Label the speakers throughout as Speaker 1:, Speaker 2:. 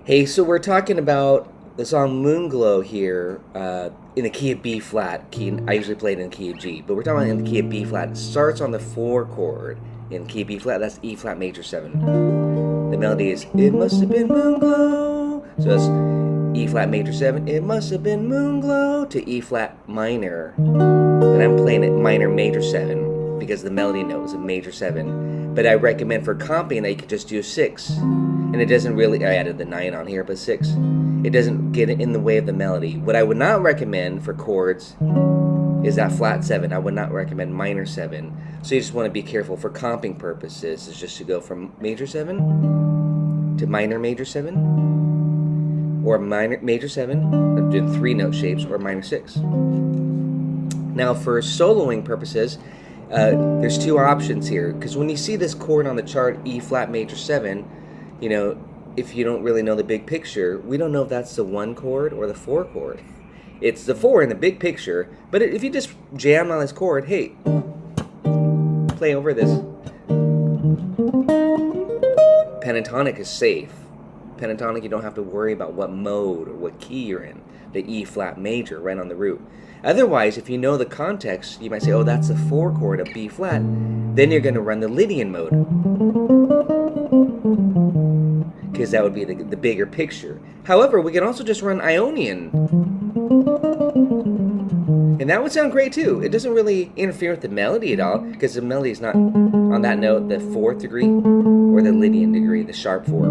Speaker 1: Hey, so we're talking about the song Moonglow here in the key of B flat. I usually play it in the key of G, but we're talking about in the key of B flat. It starts on the 4 chord in key of B flat. That's E flat major 7. The melody is "It must have been Moonglow." So that's E flat major 7. It must have been Moonglow to E flat minor. And I'm playing it minor major 7 because the melody note is a major 7. But I recommend for comping that you could just do 6. And it doesn't really, I added the 9 on here, but 6. It doesn't get in the way of the melody. What I would not recommend for chords is that flat 7. I would not recommend minor 7. So you just want to be careful for comping purposes, is just to go from major 7 to minor major 7, or minor major 7, in 3 note shapes, or minor 6. Now for soloing purposes, there's 2 options here, because when you see this chord on the chart, E flat major 7, you know, if you don't really know the big picture, we don't know if that's the 1 chord or the 4 chord. It's the 4 in the big picture, but if you just jam on this chord, hey, play over this. Pentatonic is safe. Pentatonic, you don't have to worry about what mode or what key you're in. The E flat major right on the root. Otherwise, if you know the context, you might say, oh, that's the 4 chord of B flat. Then you're going to run the Lydian mode, because that would be the bigger picture. However, we can also just run Ionian, and that would sound great too. It doesn't really interfere with the melody at all, because the melody is not on that note, the 4th degree, or the Lydian degree, the sharp 4.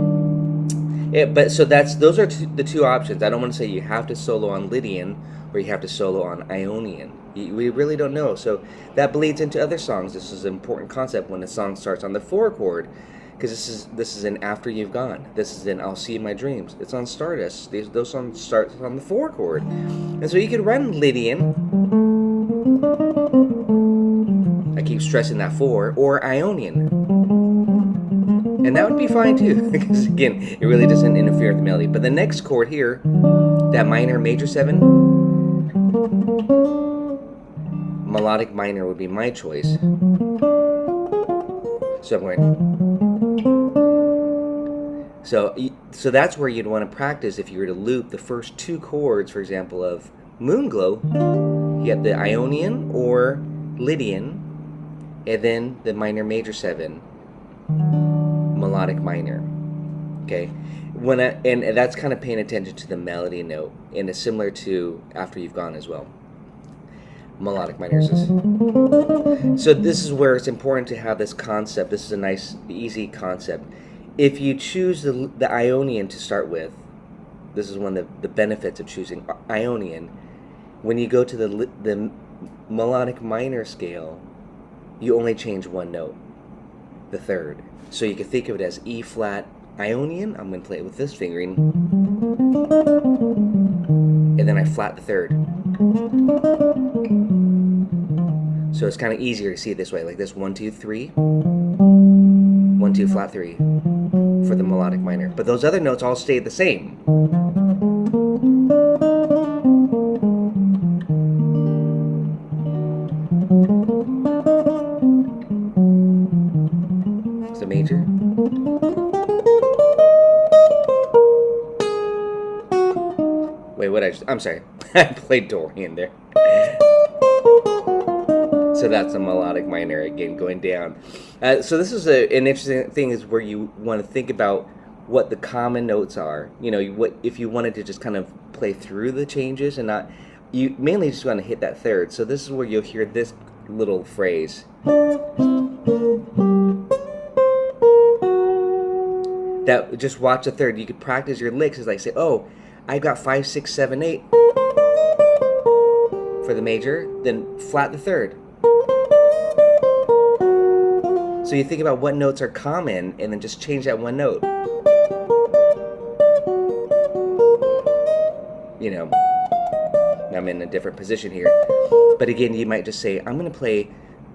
Speaker 1: But so those are the 2 options. I don't want to say you have to solo on Lydian or you have to solo on Ionian. We really don't know. So that bleeds into other songs. This is an important concept when a song starts on the 4 chord, because this is in After You've Gone. This is in I'll See You in My Dreams. It's on Stardust. Those songs start on the 4 chord. And so you could run Lydian. I keep stressing that 4, or Ionian. And that would be fine too, because again, it really doesn't interfere with the melody. But the next chord here, that minor major 7, melodic minor would be my choice. So I'm going. So that's where you'd want to practice if you were to loop the first 2 chords, for example, of Moonglow. You have the Ionian or Lydian, and then the minor major 7. Melodic minor. Okay, and that's kind of paying attention to the melody note, and it's similar to After You've Gone as well. Melodic minors. So this is where it's important to have this concept. This is a nice, easy concept. If you choose the Ionian to start with, this is one of the benefits of choosing Ionian. When you go to the melodic minor scale, you only change 1 note, the 3rd. So you can think of it as E flat Ionian. I'm going to play it with this fingering, and then I flat the 3rd. So it's kind of easier to see it this way, like this: 1 2 3, 1 2 flat 3 for the melodic minor. But those other notes all stay the same. Major. Wait, I'm sorry. I played Dorian there. So that's a melodic minor again, going down. So this is an interesting thing, is where you want to think about what the common notes are. You know, what if you wanted to just kind of play through the changes and not, you mainly just want to hit that 3rd. So this is where you'll hear this little phrase. That just watch the 3rd. You could practice your licks as like say, oh, I got 5 6 7 8 for the major, then flat the 3rd. So you think about what notes are common and then just change that 1 note. You know, I'm in a different position here, but again, you might just say, I'm going to play.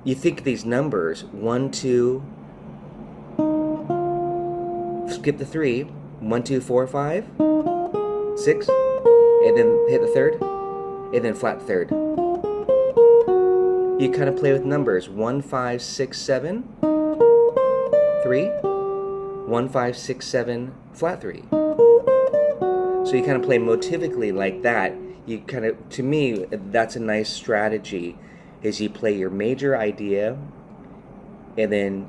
Speaker 1: You think these numbers: 1 2. Skip the 3, 1 2 4 5 6, and then hit the 3rd, and then flat 3rd. You kind of play with numbers: 1 5 6 7 3, 1 5 6 7 flat 3. So you kind of play motivically like that. You kind of, to me, that's a nice strategy, is you play your major idea, and then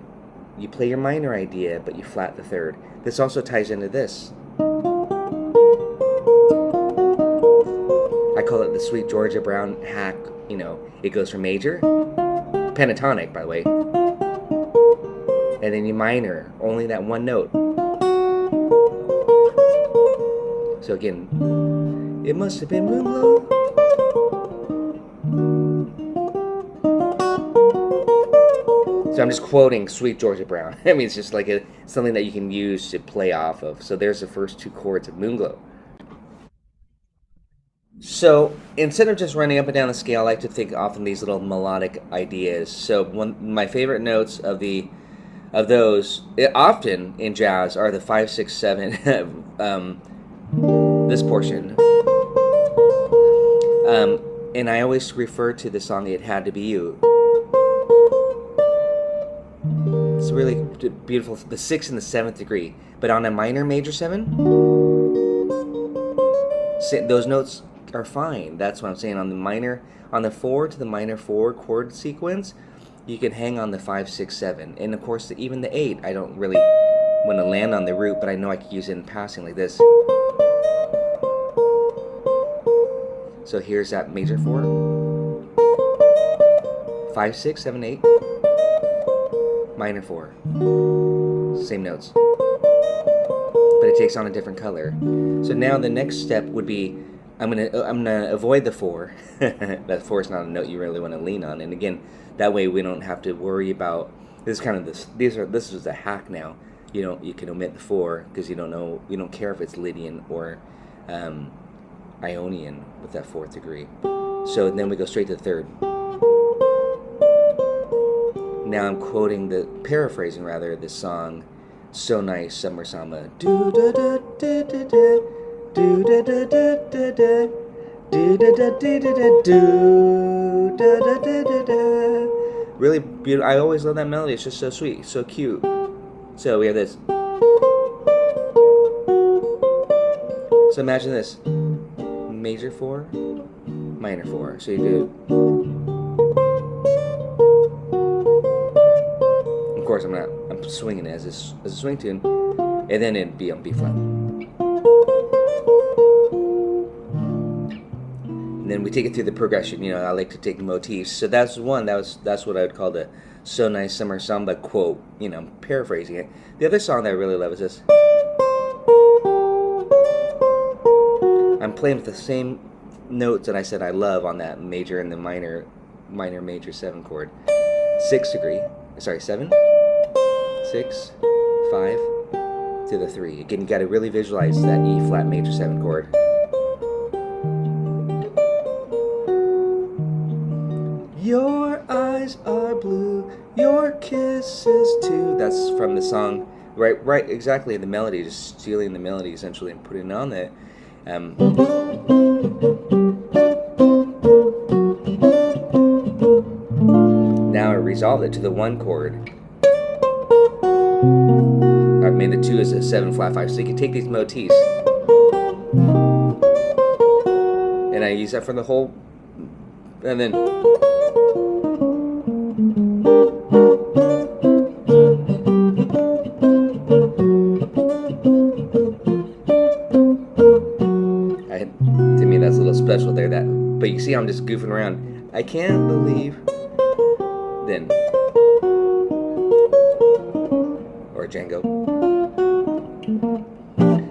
Speaker 1: you play your minor idea, but you flat the third. This also ties into this. I call it the Sweet Georgia Brown hack. You know, it goes from major, pentatonic, by the way, and then you minor, only that one note. So again, it must have been Moonglow. So I'm just quoting Sweet Georgia Brown. I mean, it's just like something that you can use to play off of. So there's the first two chords of Moonglow. So instead of just running up and down the scale, I like to think often these little melodic ideas. So my favorite notes of those often in jazz are the 5, 6, 7. This portion. And I always refer to the song "It Had to Be You." It's really beautiful. The 6th and the 7th degree, but on a minor major 7, those notes are fine. That's what I'm saying. On the minor, on the 4 to the minor 4 chord sequence, you can hang on the 5, 6, 7, and of course even the 8. I don't really want to land on the root, but I know I could use it in passing like this. So here's that major 4, 5, 6, 7, 8, minor 4, same notes, but it takes on a different color. So now the next step would be I'm gonna avoid the 4. That 4 is not a note you really want to lean on, and again, that way we don't have to worry about this. Kind of this is a hack now. You can omit the 4 because you don't care if it's Lydian or Ionian with that 4th degree. So then we go straight to the 3rd. Now I'm quoting paraphrasing the song "So Nice Summer Samba." Do da da da da da, do da da da da da, do da da da da da, do da da da da da. Really beautiful. I always love that melody. It's just so sweet, so cute. So we have this. So imagine this. Major 4, minor 4. So you do. Of course, I'm swinging it as a swing tune, and then it'd be on B flat. And then we take it through the progression. I like to take motifs. So that's one. That's what I would call the "So Nice Summer Samba" quote. Paraphrasing it. The other song that I really love is this. I'm playing with the same notes that I said I love on that major and the minor major 7 chord. 6 degree, sorry, 7, 6, 5 to the 3. Again, you got to really visualize that E flat major 7 chord. Your eyes are blue, your kisses too. That's from the song, right, exactly, the melody, just stealing the melody essentially and putting it on that. Now I resolved it to the 1 chord. I've made the 2 as a 7 flat 5. So you can take these motifs, and I use that for the whole, and then to me that's a little special there. But you see I'm just goofing around. I can't believe. Then or Django.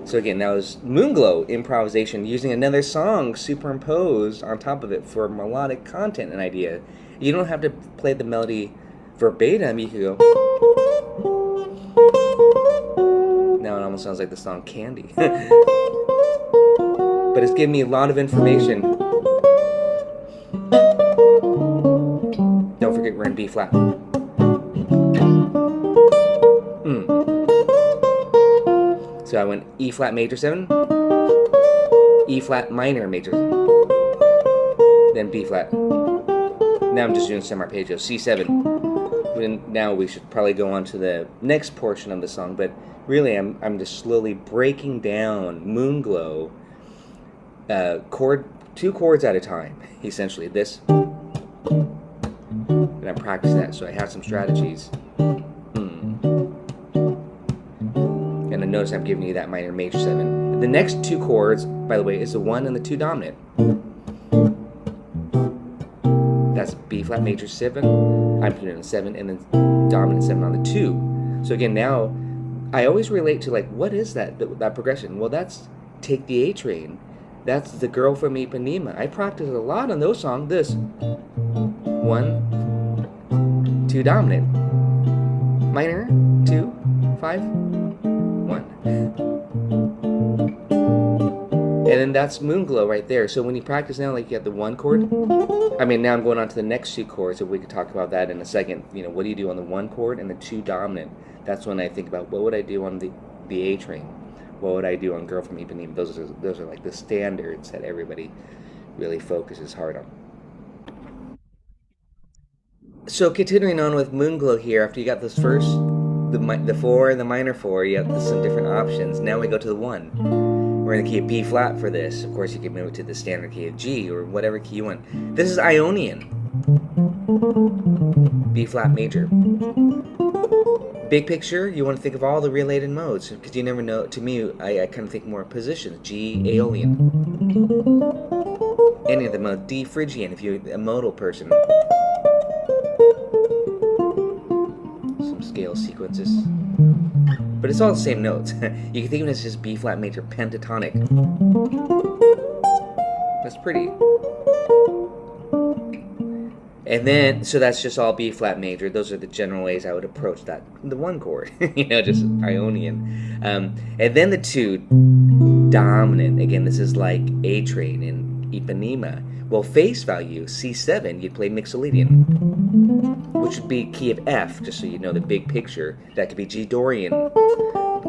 Speaker 1: So again, that was Moonglow improvisation using another song superimposed on top of it for melodic content and idea. You don't have to play the melody verbatim. You can go. Now it almost sounds like the song Candy. But it's giving me a lot of information. Don't forget we're in B flat. So I went E flat major 7, E flat minor major, then B flat. Now I'm just doing some arpeggios, C7. Now we should probably go on to the next portion of the song, but really I'm just slowly breaking down Moonglow two chords at a time, essentially. This, and I'm practicing that, so I have some strategies. And then notice I'm giving you that minor major 7. The next two chords, by the way, is the 1 and the 2 dominant. That's B flat major 7. I'm putting in 7, and then dominant 7 on the 2. So again, now I always relate to, like, what is that progression? Well, that's Take the A Train. That's The Girl from Ipanema. I practice a lot on those songs. This 1, 2 dominant, minor 2, 5, 1, and then that's Moonglow right there. So when you practice now, like, you have the 1 chord. I mean, now I'm going on to the next 2 chords, so we could talk about that in a second. You know, what do you do on the 1 chord and the 2 dominant? That's when I think about, what would I do on the A Train? What would I do on Girl from Ipanema? Those are like the standards that everybody really focuses hard on. So continuing on with Moonglow here, after you got this first, the 4 and the minor 4, you have some different options. Now we go to the 1. We're in the key of B flat for this. Of course, you can move it to the standard key of G or whatever key you want. This is Ionian. B flat major. Big picture, you want to think of all the related modes, because you never know. To me, I kind of think more positions. G, Aeolian. Any of the modes. D, Phrygian, if you're a modal person. Some scale sequences. But it's all the same notes. You can think of it as just B flat major pentatonic. That's pretty. And then, so that's just all B flat major. Those are the general ways I would approach that. The 1 chord, you know, just Ionian. And then the 2 dominant. Again, this is like A Train in Ipanema. Well, face value, C7, you'd play Lydian, which would be key of F, just so you know the big picture. That could be G Dorian,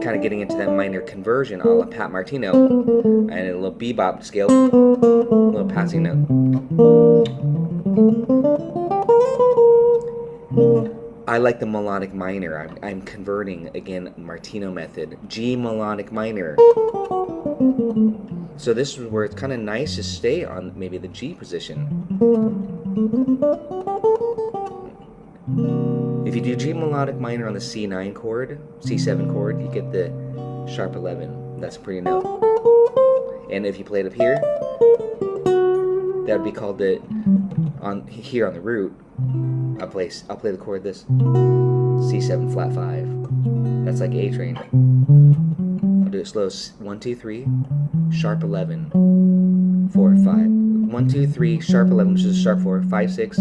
Speaker 1: kind of getting into that minor conversion a la Pat Martino, and a little Bbop scale, a little passing note. I like the melodic minor. I'm converting, again, Martino method. G melodic minor. So this is where it's kind of nice to stay on maybe the G position. If you do G melodic minor on the C9 chord, C7 chord, you get the sharp 11. That's a pretty note. And if you play it up here, that would be called the here on the root. I'll play the chord this C7 flat 5. That's like A Train. I'll do it slow. 1, 2, 3, sharp 11, 4, 5. 1, 2, 3, sharp 11, which is a sharp 4, 5, 6,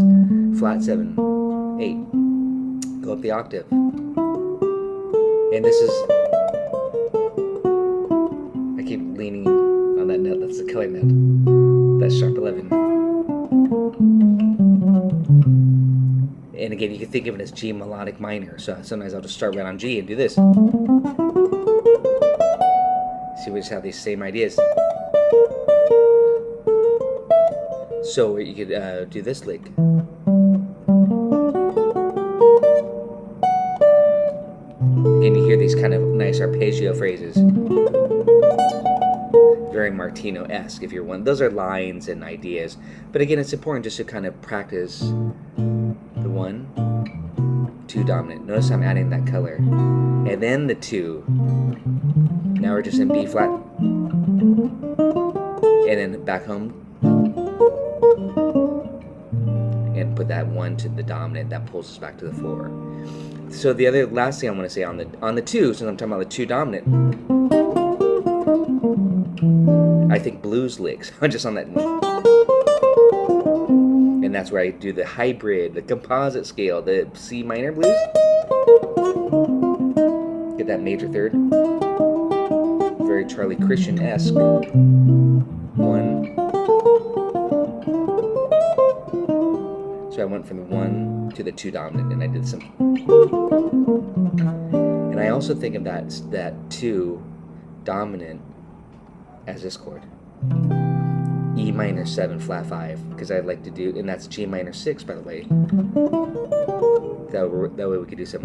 Speaker 1: flat 7, 8. Go up the octave. And this is, I keep leaning on that note. That's the color note. That's sharp 11. And again, you can think of it as G melodic minor. So sometimes I'll just start right on G and do this. See, we just have these same ideas. So you could do this lick. Again, you hear these kind of nice arpeggio phrases. Very Martino-esque, if you're one. Those are lines and ideas. But again, it's important just to kind of practice the 1, 2 dominant. Notice I'm adding that color. And then the 2. Now we're just in B flat. And then back home. And put that 1 to the dominant. That pulls us back to the 4. So the last thing I want to say on the 2, since I'm talking about the 2 dominant, I think blues licks, just on that. And that's where I do the hybrid, the composite scale, the C minor blues. Get that major 3rd. Very Charlie Christian-esque. 1. So I went from the 1 to the 2 dominant, and I did some. And I also think of that 2 dominant as this chord. E minor 7 flat 5, because I'd like to do, and that's G minor 6, by the way. That way we could do some.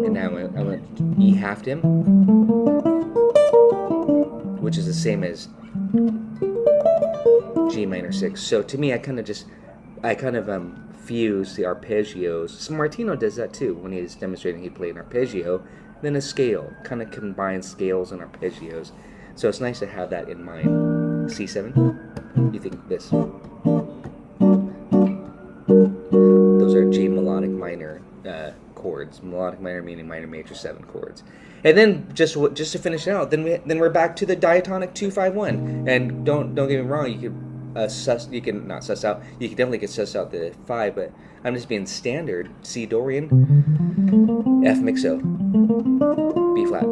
Speaker 1: And now I went E half dim. the same as G minor 6. So to me, I kind of fuse the arpeggios. So Martino does that too when he's demonstrating. He played an arpeggio, then a scale, kind of combines scales and arpeggios. So it's nice to have that in mind. C7. You think this? Those are G melodic minor chords. Melodic minor meaning minor major 7 chords. And then just to finish it out, then we're back to the diatonic 2-5-1. And don't get me wrong, you could you can definitely suss out the 5, but I'm just being standard. C Dorian, F mixo, B flat.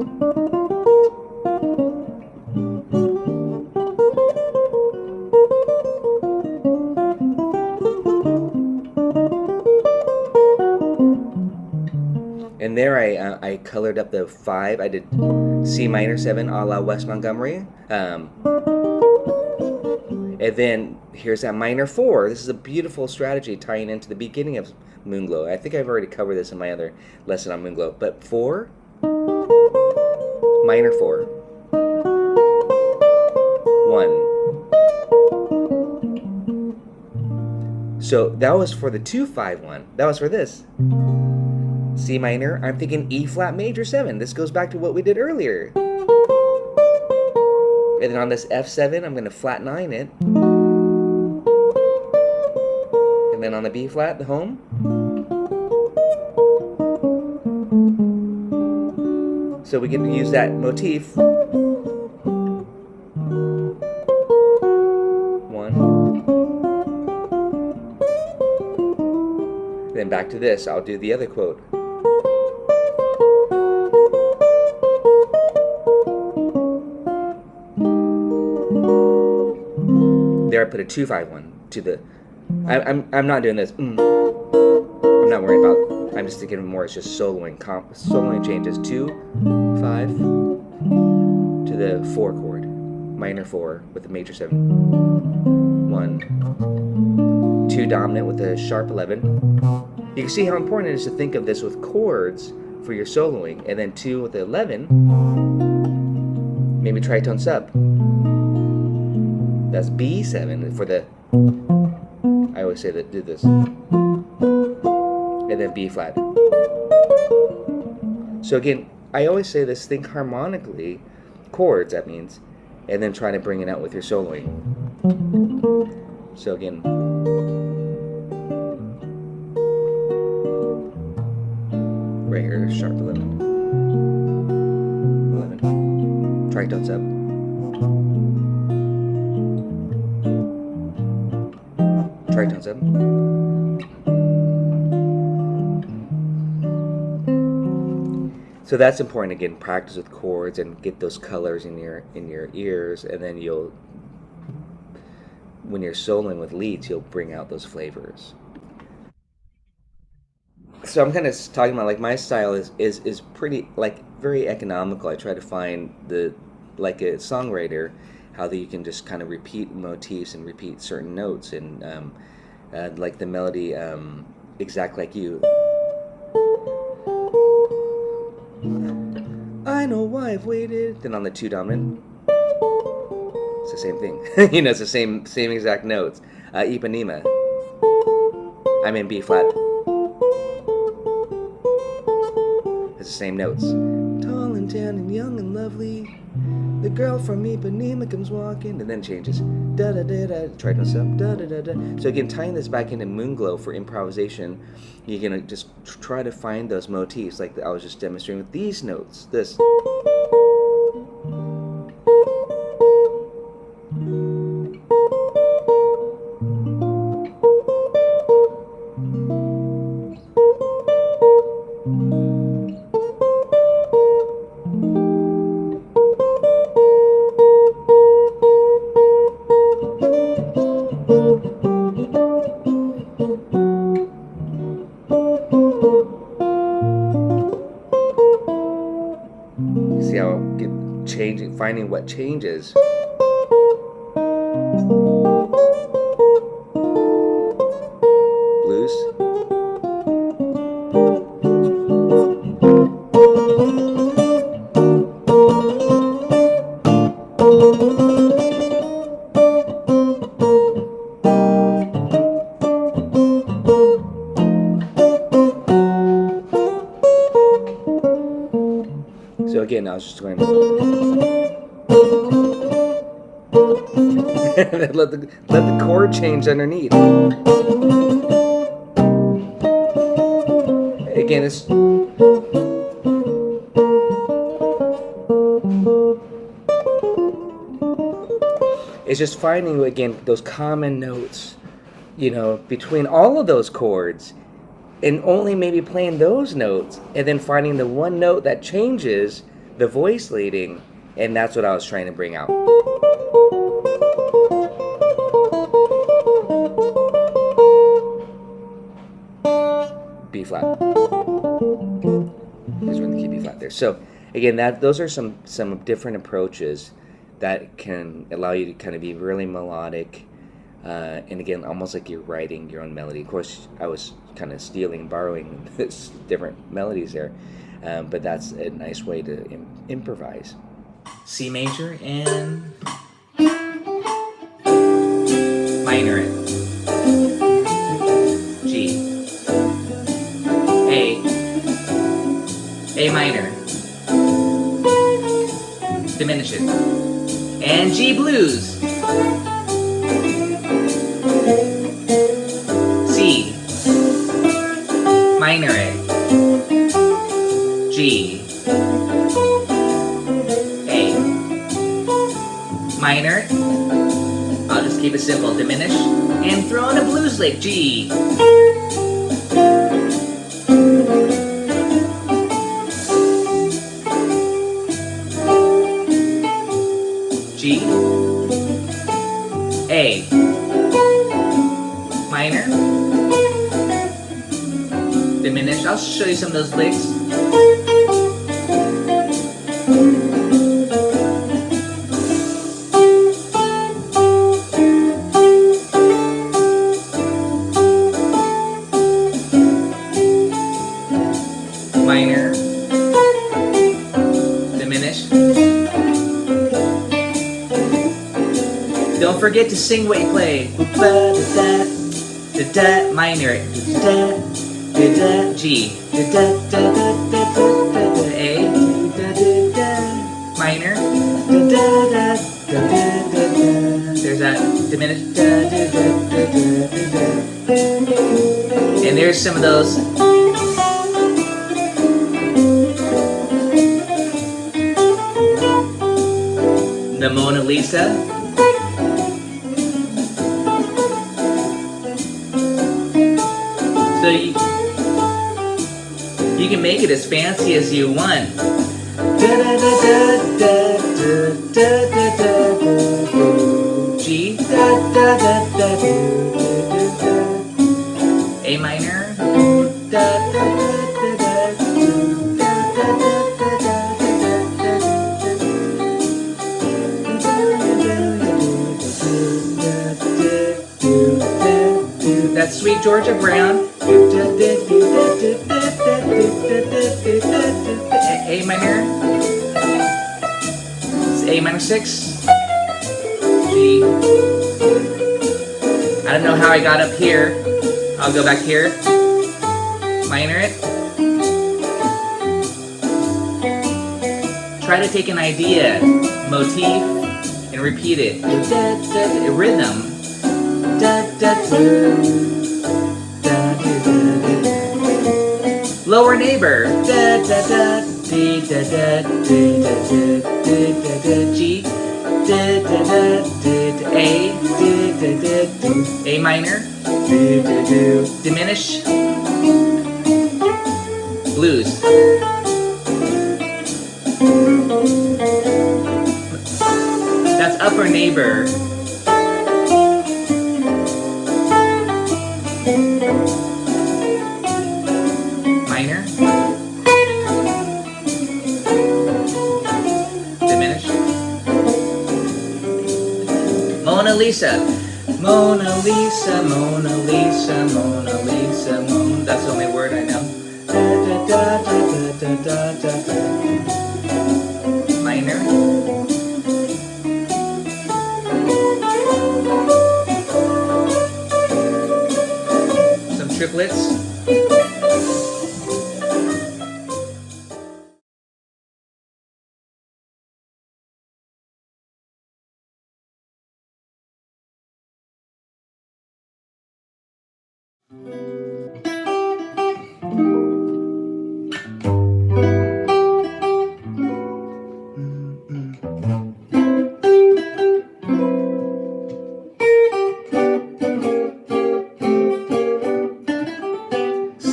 Speaker 1: And there I colored up the 5. I did C minor 7 a la Wes Montgomery. And then here's that minor 4. This is a beautiful strategy tying into the beginning of Moonglow. I think I've already covered this in my other lesson on Moonglow. But 4, minor 4, 1. So that was for the 2-5-1. That was for this. C minor, I'm thinking E flat major 7. This goes back to what we did earlier. And then on this F7, I'm going to flat 9 it. And then on the B flat, the home. So we can use that motif. 1. Then back to this, I'll do the other quote. There I put a 2-5-1 to the. I'm not doing this. I'm not worried about. I'm just thinking more. It's just soloing. Soloing changes 2, 5 to the 4 chord, minor 4 with a major 7. 1, 2 dominant with a sharp 11. You can see how important it is to think of this with chords for your soloing, and then 2 with the 11. Maybe tritone sub. That's B7 for the. I always say that do this, and then B flat. So again, I always say this: think harmonically, chords. That means, and then try to bring it out with your soloing. So again, right here, sharp 11, tritone sub. Tritone sub. So that's important. Again, practice with chords and get those colors in your ears, and then when you're soloing with leads, you'll bring out those flavors. So I'm kind of talking about, like, my style is pretty, like, very economical. I try to find like a songwriter, how that you can just kind of repeat motifs and repeat certain notes, and like the melody Exact Like You. I know why I've waited. Then on the 2 dominant, it's the same thing. You know, it's the same exact notes. Ipanema, I'm in B flat. It's the same notes. Tall and tan and young and lovely, the girl from Ipanema comes walking, and then changes. Da da da da. Tritone sub. Da da da da. So again, tying this back into Moonglow for improvisation, you're gonna just try to find those motifs, like I was just demonstrating with these notes. This. See how finding what changes. Blues. again, I was just going let the chord change underneath. Again, it's just finding, again, those common notes, you know, between all of those chords, and only maybe playing those notes, and then finding the one note that changes the voice leading, and that's what I was trying to bring out. B flat. Here's one, the key B flat there. So again, those are some different approaches that can allow you to kind of be really melodic, and again, almost like you're writing your own melody. Of course, I was kind of stealing, borrowing different melodies there, but that's a nice way to improvise. C major and minor it. G. A minor. Diminish it. And G blues. C. Minor it. G. A. Minor. I'll just keep it simple. Diminish. And throw in a blues lick. G. G, A, minor, diminish. I'll show you some of those licks. Minor, diminish. Don't forget to sing what you play. Minor, G, A, minor, there's that diminish, and there's some of those. The Mona Lisa. So you can make it as fancy as you want. G, A minor, that's Sweet Georgia Brown. A minor. It's A minor 6. G. I don't know how I got up here. I'll go back here. Minor it. Try to take an idea, motif, and repeat it. Rhythm. Lower neighbor. G. A minor. Diminish. Blues. That's upper neighbor. Minor. Diminish. Mona Lisa. Mona Lisa, Mona Lisa, Mona Lisa, Mona. That's the only word I know. Minor. Some triplets.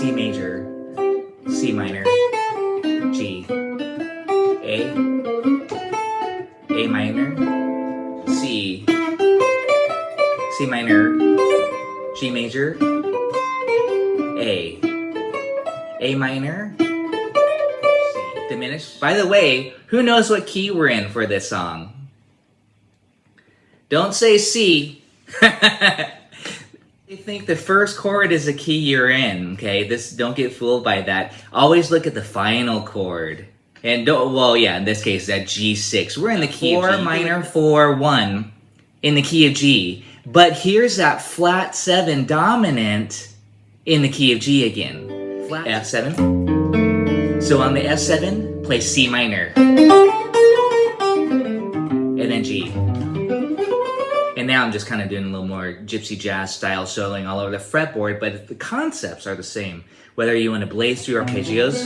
Speaker 2: G major, C minor, G, A minor, C, C minor, G major, A minor, C, diminished. By the way, who knows what key we're in for this song? Don't say C. I think the first chord is the key you're in, okay? Don't get fooled by that. Always look at the final chord. And in this case, that G6. We're in the key of G. 4 minor 4 1 in the key of G. But here's that flat 7 dominant in the key of G again. Flat F7. So on the F7, play C minor. And then G. And now I'm just kind of doing a little more gypsy jazz style soloing all over the fretboard, but the concepts are the same. Whether you want to blaze through arpeggios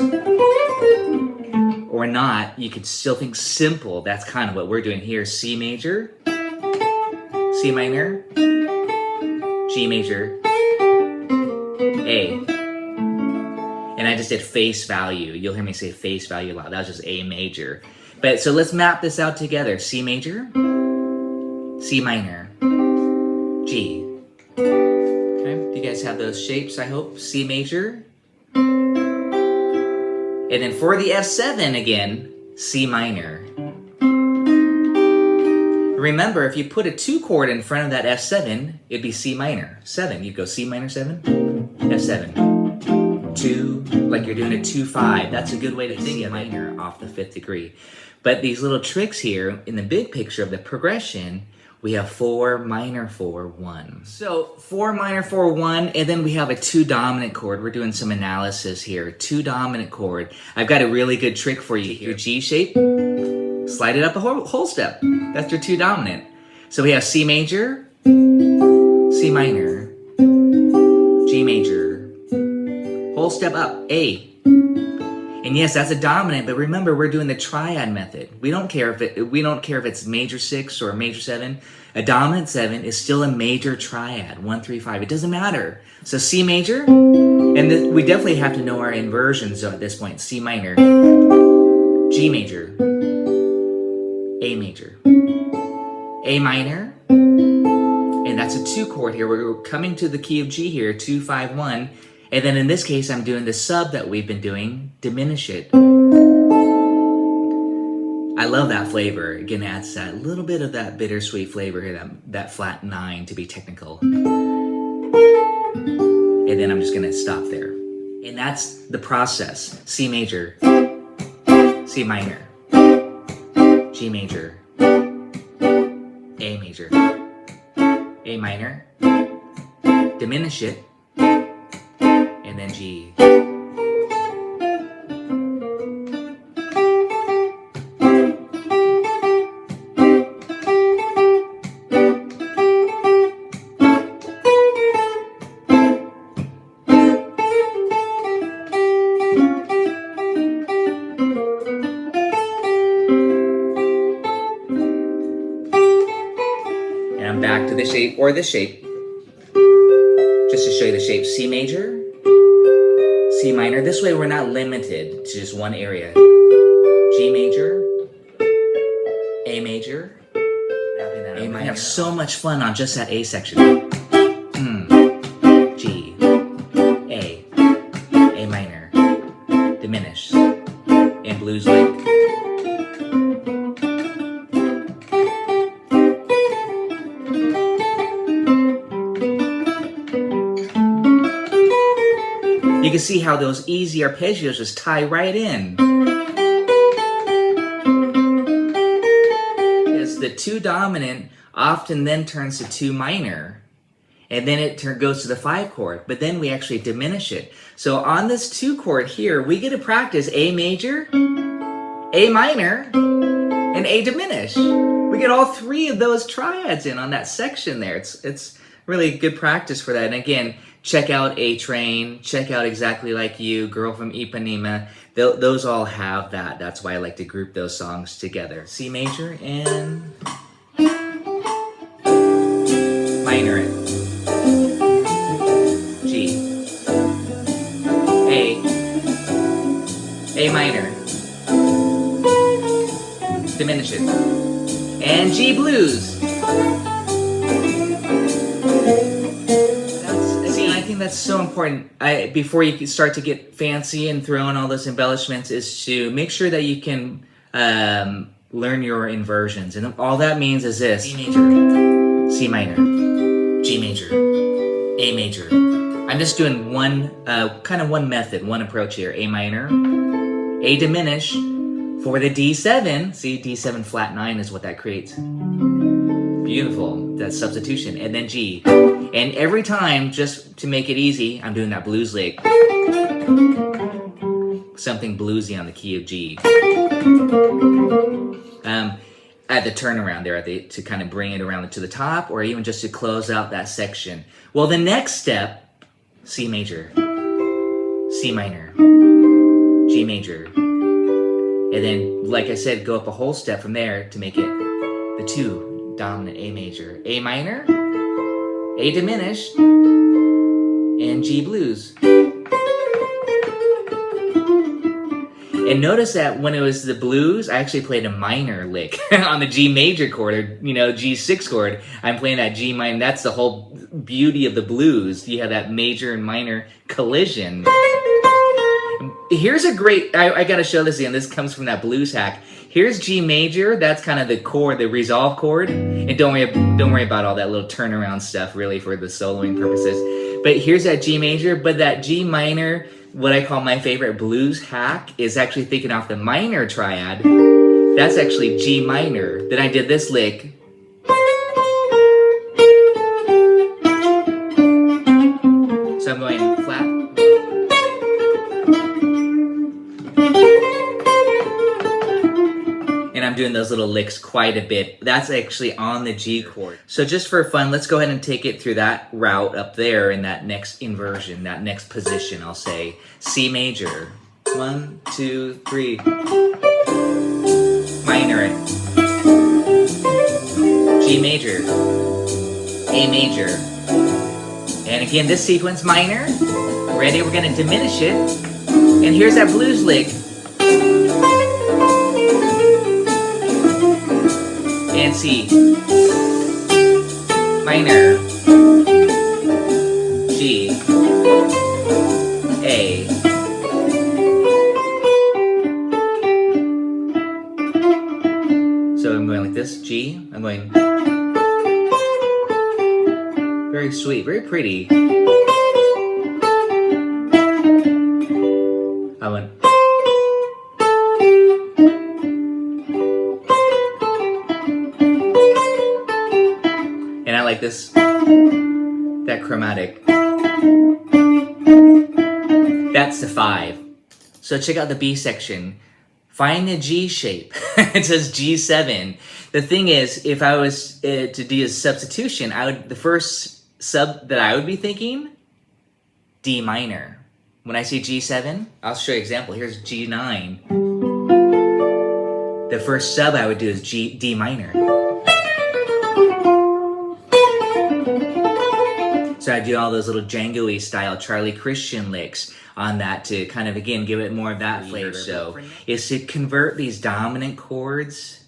Speaker 2: or not, you could still think simple. That's kind of what we're doing here. C major, C minor, G major, A. And I just did face value. You'll hear me say face value a lot. That was just A major. But so let's map this out together. C major, C minor, G. Okay, do you guys have those shapes, I hope? C major. And then for the F7 again, C minor. Remember, if you put a 2 chord in front of that F7, it'd be C minor. 7, you'd go C minor 7, F7. 2, like you're doing a 2-5. That's a good way to think of minor off the 5th degree. But these little tricks here, in the big picture of the progression, we have 4 minor 4 1. So 4 minor 4 1, and then we have a 2 dominant chord. We're doing some analysis here. 2 dominant chord. I've got a really good trick for you here. Your G shape, slide it up a whole step. That's your 2 dominant. So we have C major, C minor, G major, whole step up, A. And yes, that's a dominant, but remember, we're doing the triad method. We don't care if it's major 6 or major 7. A dominant 7 is still a major triad, 1 3 5. It doesn't matter. So C major, and we definitely have to know our inversions at this point. C minor, G major, A major, A minor, and that's a 2 chord here. We're coming to the key of G here, 2 5 1. And then in this case, I'm doing the sub that we've been doing, diminish it. I love that flavor. Again, adds that little bit of that bittersweet flavor here, that flat 9 to be technical. And then I'm just gonna stop there. And that's the process. C major, C minor, G major, A major, A minor, diminish it, and then G. And I'm back to the shape, or this shape, just to show you the shape. C major, C minor. This way we're not limited to just one area. G major, A major, A minor. I have so much fun on just that A section. G, A minor, diminish, and blues like. You can see how those easy arpeggios just tie right in. As the 2 dominant often then turns to 2 minor, and then it goes to the 5 chord, but then we actually diminish it. So on this 2 chord here, we get to practice A major, A minor, and A diminished. We get all 3 of those triads in on that section there. It's really good practice for that. And again, check out A Train, check out Exactly Like You, Girl from Ipanema. Those all have that. That's why I like to group those songs together. C major and minor it. G. A minor, diminish it, and G blues. I think that's so important. Before you start to get fancy and throw in all those embellishments, is to make sure that you can learn your inversions, and all that means is this: C major, C minor, G major, A major. I'm just doing one one method, one approach here. A minor, A diminish for the D7. See, D7 flat 9 is what that creates. Beautiful, that substitution. And then G. And every time, just to make it easy, I'm doing that blues lick. Something bluesy on the key of G. At the turnaround there, to kind of bring it around to the top, or even just to close out that section. Well, the next step, C major, C minor, G major. And then, like I said, go up a whole step from there to make it the 2 dominant A major. A minor, A diminished, and G blues. And notice that when it was the blues, I actually played a minor lick on the G major chord, or G6 chord. I'm playing that G minor. That's the whole beauty of the blues. You have that major and minor collision. Here's a great, I gotta show this again. This comes from that blues hack. Here's G major. That's kind of the chord, the resolve chord. And don't worry about all that little turnaround stuff really for the soloing purposes. But here's that G major, but that G minor, what I call my favorite blues hack, is actually thinking off the minor triad. That's actually G minor. Then I did this lick. So I'm going flat. And I'm doing those little licks quite a bit. That's actually on the G chord. So just for fun, let's go ahead and take it through that route up there in that next inversion, that next position, I'll say. C major. 1, 2, 3. Minor it. G major. A major. And again, this sequence, minor. Ready? We're going to diminish it. And here's that blues lick. And C. Minor. G. A. So I'm going like this, G. I'm going. Very sweet, very pretty. I went. And I like this, that chromatic. That's the 5. So check out the B section. Find the G shape. It says G7. The thing is, if I was to do a substitution, the first sub that I would be thinking, D minor. When I say G7, I'll show you an example. Here's G9. The first sub I would do is D minor. So I do all those little Jangoism style Charlie Christian licks on that to kind of, again, give it more of that flavor. So is to convert these dominant chords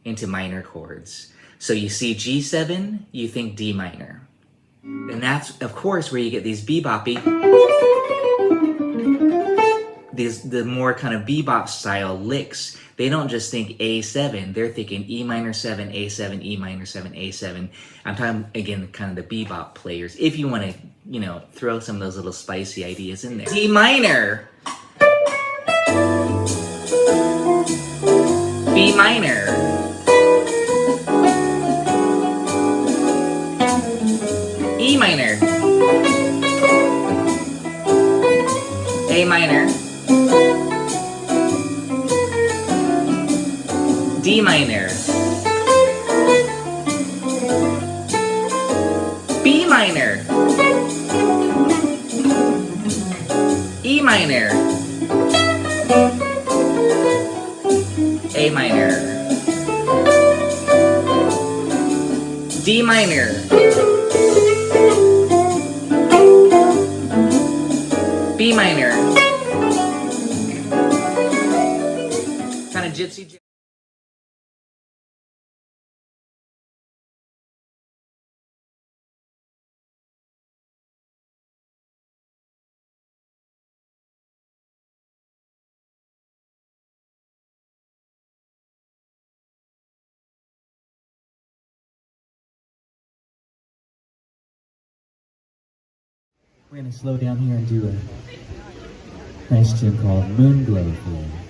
Speaker 2: into minor chords. So you see G7, you think D minor. And that's, of course, where you get these beboppy, the more kind of bebop style licks. They don't just think A7, they're thinking E minor 7, A7, E minor 7, A7. I'm talking, again, kind of the bebop players. If you want to, throw some of those little spicy ideas in there. D minor. B minor. E minor. A minor. D minor. B minor. E minor. A minor. D minor. B minor. Kind of gypsy jazz.
Speaker 3: We're going to slow down here and do a nice tune called Moonglow for you.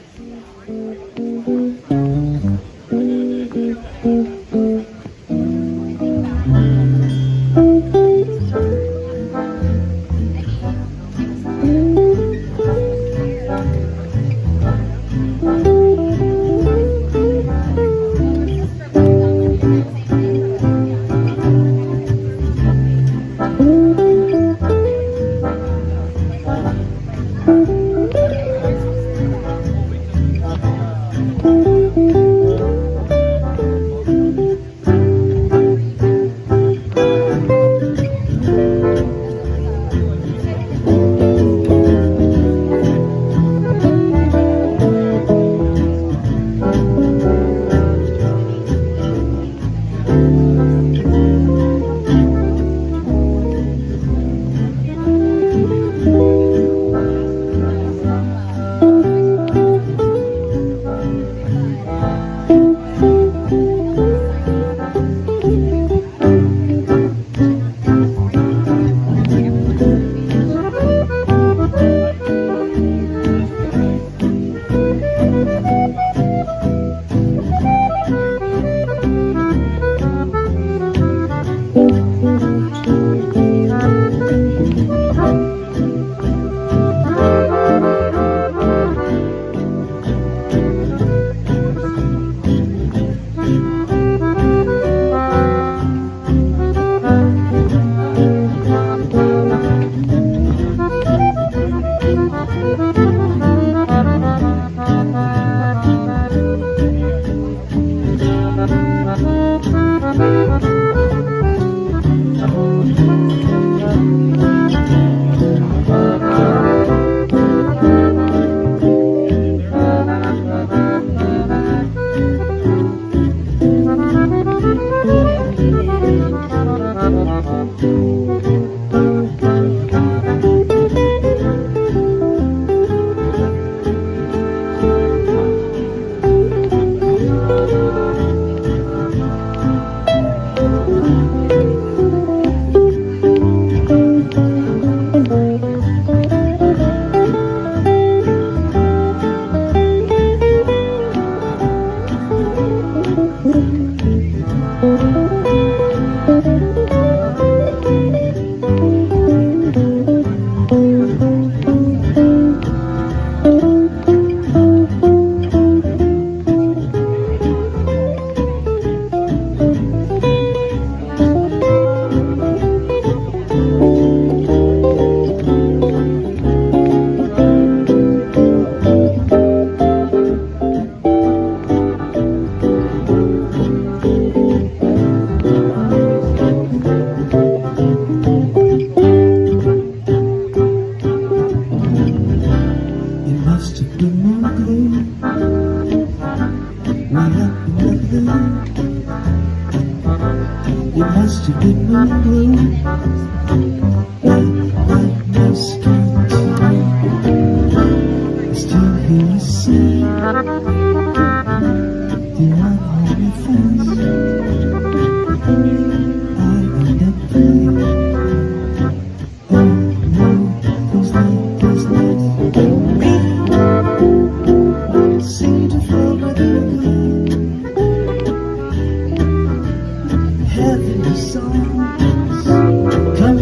Speaker 3: Heavenly songs come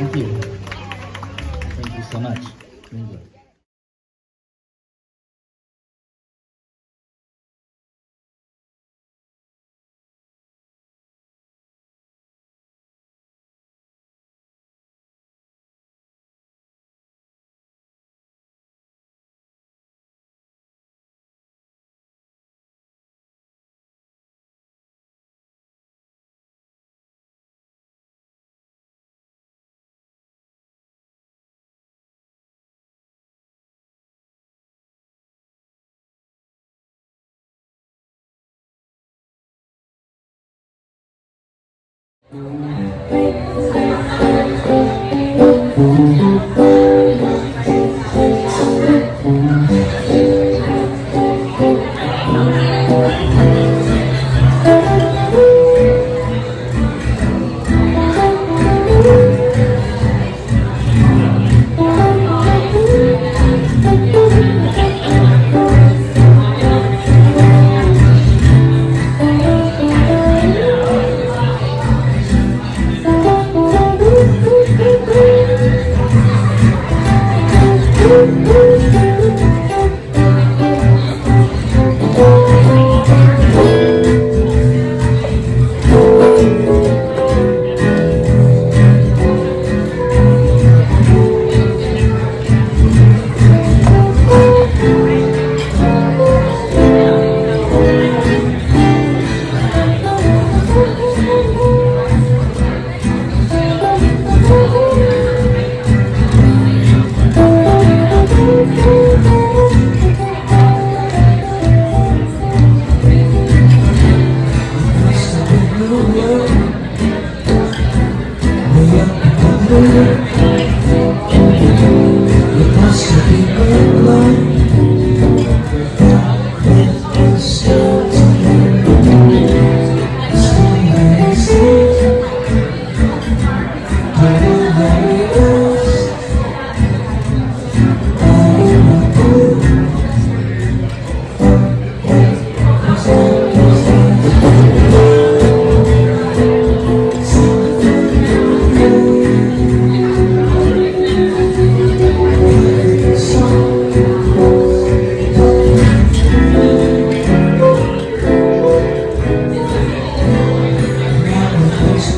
Speaker 3: Thank you. Thank you so much.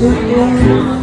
Speaker 3: Moonglow.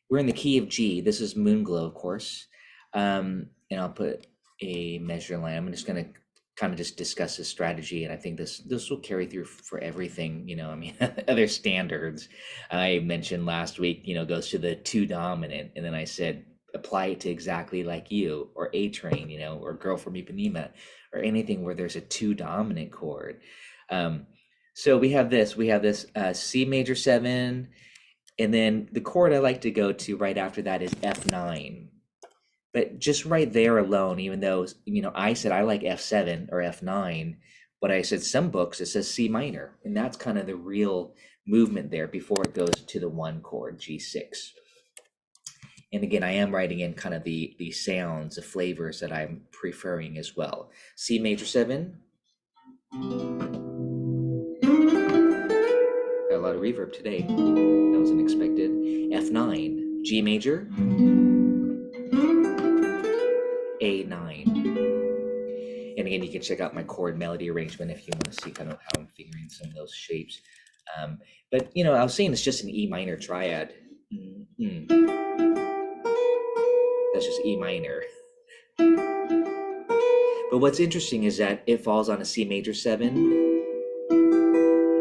Speaker 2: We're in the key of G. This is Moonglow, of course. And I'll put a measure line. I'm just going to kind of just discuss this strategy, and I think this will carry through for everything. You know, I mean, other standards I mentioned last week, you know, goes to the two dominant, and then I said apply it to exactly like you, or A Train, you know, or Girl from Ipanema, or anything where there's a two dominant chord. So we have this C major 7, and then the chord I like to go to right after that is F9. But just right there alone, even though, you know, I said I like F7 or F9, but I said some books it says C minor, and that's kind of the real movement there before it goes to the one chord, G6. And again, I am writing in kind of the sounds, the flavors that I'm preferring as well. C major 7. Got a lot of reverb today. That was unexpected. F9, G major. A9. And again, you can check out my chord melody arrangement if you want to see kind of how I'm figuring some of those shapes. But, you know, I was saying it's just an E minor triad. That's just E minor. But what's interesting is that it falls on a C major 7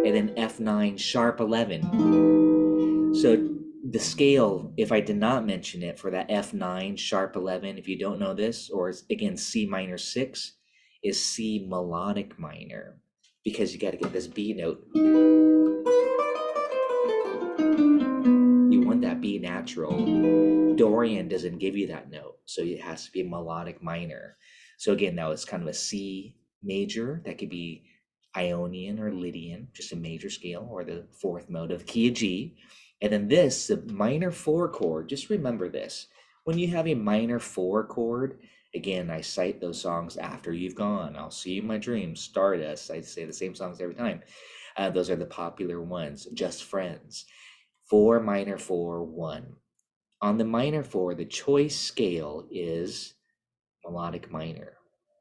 Speaker 2: and then F9 sharp 11. So the scale, if I did not mention it, for that F9 sharp 11, if you don't know this, or again C minor 6, is C melodic minor, because you got to get this B note. You want that B natural. Dorian doesn't give you that note, so it has to be melodic minor. So again, that was kind of a C major. That could be Ionian or Lydian, just a major scale, or the fourth mode of the key of G. And then this, the minor 4 chord, just remember this. When you have a minor 4 chord, again, I cite those songs After You've Gone, I'll See You in My Dreams, Stardust. I say the same songs every time. Those are the popular ones. Just Friends. 4 minor 4 1. On the minor 4, the choice scale is melodic minor.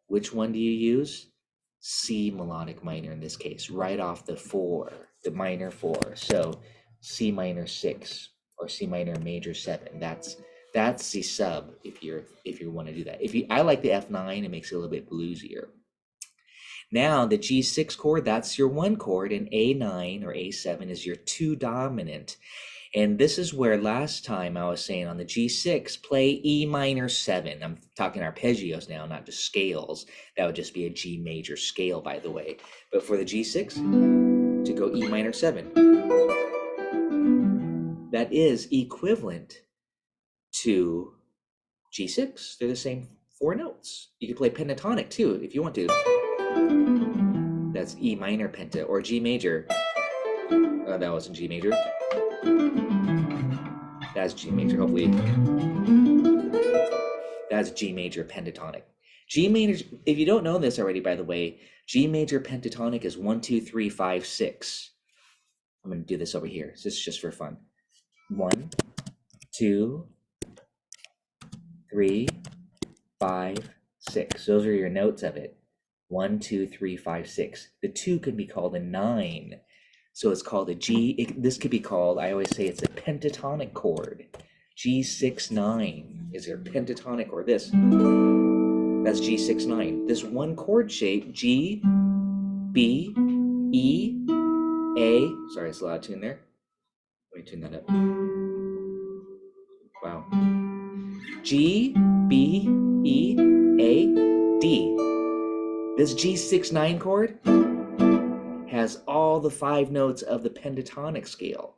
Speaker 2: Which one do you use? C melodic minor in this case, right off the 4, the minor 4. So C minor 6 or C minor major 7. That's the sub if you want to do that. I like the F9, it makes it a little bit bluesier. Now the G6 chord, that's your 1 chord, and A9 or A7 is your 2 dominant. And this is where last time I was saying on the G6, play E minor 7. I'm talking arpeggios now, not just scales. That would just be a G major scale, by the way. But for the G6, to go E minor 7. That is equivalent to G6. They're the same 4 notes. You can play pentatonic too, if you want to. That's E minor penta, or G major. That wasn't G major. That's G major, hopefully. That's G major pentatonic. G major, if you don't know this already, by the way, G major pentatonic is 1, 2, 3, 5, 6. I'm going to do this over here. This is just for fun. 1, 2, 3, 5, 6. Those are your notes of it. 1, 2, 3, 5, 6. The 2 could be called a 9. So it's called a G. This could be called, I always say it's a pentatonic chord. G6, 9 is your pentatonic, or this. That's G6, 9. This 1 chord shape, G, B, E, A. Sorry, it's a lot of tune there. Let me tune that up. Wow. G, B, E, A, D. This G6, 9 chord has all the 5 notes of the pentatonic scale.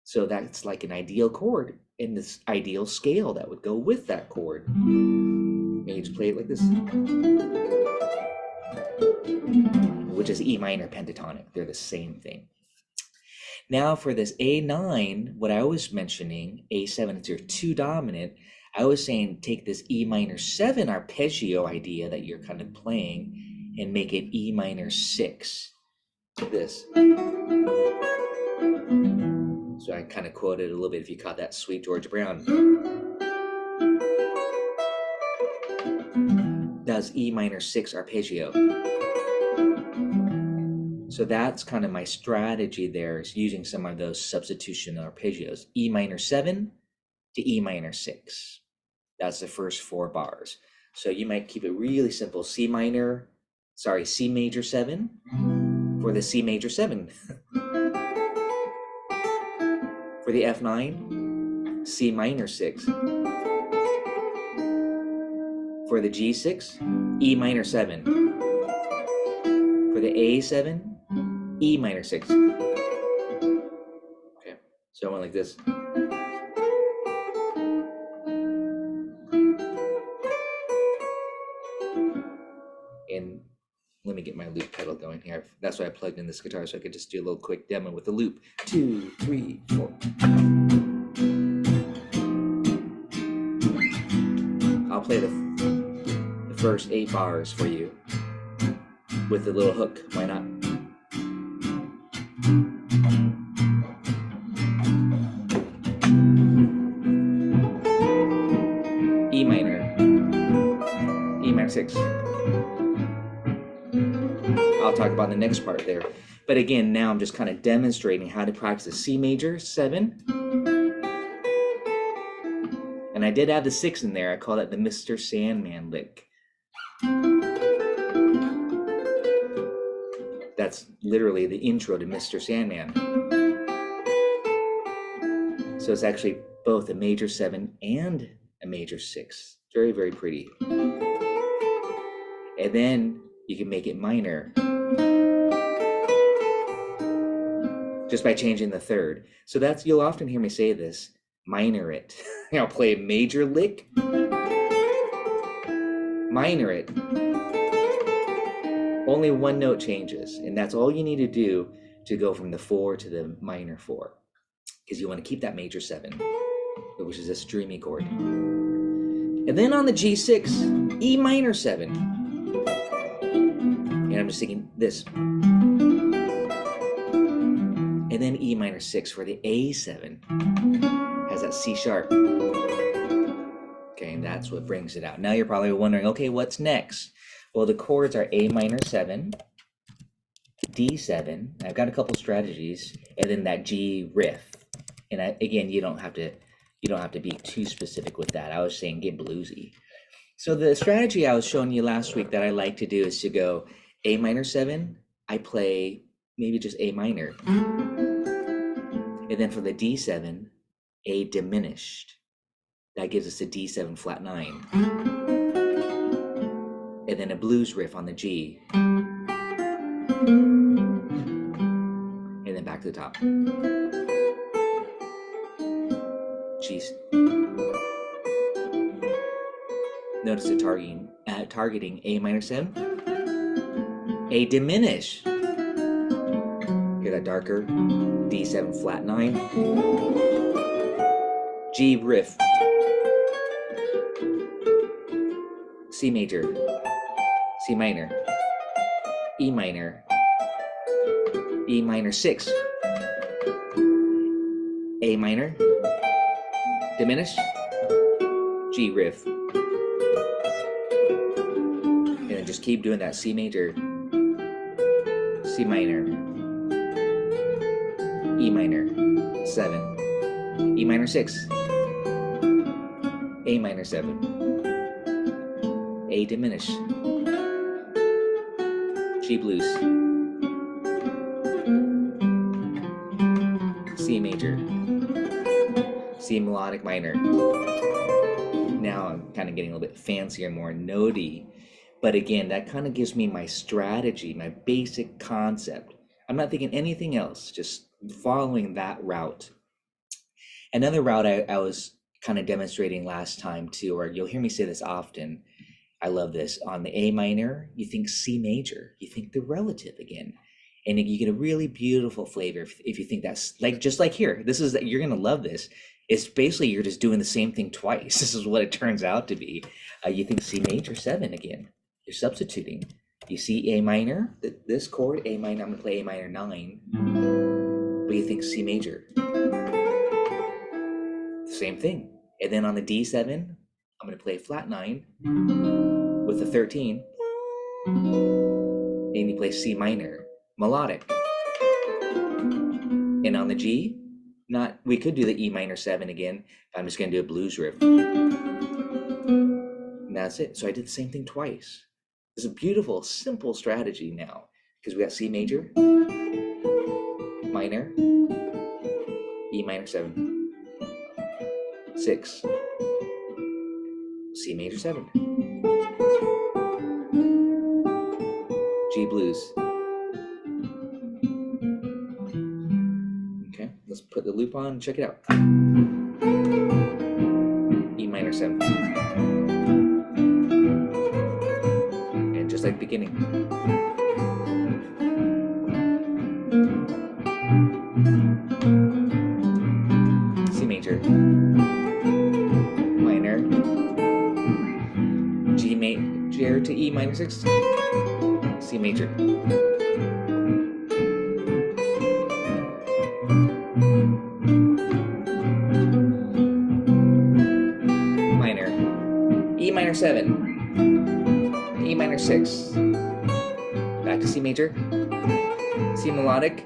Speaker 2: So that's like an ideal chord in this ideal scale that would go with that chord. Maybe just play it like this. Which is E minor pentatonic. They're the same thing. Now for this A9, what I was mentioning, A7 is your 2 dominant. I was saying take this E minor 7 arpeggio idea that you're kind of playing and make it E minor 6. This. So I kind of quoted a little bit if you caught that Sweet George Brown. Does E minor 6 arpeggio. So that's kind of my strategy there, is using some of those substitution arpeggios. E minor 7, to E minor 6. That's the first 4 bars. So you might keep it really simple. C major 7 for the C major 7. For the F9, C minor 6. For the G6, E minor 7. For the A7, E minor 6. Okay, so I went like this. And let me get my loop pedal going here. That's why I plugged in this guitar, so I could just do a little quick demo with the loop. 2, 3, 4. I'll play the first 8 bars for you with the little hook. Why not? E minor 6. I'll talk about the next part there. But again, now I'm just kind of demonstrating how to practice the C major 7. And I did add the 6 in there. I call that the Mr. Sandman lick. That's literally the intro to Mr. Sandman. So it's actually both a major 7 and a major 6. Very, very pretty. And then you can make it minor just by changing the third. So that's, you'll often hear me say this, minor it. I'll play a major lick, minor it. Only one note changes, and that's all you need to do to go from the 4 to the minor 4, because you want to keep that major 7, which is this dreamy chord. And then on the G6, E minor 7. And I'm just singing this. And then E minor 6 for the A7. Has that C sharp. Okay, and that's what brings it out. Now you're probably wondering, okay, what's next? Well, the chords are A minor 7, D7. I've got a couple strategies, and then that G riff. And again, you don't have to be too specific with that. I was saying get bluesy. So the strategy I was showing you last week that I like to do is to go A minor 7. I play maybe just A minor. And then for the D7, A diminished. That gives us a D7 flat 9. And then a blues riff on the G. And then back to the top. G's. Notice it targeting A minor 7. A diminish. Hear that darker? D7 flat 9. G riff. C major. C minor. E minor. E minor 6. A minor. Diminish. G riff. And then just keep doing that. C major. C minor. E minor 7. E minor 6. A minor 7. A diminish. G blues. C major. C melodic minor. Now I'm kind of getting a little bit fancier, more notey. But again, that kind of gives me my strategy, my basic concept. I'm not thinking anything else, just following that route. Another route I was kind of demonstrating last time too, or you'll hear me say this often. I love this. On the A minor, you think C major, you think the relative again. And you get a really beautiful flavor if you think that's like, just like here, you're going to love this. It's basically, you're just doing the same thing twice. This is what it turns out to be. You think C major 7 again. You're substituting. You see A minor, this chord, A minor, I'm going to play A minor 9. But you think C major. Same thing. And then on the D7, I'm going to play flat 9 with the 13. And you play C minor, melodic. And on the G, not, we could do the E minor 7 again. I'm just going to do a blues riff. And that's it. So I did the same thing twice. It's a beautiful, simple strategy now. Because we got C major, minor, E minor 7, 6, C major 7, G blues. Okay, let's put the loop on and check it out. E minor 7. And just like the beginning. C major, minor, G major to E minor 6, C major, minor, E minor 7, E minor 6, back to C major, C melodic,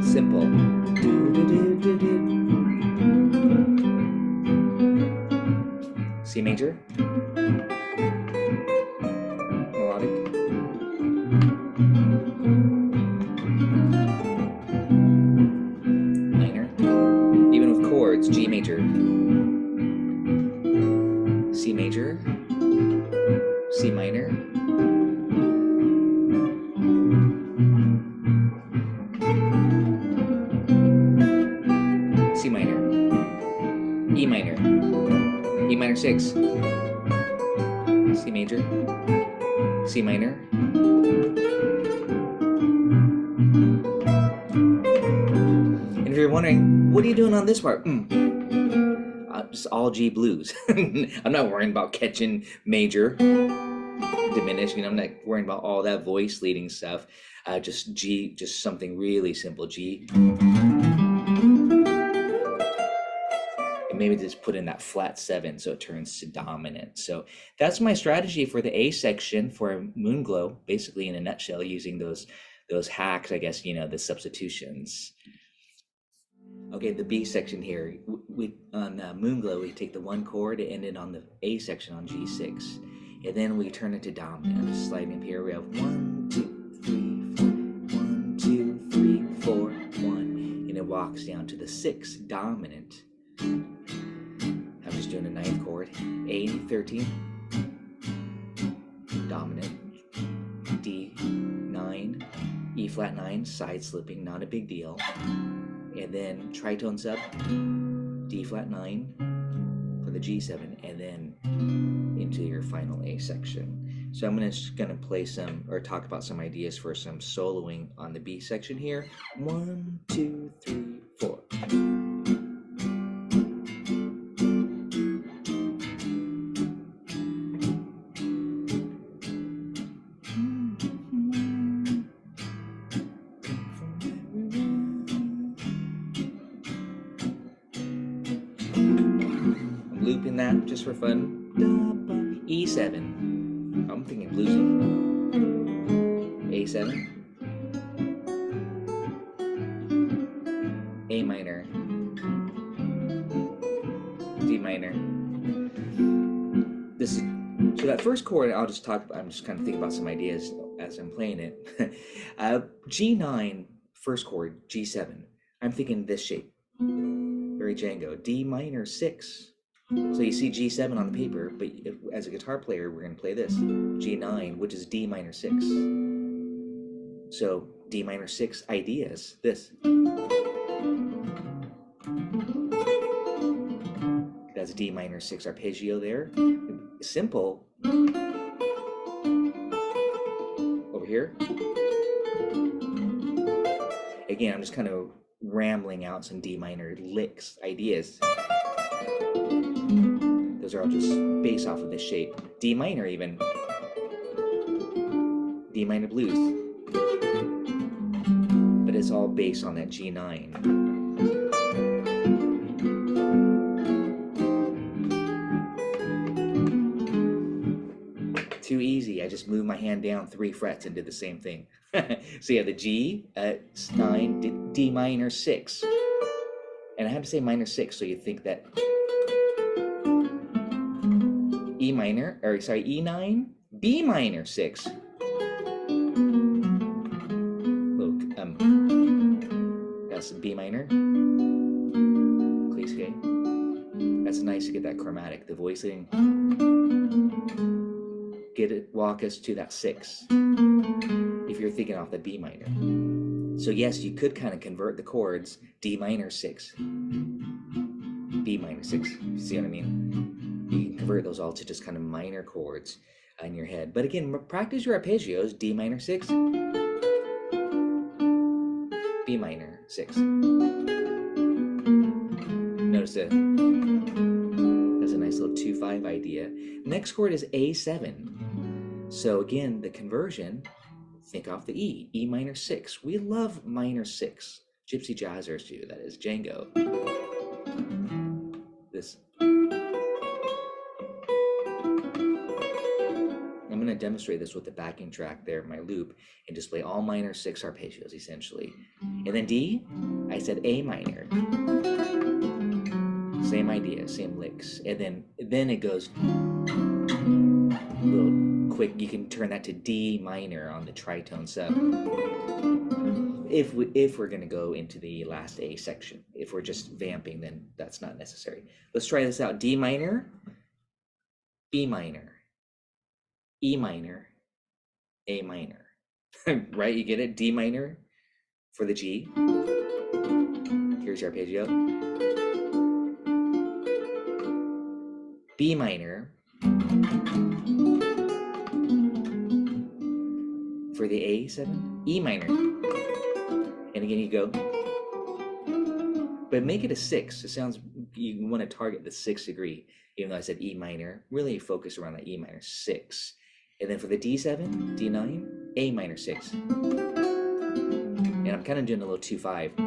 Speaker 2: simple, C major, melodic, minor, even with chords, G major, C major, C minor, C minor, E minor, E minor 6, C major, C minor, and if you're wondering, what are you doing on this part? Just all G blues. I'm not worrying about catching major, diminish, I'm not worrying about all that voice leading stuff. Just G, just something really simple, G. And maybe just put in that flat 7 so it turns to dominant. So that's my strategy for the A section for Moonglow, basically in a nutshell, using those hacks, I guess, the substitutions. Okay, the B section here, we on Moonglow, we take the one chord and end it on the A section on G6, and then we turn it to dominant. Just sliding up here, we have 1, 2, 3, 4, 1, 2, 3, 4, 1, and it walks down to the 6 dominant. I'm just doing a 9th chord, A 13, dominant, D 9, E flat 9, side slipping, not a big deal. And then tritone sub, D flat 9 for the G7, and then into your final A section. So I'm just gonna play some, or talk about some ideas for some soloing on the B section here. 1, 2, 3, 4. Looping that just for fun. E7. I'm thinking bluesy. A7. A minor. D minor. This is, so that first chord I'll just talk about, I'm just kind of thinking about some ideas as I'm playing it. G9, first chord, G7. I'm thinking this shape. Very Django. D minor 6. So you see G7 on the paper, but as a guitar player, we're going to play this. G9, which is D minor 6. So D minor 6 ideas, this. That's D minor 6 arpeggio there. Simple. Over here. Again, I'm just kind of rambling out some D minor licks, ideas. Those are all just based off of this shape. D minor even. D minor blues. But it's all based on that G9. too easy. I just moved my hand down 3 frets and did the same thing. So yeah, the G, 9, D minor 6. And I have to say minor 6, so you think that E minor, or sorry, E9, B minor 6. That's B minor. Cliche. That's nice to get that chromatic, the voicing. Walk us to that 6. If you're thinking off the B minor. So yes, you could kind of convert the chords D minor 6, B minor 6. You see what I mean? You can convert those all to just kind of minor chords in your head. But again, practice your arpeggios. D minor 6, B minor 6. Notice that that's a nice little 2-5 idea. Next chord is A7. So again, the conversion, think off the E, E minor 6. We love minor 6. Gypsy jazzers do, that is Django. This. I'm going to demonstrate this with the backing track there, my loop, and just play all minor 6 arpeggios, essentially. And then D, I said A minor. Same idea, same licks. And then it goes a little quick. You can turn that to D minor on the tritone sub. If we're going to go into the last A section. If we're just vamping, then that's not necessary. Let's try this out. D minor, B minor, E minor, A minor. Right? You get it? D minor for the G. Here's your arpeggio. B minor for the A7, E minor. And again, you go. But make it a 6. It sounds, you want to target the 6th degree. Even though I said E minor, really focus around that E minor 6. And then for the D7, D9, A minor 6. And I'm kind of doing a little 2-5.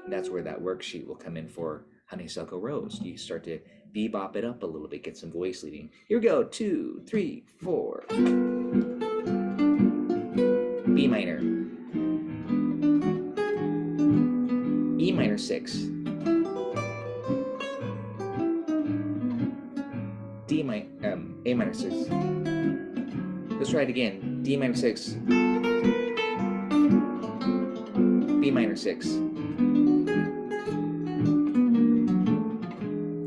Speaker 2: And that's where that worksheet will come in for Honeysuckle Rose. You start to bebop it up a little bit, get some voice leading. Here we go, 2, 3, 4. B minor. E minor 6. A minor 6. Let's try it again. D minor 6. B minor 6.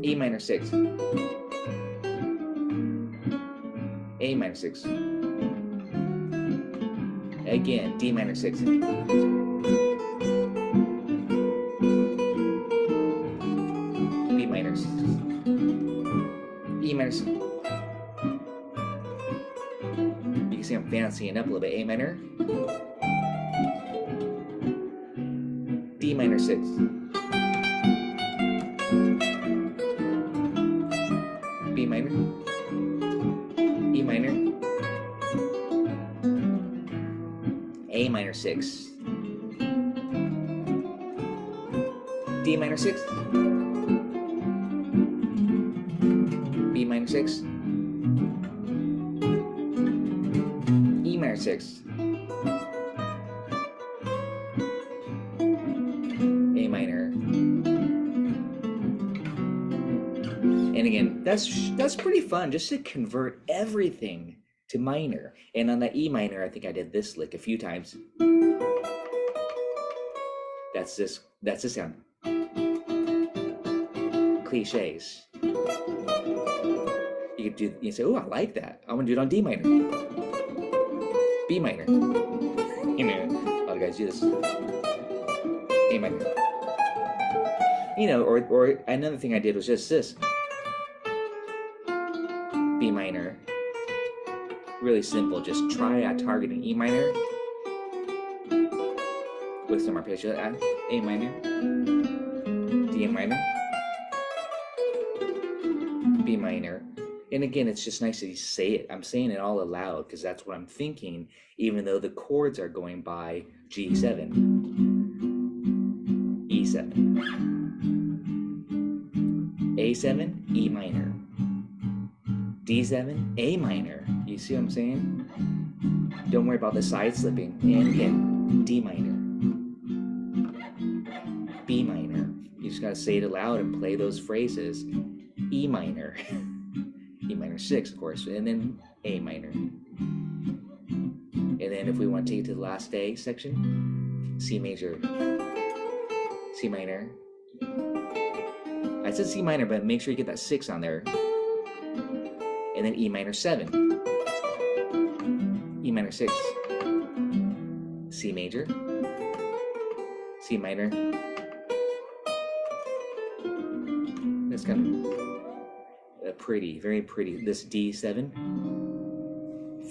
Speaker 2: E minor 6. A minor 6. Again, D minor 6. B minor 6. E minor 6. You can see I'm fancying up a little bit. A minor. D minor 6. B minor. E minor. A minor 6. D minor 6. B minor 6. E minor 6. A minor. And again, that's pretty fun, just to convert everything to minor. And on that E minor, I think I did this lick a few times. That's the sound. Cliches. You say, oh, I like that. I want to do it on D minor. B minor. You know, a lot of guys do this. A minor. You know, or another thing I did was just this. B minor. Really simple. Just try targeting E minor with some arpeggio. A minor. D minor. B minor. And again, it's just nice to say it. I'm saying it all aloud because that's what I'm thinking, even though the chords are going by G7, E7, A7, E minor, D7, A minor.
Speaker 1: You see what I'm saying? Don't worry about the side slipping. And again, D minor, B minor. You just gotta say it aloud and play those phrases. E minor, E minor 6, of course, and then A minor. And then if we want to take it to the last A section, C major, C minor. I said C minor, but make sure you get that 6 on there. And then E minor 7, E minor 6, C major, C minor. That's kind of pretty, very pretty. This D7,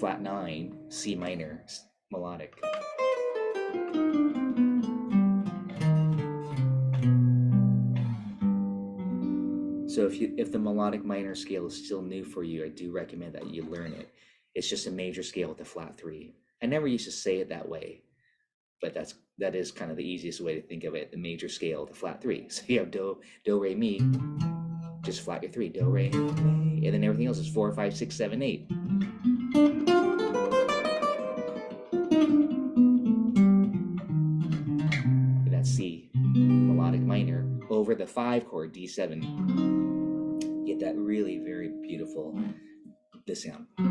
Speaker 1: flat 9, C minor, melodic. So if the melodic minor scale is still new for you, I do recommend that you learn it. It's just a major scale with a flat 3. I never used to say it that way, but that is kind of the easiest way to think of it, the major scale, the flat 3. So you have do, re, mi, just flat your 3, do, re, mi, and then everything else is 4, 5, 6, 7, 8. And that's C, melodic minor, over the 5 chord, D7. Get that really very beautiful this sound, and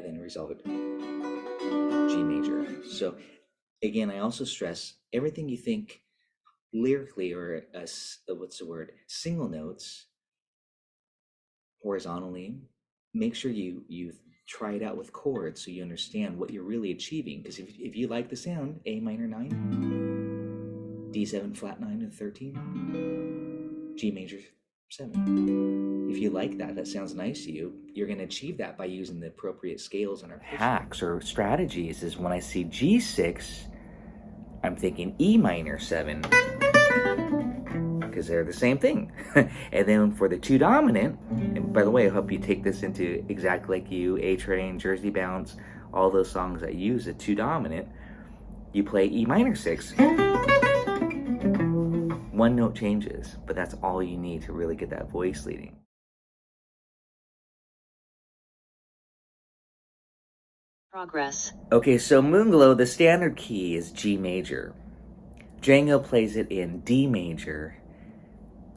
Speaker 1: then resolve it G major. So again, I also stress everything you think lyrically or what's the word, single notes horizontally, make sure you try it out with chords so you understand what you're really achieving. Because if you like the sound, A minor 9, D7 flat 9 and 13, G major 7. If you like that sounds nice to you, you're going to achieve that by using the appropriate scales on our hacks or strategies. Is when I see G6, I'm thinking E minor 7, because they're the same thing. And then for the 2 dominant, and by the way, I hope you take this into Exactly Like You, A Train, Jersey Bounce, all those songs that use a 2 dominant, you play E minor 6. One note changes, but that's all you need to really get that voice leading.
Speaker 4: Progress.
Speaker 1: Okay, so Moonglow, the standard key is G major. Django plays it in D major.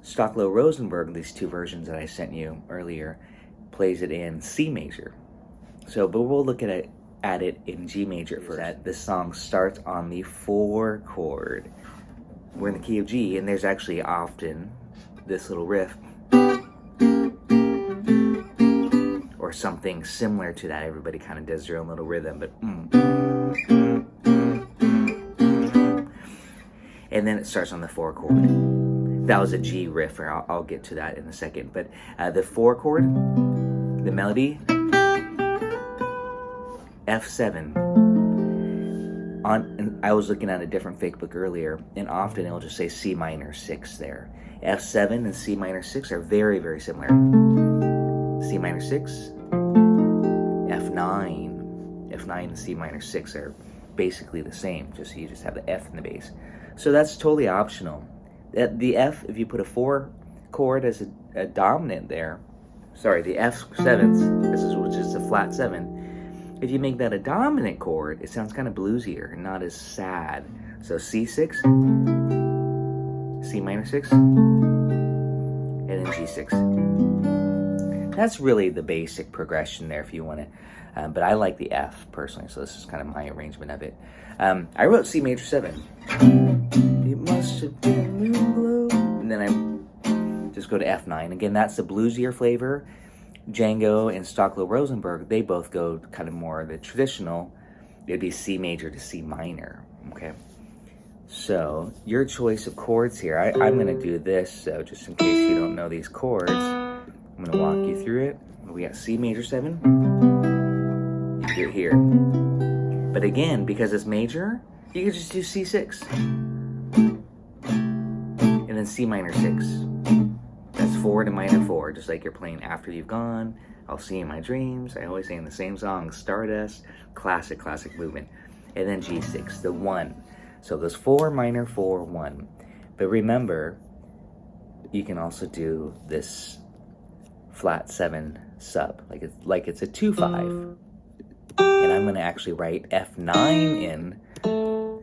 Speaker 1: Stoclow Rosenberg, these 2 versions that I sent you earlier, plays it in C major. So, but we'll look at it in G major first. That the song starts on the 4 chord. We're in the key of G, and there's actually often this little riff or something similar to that. Everybody kind of does their own little rhythm, but and then it starts on the 4 chord. That was a G riff, or I'll get to that in a second. But the 4 chord, the melody, F7. And I was looking at a different fake book earlier, and often it'll just say C minor 6 there. F7 and C minor 6 are very, very similar. C minor 6, F9. F9 and C minor 6 are basically the same, just you just have the F in the bass. So that's totally optional. The F, if you put a 4 chord as a dominant there, sorry, the F7, which is a flat 7, if you make that a dominant chord, it sounds kind of bluesier and not as sad. So C6, C minor 6, and then G6. That's really the basic progression there if you want to, but I like the F personally, so this is kind of my arrangement of it. I wrote C major 7. It must have been Moonglow. And then I just go to F9. Again, that's the bluesier flavor. Django and Stoclow Rosenberg, they both go kind of more the traditional. It'd be C major to C minor, okay? So, your choice of chords here, I'm going to do this, so just in case you don't know these chords, I'm going to walk you through it. We got C major 7, you can do it here. But again, because it's major, you can just do C6. And then C minor 6. That's 4 to minor 4, just like you're playing After You've Gone, I'll See in My Dreams. I always sing the same song, Stardust, classic movement. And then G6, the 1. So those 4, minor 4, 1. But remember, you can also do this flat 7, sub, like it's a 2/5. And I'm going to actually write F9 in.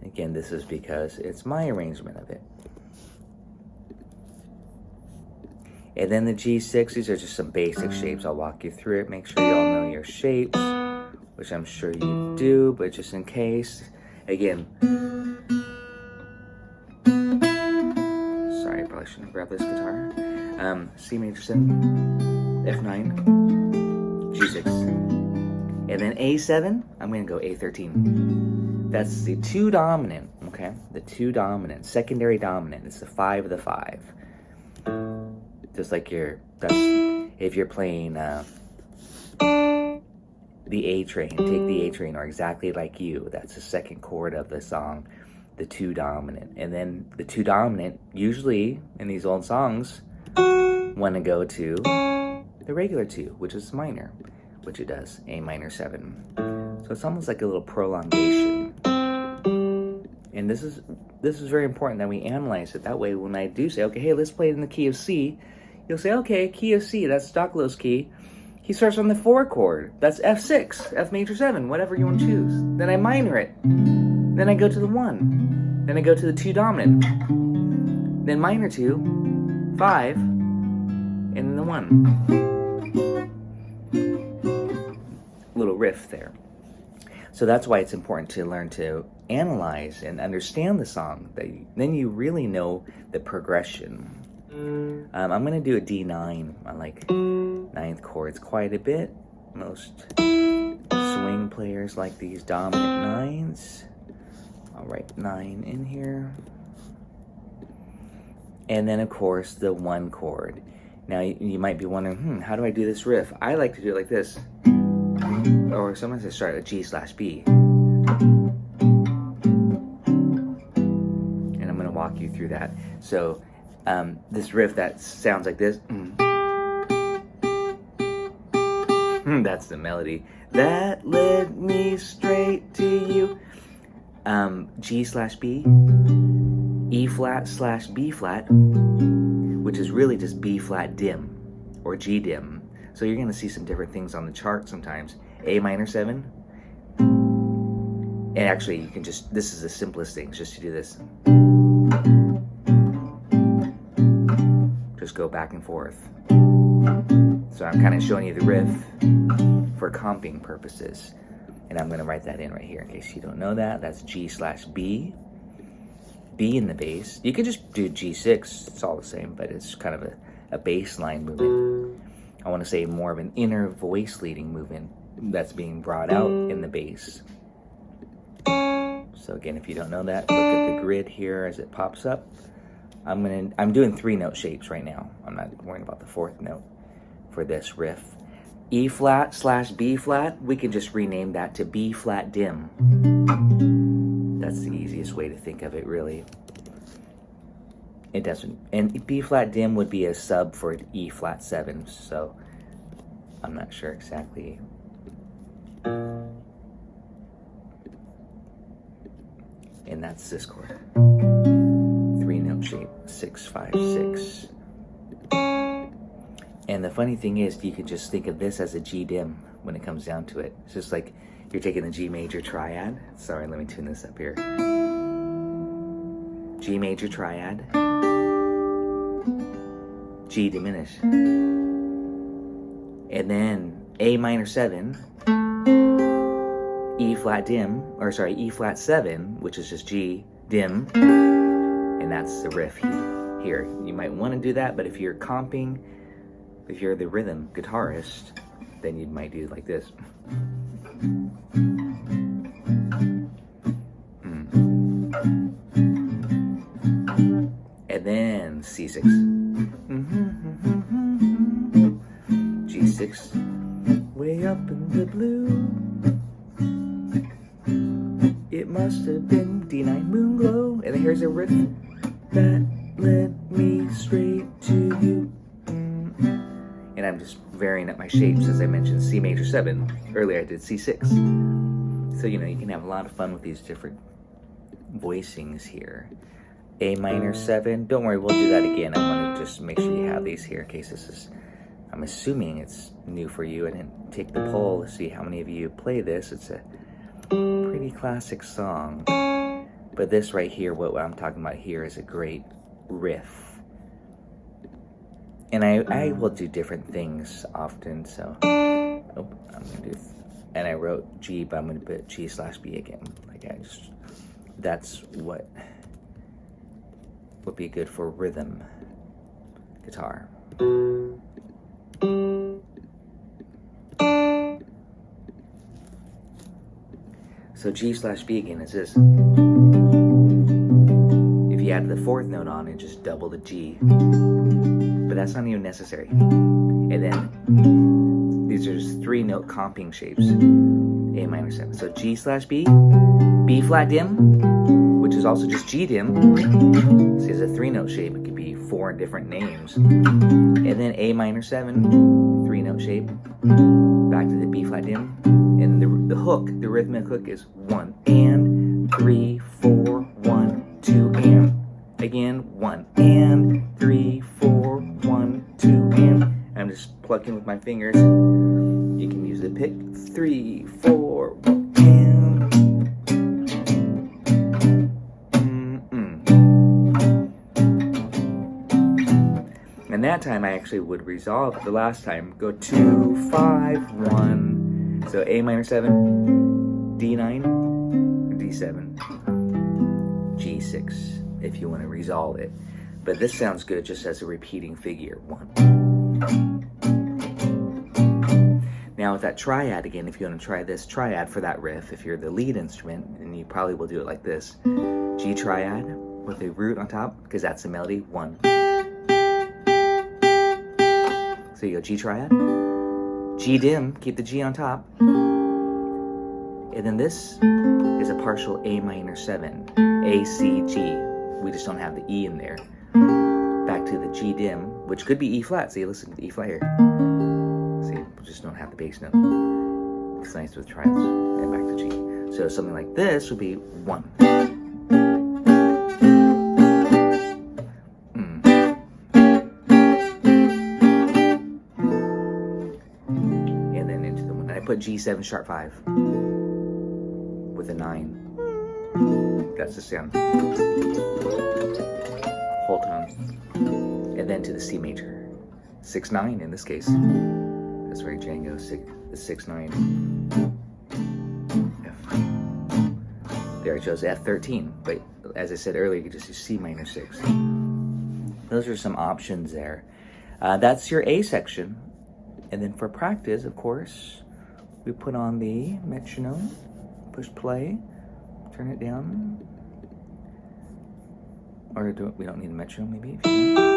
Speaker 1: Again, this is because it's my arrangement of it. And then the G6, these are just some basic shapes. I'll walk you through it. Make sure you all know your shapes, which I'm sure you do, but just in case. Again, sorry, I probably shouldn't have grabbed this guitar. C major 7, F9, G6. And then A7, I'm going to go A13. That's the 2 dominant, okay? The 2 dominant, secondary dominant. It's the 5 of the 5. Just like if you're playing the A train, take the A train, or exactly like you. That's the second chord of the song, the 2 dominant. And then the 2 dominant, usually in these old songs, want to go to the regular 2, which is minor, which it does, A minor 7. So it's almost like a little prolongation. And this is very important that we analyze it. That way, when I do say, okay, hey, let's play it in the key of C, you'll say, okay, key of C, that's Stocklow's key. He starts on the 4 chord. That's F6, F major 7, whatever you want to choose. Then I minor it. Then I go to the 1. Then I go to the 2 dominant. Then minor 2, 5, and then the 1. Little riff there. So that's why it's important to learn to analyze and understand the song. Then you really know the progression. I'm going to do a D9. I like 9th chords quite a bit. Most swing players like these dominant 9s. I'll write 9 in here. And then, of course, the 1 chord. Now, you might be wondering, how do I do this riff? I like to do it like this. Or sometimes I start at G/B. And I'm going to walk you through that. So, this riff that sounds like this. That's the melody. That led me straight to you. G/B, E flat/B flat, which is really just B flat dim or G dim. So you're going to see some different things on the chart sometimes. A minor 7. And actually, you can just, this is the simplest thing, just to do this. Just go back and forth. So I'm kind of showing you the riff for comping purposes. And I'm going to write that in right here in case you don't know that. That's G/B. B in the bass. You could just do G6. It's all the same, but it's kind of a bass line movement. I want to say more of an inner voice leading movement that's being brought out in the bass. So again, if you don't know that, look at the grid here as it pops up. I'm doing 3-note shapes right now. I'm not worrying about the 4th note for this riff. E flat/B flat, we can just rename that to B flat dim. That's the easiest way to think of it, really. It doesn't, and B flat dim would be a sub for E flat 7, so I'm not sure exactly. And that's this chord. 3-note shape, 6, 5, 6. And the funny thing is, you can just think of this as a G dim when it comes down to it. It's just like you're taking the G major triad. Sorry, let me tune this up here. G major triad, G diminished, and then A minor 7, E flat dim, or sorry, E flat 7, which is just G dim, and that's the riff here. You might want to do that, but if you're comping, if you're the rhythm guitarist, then you might do it like this. And then C6. G6. Way up in the blue. It must have been D9 Moonglow. And then here's a riff that led me straight to you. And I'm just varying up my shapes. As I mentioned, C major 7. Earlier I did C6. So, you can have a lot of fun with these different voicings here. A minor 7. Don't worry, we'll do that again. I want to just make sure you have these here in case I'm assuming it's new for you. I didn't take the poll to see how many of you play this. It's a pretty classic song. But this right here, what I'm talking about here, is a great riff. And I will do different things often, so I'm gonna do, and I wrote G, but I'm gonna put G/B again. Like that's what would be good for rhythm guitar. So G/B again is this. If you add the fourth note on, it just double the G. But that's not even necessary. And then these are just 3-note comping shapes. A minor 7. So G/B, B flat dim, which is also just G dim. See, it's a 3-note shape. It could be 4 different names. And then A minor 7, 3-note shape. Back to the B flat dim. And the hook, the rhythmic hook is 1 and 3, 4, 1, 2 and. Again, 1 and 3, 4, 1, 2 and. I'm just plucking with my fingers. You can use the pick. 3, 4, 1 and. And that time I actually would resolve it. The last time, go 2, 5, 1. So A minor 7, D9, D7, G6. If you want to resolve it. But this sounds good just as a repeating figure. 1. Now with that triad again, if you want to try this triad for that riff, if you're the lead instrument, then you probably will do it like this. G triad with a root on top, because that's the melody. 1. So you go G triad, G dim, keep the G on top. And then this is a partial A minor 7, A, C, G. We just don't have the E in there. Back to the G dim, which could be E flat. See, listen to the E flat here. See, we just don't have the bass note. It's nice with triads. And back to G. So something like this would be 1. And then into the 1. I put G7 sharp 5 with a 9. That's the sound. Whole tone. And then to the C major. 6/9 in this case. That's very Django. 6/9. F. There it shows F13. But as I said earlier, you could just use C minor 6. Those are some options there. That's your A section. And then for practice, of course, we put on the metronome. Push play. Turn it down. Or we don't need a metronome, maybe, if you want.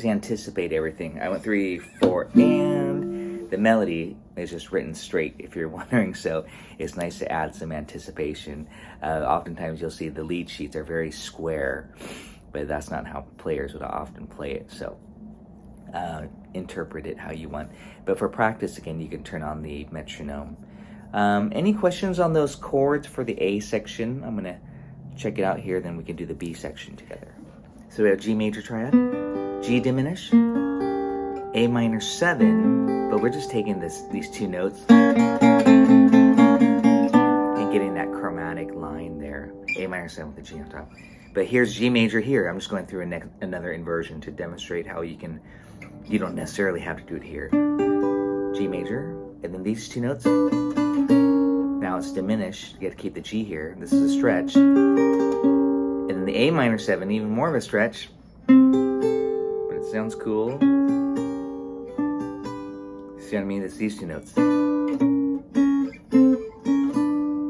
Speaker 1: Anticipate everything. I went 3, 4, and the melody is just written straight, if you're wondering, so it's nice to add some anticipation. Oftentimes you'll see the lead sheets are very square, but that's not how players would often play it, so interpret it how you want. But for practice, again, you can turn on the metronome. Any questions on those chords for the A section? I'm going to check it out here, then we can do the B section together. So we have G major triad, G diminished, A minor 7, but we're just taking these 2 notes and getting that chromatic line there. A minor 7 with the G on top. But here's G major here. I'm just going through another inversion to demonstrate how you don't necessarily have to do it here. G major, and then these 2 notes. Now it's diminished. You got to keep the G here. This is a stretch. And then the A minor 7, even more of a stretch. But it sounds cool. See what I mean? It's these 2 notes.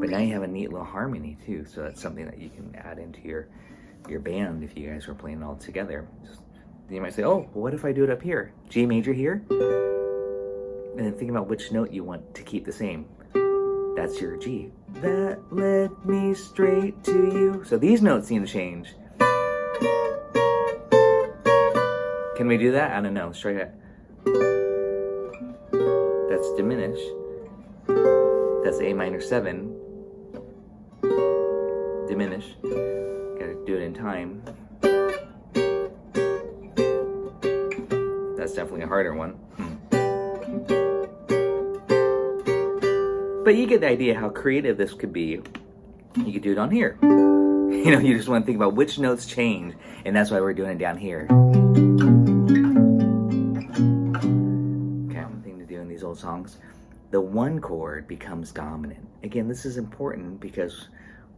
Speaker 1: But now you have a neat little harmony too. So that's something that you can add into your band if you guys were playing all together. You might say, oh, well, what if I do it up here? G major here? And then think about which note you want to keep the same. That's your G. That led me straight to you. So these notes need to change. Can we do that? I don't know. Let's try that. That's diminish. That's A minor 7. Diminish. Gotta do it in time. That's definitely a harder one. But you get the idea how creative this could be. You could do it on here. You know, you just want to think about which notes change, and that's why we're doing it down here. Okay, one thing to do in these old songs. The one chord becomes dominant. Again, this is important because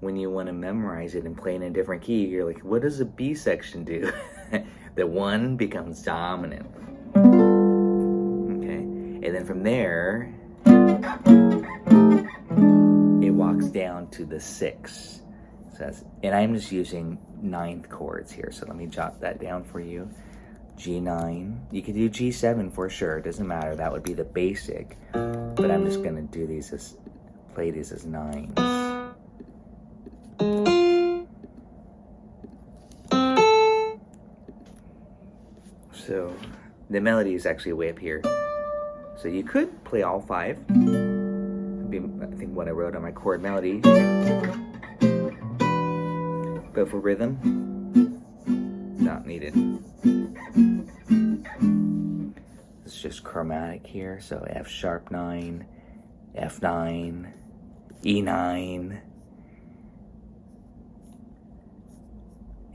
Speaker 1: when you want to memorize it and play in a different key, you're like, what does a B section do? The one becomes dominant. Okay, and then from there, it walks down to the 6. So that's, and I'm just using 9th chords here. So let me jot that down for you. G9. You could do G7 for sure. It doesn't matter. That would be the basic. But I'm just gonna do these as, play these as 9s. So the melody is actually way up here. So you could play all 5. I think what I wrote on my chord melody. But for rhythm, not needed. It's just chromatic here. So F sharp 9, F9, E9.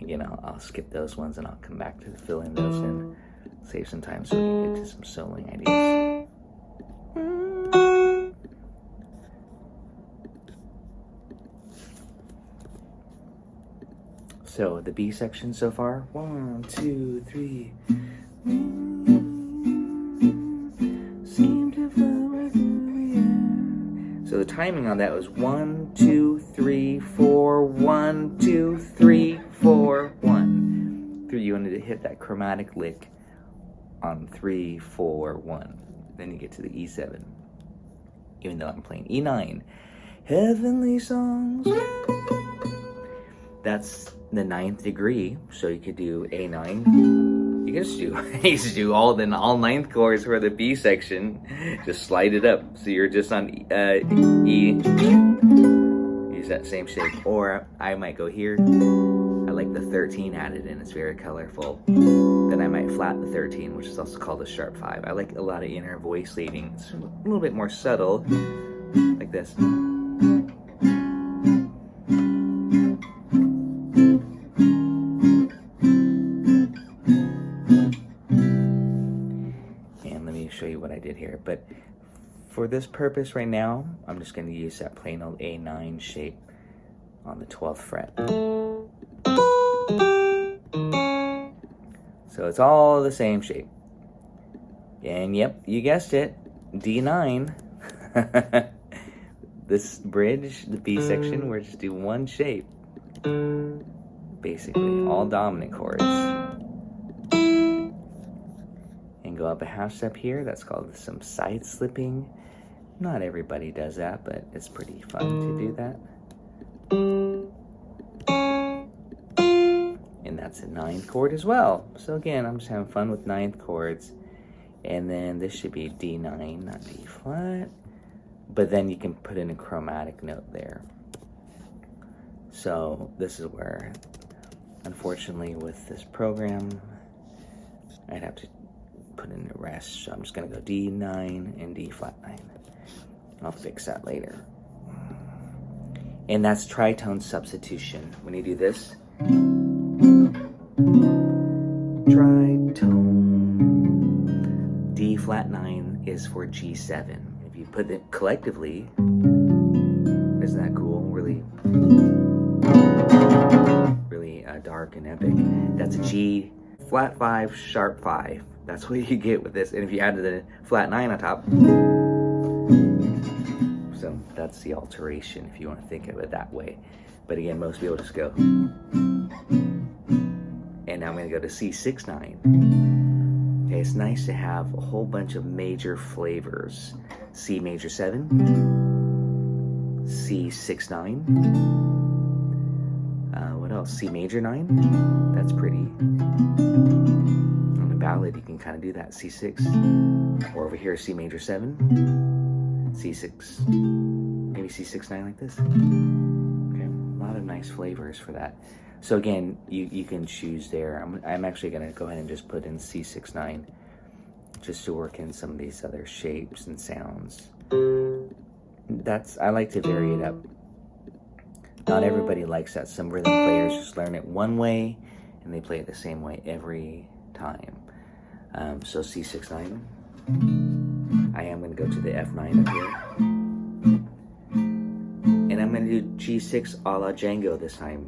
Speaker 1: Again, I'll skip those ones and I'll come back to fill in those and save some time so we can get to some soloing ideas. So the B section so far, 1, 2, 3. So the timing on that was 1, 2, 3, 4, 1, 2, 3, 4, 1. 3, you wanted to hit that chromatic lick on 3, 4, 1. Then you get to the E7. Even though I'm playing E9. Heavenly songs. That's the 9th degree, so you could do A9. You can just do all 9th chords for the B section. Just slide it up, so you're just on E. Use that same shape, or I might go here. I like the 13 added in; it's very colorful. Then I might flat the 13, which is also called a sharp 5. I like a lot of inner voice leading. It's a little bit more subtle, like this. Show you what I did here, but for this purpose right now, I'm just going to use that plain old A9 shape on the 12th fret. So it's all the same shape. And yep, you guessed it, D9. This bridge, the B section, we're just do one shape. Basically, all dominant chords. And go up a half step here. That's called some side slipping. Not everybody does that, but it's pretty fun to do that. And that's a 9th chord as well. So again, I'm just having fun with 9th chords. And then this should be D9, not D flat. But then you can put in a chromatic note there. So this is where, unfortunately, with this program, I'd have to put in the rest. So I'm just gonna go D9 and D flat 9. I'll fix that later. And that's tritone substitution. When you do this, tritone, D flat 9 is for G7. If you put it collectively, isn't that cool? Really dark and epic. That's a G flat 5, sharp 5. That's what you get with this. And if you add the flat 9 on top, so That's the alteration, if you want to think of it that way. But again, most people just go. And now I'm going to go to C6-9. Okay, it's nice to have a whole bunch of major flavors. C major 7, C6-9. What else? C major 9. That's pretty. On the ballad, you can kind of do that. C6. Or over here, C major 7. C6. Maybe C6-9 like this. Okay, a lot of nice flavors for that. So again, you can choose there. I'm actually going to go ahead and just put in C6-9 just to work in some of these other shapes and sounds. I like to vary it up. Not everybody likes that. Some rhythm players just learn it one way and they play it the same way every time. So C6-9. I am going to go to the F9 up here. And I'm going to do G6 a la Django this time.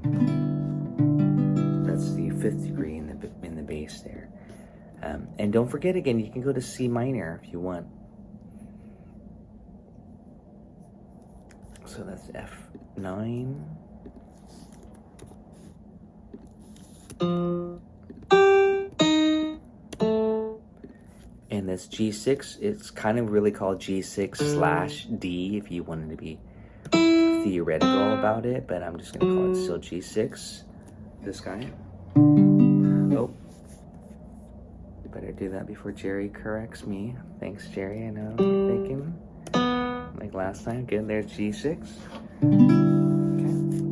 Speaker 1: That's the 5th degree in the bass there. And don't forget, again, you can go to C minor if you want. So that's F9. And this G6, it's kind of really called G6/D if you wanted to be theoretical about it, but I'm just going to call it still G6. This guy. Oh. Better do that before Jerry corrects me. Thanks, Jerry. I know what you're thinking. Like last time. Good, there's G6.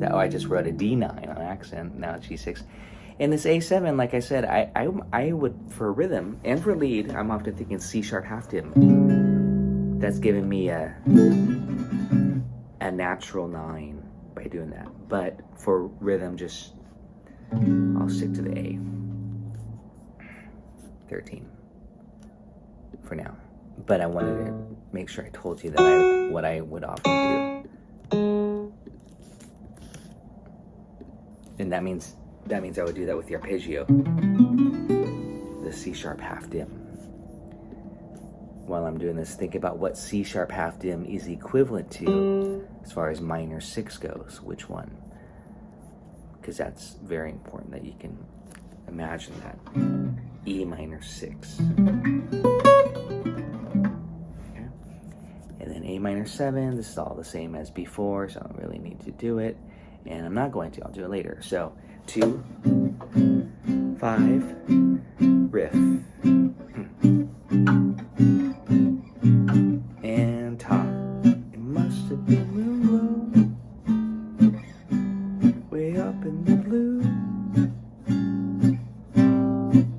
Speaker 1: Okay. I just wrote a D9 on accent. Now it's G6. And this A7, like I said, I would, for rhythm and for lead, I'm often thinking C-sharp half dim. That's giving me a natural 9 by doing that. But for rhythm, just I'll stick to the A. 13 for now. But I wanted to make sure I told you that what I would often do. And that means I would do that with the arpeggio. The C-sharp half dim. While I'm doing this, think about what C-sharp half dim is equivalent to as far as minor 6 goes. Which one? Because that's very important that you can imagine that. E minor 6. Okay. And then A minor 7. This is all the same as before, so I don't really need to do it. And I'm not going to. I'll do it later. So 2, 5, riff. And top. It must have been Moonglow. Way up in the blue.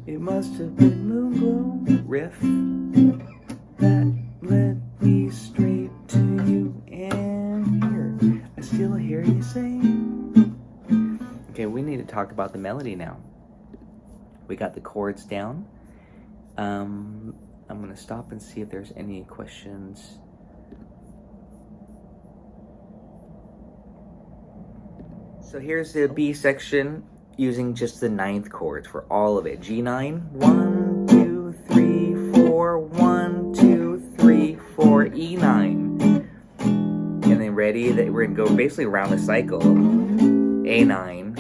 Speaker 1: It must have been Moonglow. Riff. That led me straight to you. And here. I still hear you sing. Okay, we need to talk about the melody now. We got the chords down. I'm going to stop and see if there's any questions. So here's the B section using just the 9th chords for all of it. G9, 1, 2, 3, 4, 1, 2, 3, 4, E9. And then ready, that we're going to go basically around the cycle. A9,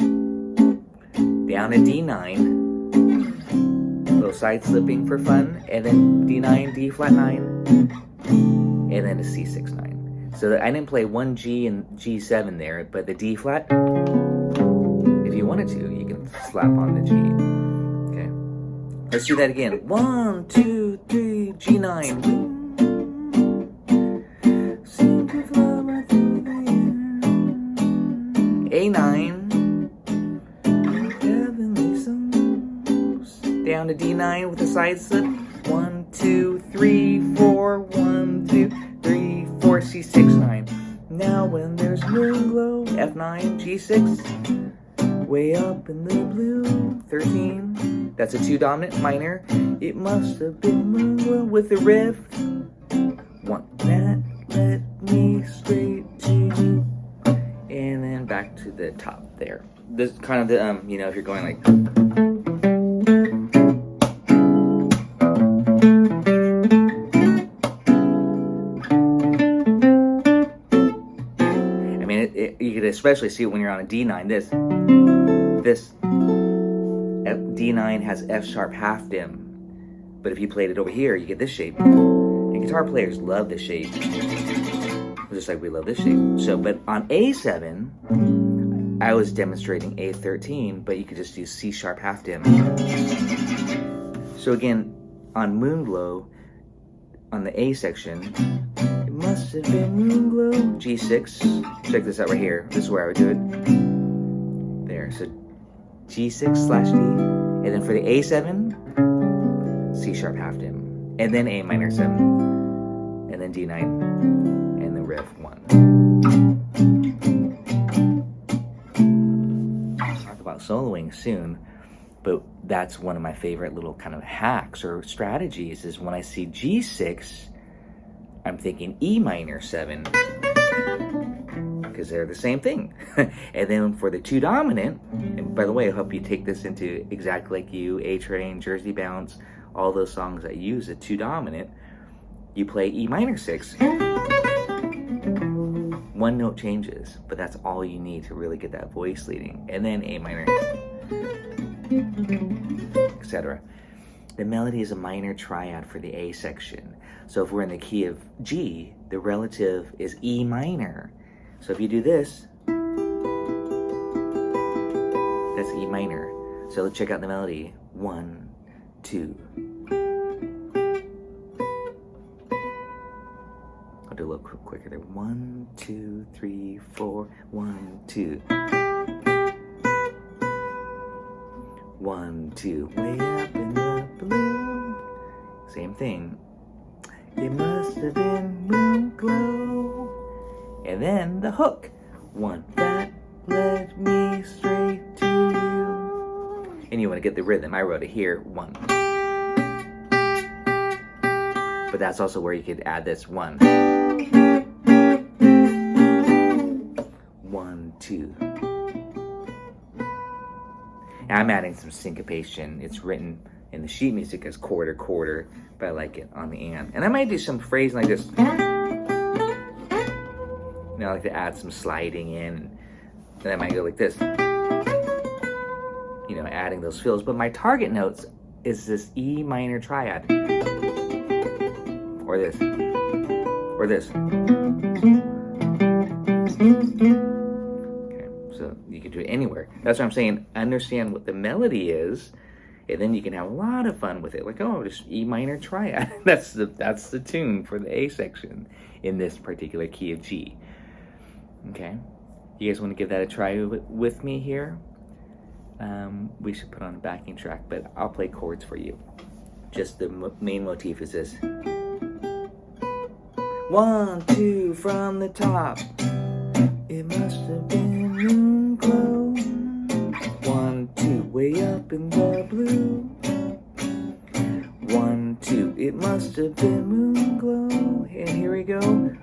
Speaker 1: down to D9, little side slipping for fun, and then D9, D flat 9, and then a C6-9. So I didn't play 1 G and G7 there, but the D flat, if you wanted to, you can slap on the G. Okay, let's do that again. 1, 2, 3, G9. Seem to fly right through the air. A9. Down to D9 with a side slip. 1, 2, 3, 4. 1, 2, 3, 4. C6-9. Now when there's Moonglow, F9, G6. Way up in the blue. 13. That's a 2 dominant minor. It must have been Moonglow with the riff. 1. That led me straight to you. And then back to the top there. This kind of the if you're going like. especially see it when you're on a D9. This D9 has F sharp half dim. But if you played it over here, you get this shape. And guitar players love this shape. Just like we love this shape. So, but on A7, I was demonstrating A13, but you could just use C sharp half dim. So again, on Moonglow, on the A section, it must have been Moonglow, G6. Check this out right here. This is where I would do it. There, so G6/D. And then for the A7, C sharp half dim. And then A minor 7. And then D9. And then riff 1. I'll talk about soloing soon. But that's one of my favorite little kind of hacks or strategies is when I see G6, I'm thinking E minor 7, because they're the same thing. And then for the 2 dominant, and by the way, I hope you take this into Exactly Like You, A-Train, Jersey Bounce, all those songs that use a 2 dominant, you play E minor 6. 1 note changes, but that's all you need to really get that voice leading. And then A minor, etc. The melody is a minor triad for the A section. So if we're in the key of G, the relative is E minor. So if you do this, that's E minor. So let's check out the melody. 1, 2. I'll do a little quicker there. 1, 2, 3, 4. 1, 2. 1, 2, way up in the blue. Same thing. It must have been Moonglow. And then the hook. 1 that led me straight to you. And you want to get the rhythm. I wrote it here. 1. But that's also where you could add this 1. 1, 2. I'm adding some syncopation. It's written in the sheet music as quarter, quarter, but I like it on the and. And I might do some phrasing like this. You know, I like to add some sliding in. And I might go like this. You know, adding those fills. But my target notes is this E minor triad. Or this. Or this. So you can do it anywhere. That's what I'm saying. Understand what the melody is, and then you can have a lot of fun with it. Like, oh, just E minor triad. That's the tune for the A section in this particular key of G. Okay, you guys want to give that a try with me here? We should put on a backing track, but I'll play chords for you. Just the main motif is this. 1, 2 from the top. It must have been Moonglow. 1, 2, way up in the blue. 1, 2, it must have been Moonglow. And here we go.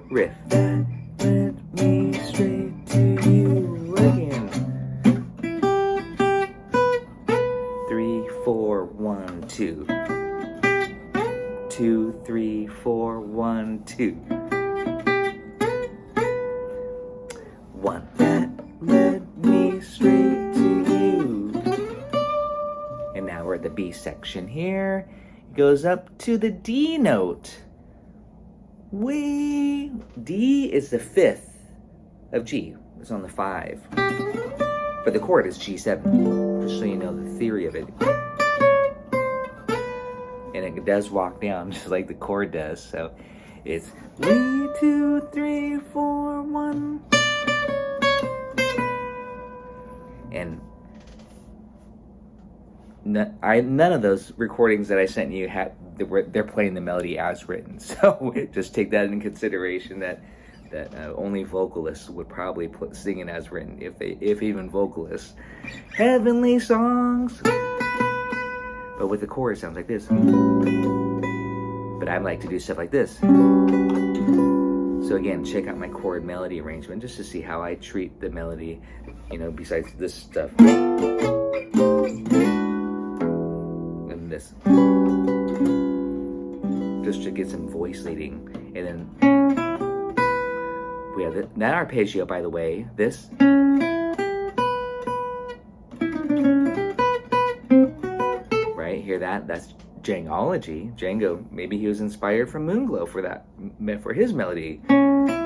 Speaker 1: Riff that led me straight to you again. 3, 4, 1, 2. 2, 3, 4, 1, 2. 1 that led me straight to you. And now we're at the B section here. It goes up to the D note. D is the 5th of G. It's on the 5. But the chord is G7, just so you know the theory of it. And it does walk down just like the chord does. So it's 3, 2, 3, 4, 1. And none of those recordings that I sent you they're playing the melody as written. So just take that into consideration that only vocalists would probably sing it as written, if even vocalists. Heavenly songs. But with the chord, it sounds like this. But I like to do stuff like this. So again, check out my chord melody arrangement just to see how I treat the melody, you know, besides this stuff. And this. Just to get some voice leading. And then We have that arpeggio, by the way. This. Right, hear that? That's Jangology. Django, maybe he was inspired from Moonglow for that, for his melody. And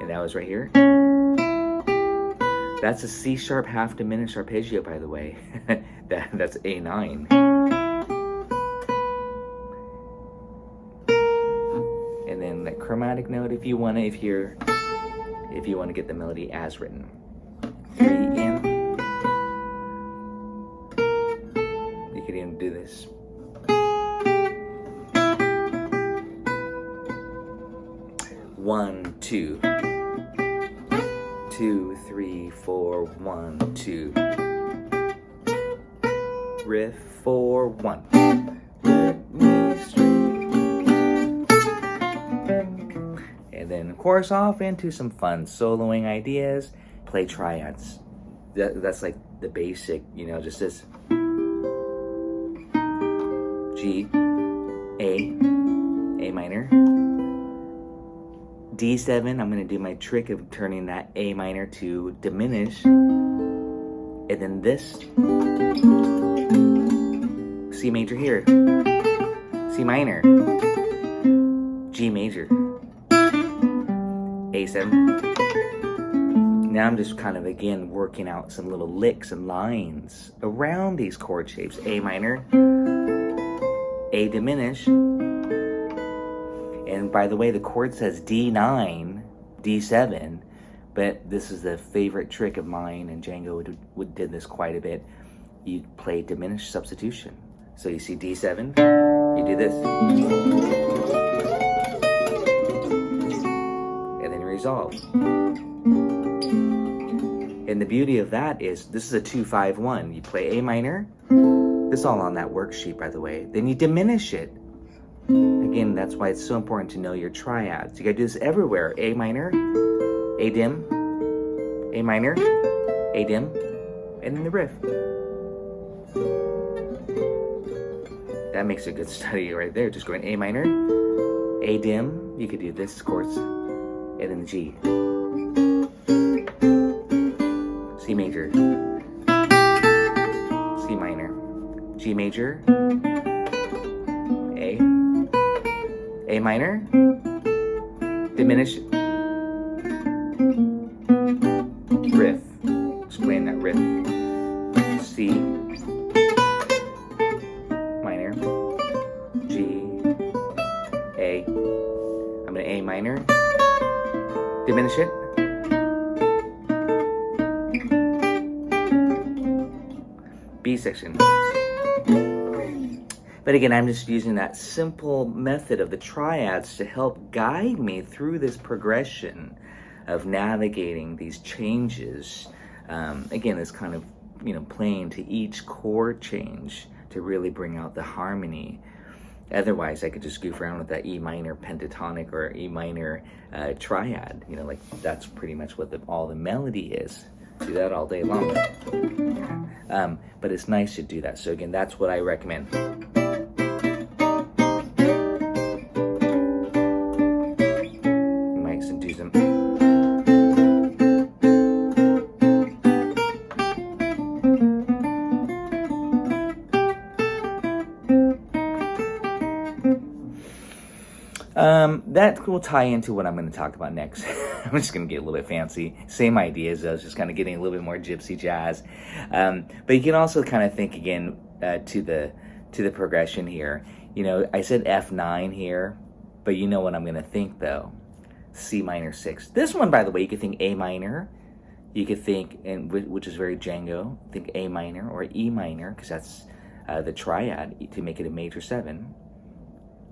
Speaker 1: that was right here. That's a C sharp half diminished arpeggio, by the way. That's A9. And then the chromatic note, if you want to, if you want to get the melody as written. 3 in. You could even do this. One, two. 2, 3, 4, 1, 2. Riff 4, 1. Let me straight. And then chorus off into some fun soloing ideas. Play triads. That's like the basic, you know, just this. G, A minor. D7, I'm going to do my trick of turning that A minor to diminish. And then this. C major here. C minor. G major. A7. Now I'm just kind of, again, working out some little licks and lines around these chord shapes. A minor. A diminish. And by the way, the chord says D9, D7, but this is a favorite trick of mine, and Django did this quite a bit. You play diminished substitution. So you see D7, you do this. And then resolve. And the beauty of that is, this is a 2-5-1. You play A minor. This is all on that worksheet, by the way. Then you diminish it. Again, that's why it's so important to know your triads. You gotta do this everywhere. A minor, A dim, A minor, A dim, and then the riff. That makes a good study right there. Just going A minor, A dim. You could do this, of course, and then the G. C major, C minor, G major, A minor, diminish, riff, explain that riff, C, minor, G, A, I'm going to A minor, diminish it, B section. But again, I'm just using that simple method of the triads to help guide me through this progression of navigating these changes. Again, it's kind of, you know, playing to each chord change to really bring out the harmony. Otherwise, I could just goof around with that E minor pentatonic or E minor triad. You know, like that's pretty much what all the melody is. Do that all day long. But it's nice to do that. So again, that's what I recommend. That will tie into what I'm going to talk about next. I'm just going to get a little bit fancy. Same ideas, I was just kind of getting a little bit more gypsy jazz. But you can also kind of think again to the progression here. You know, I said F9 here, but you know what I'm going to think though. C minor 6. This one, by the way, you could think A minor. You could think, which is very Django, think A minor or E minor, because that's the triad to make it a major 7.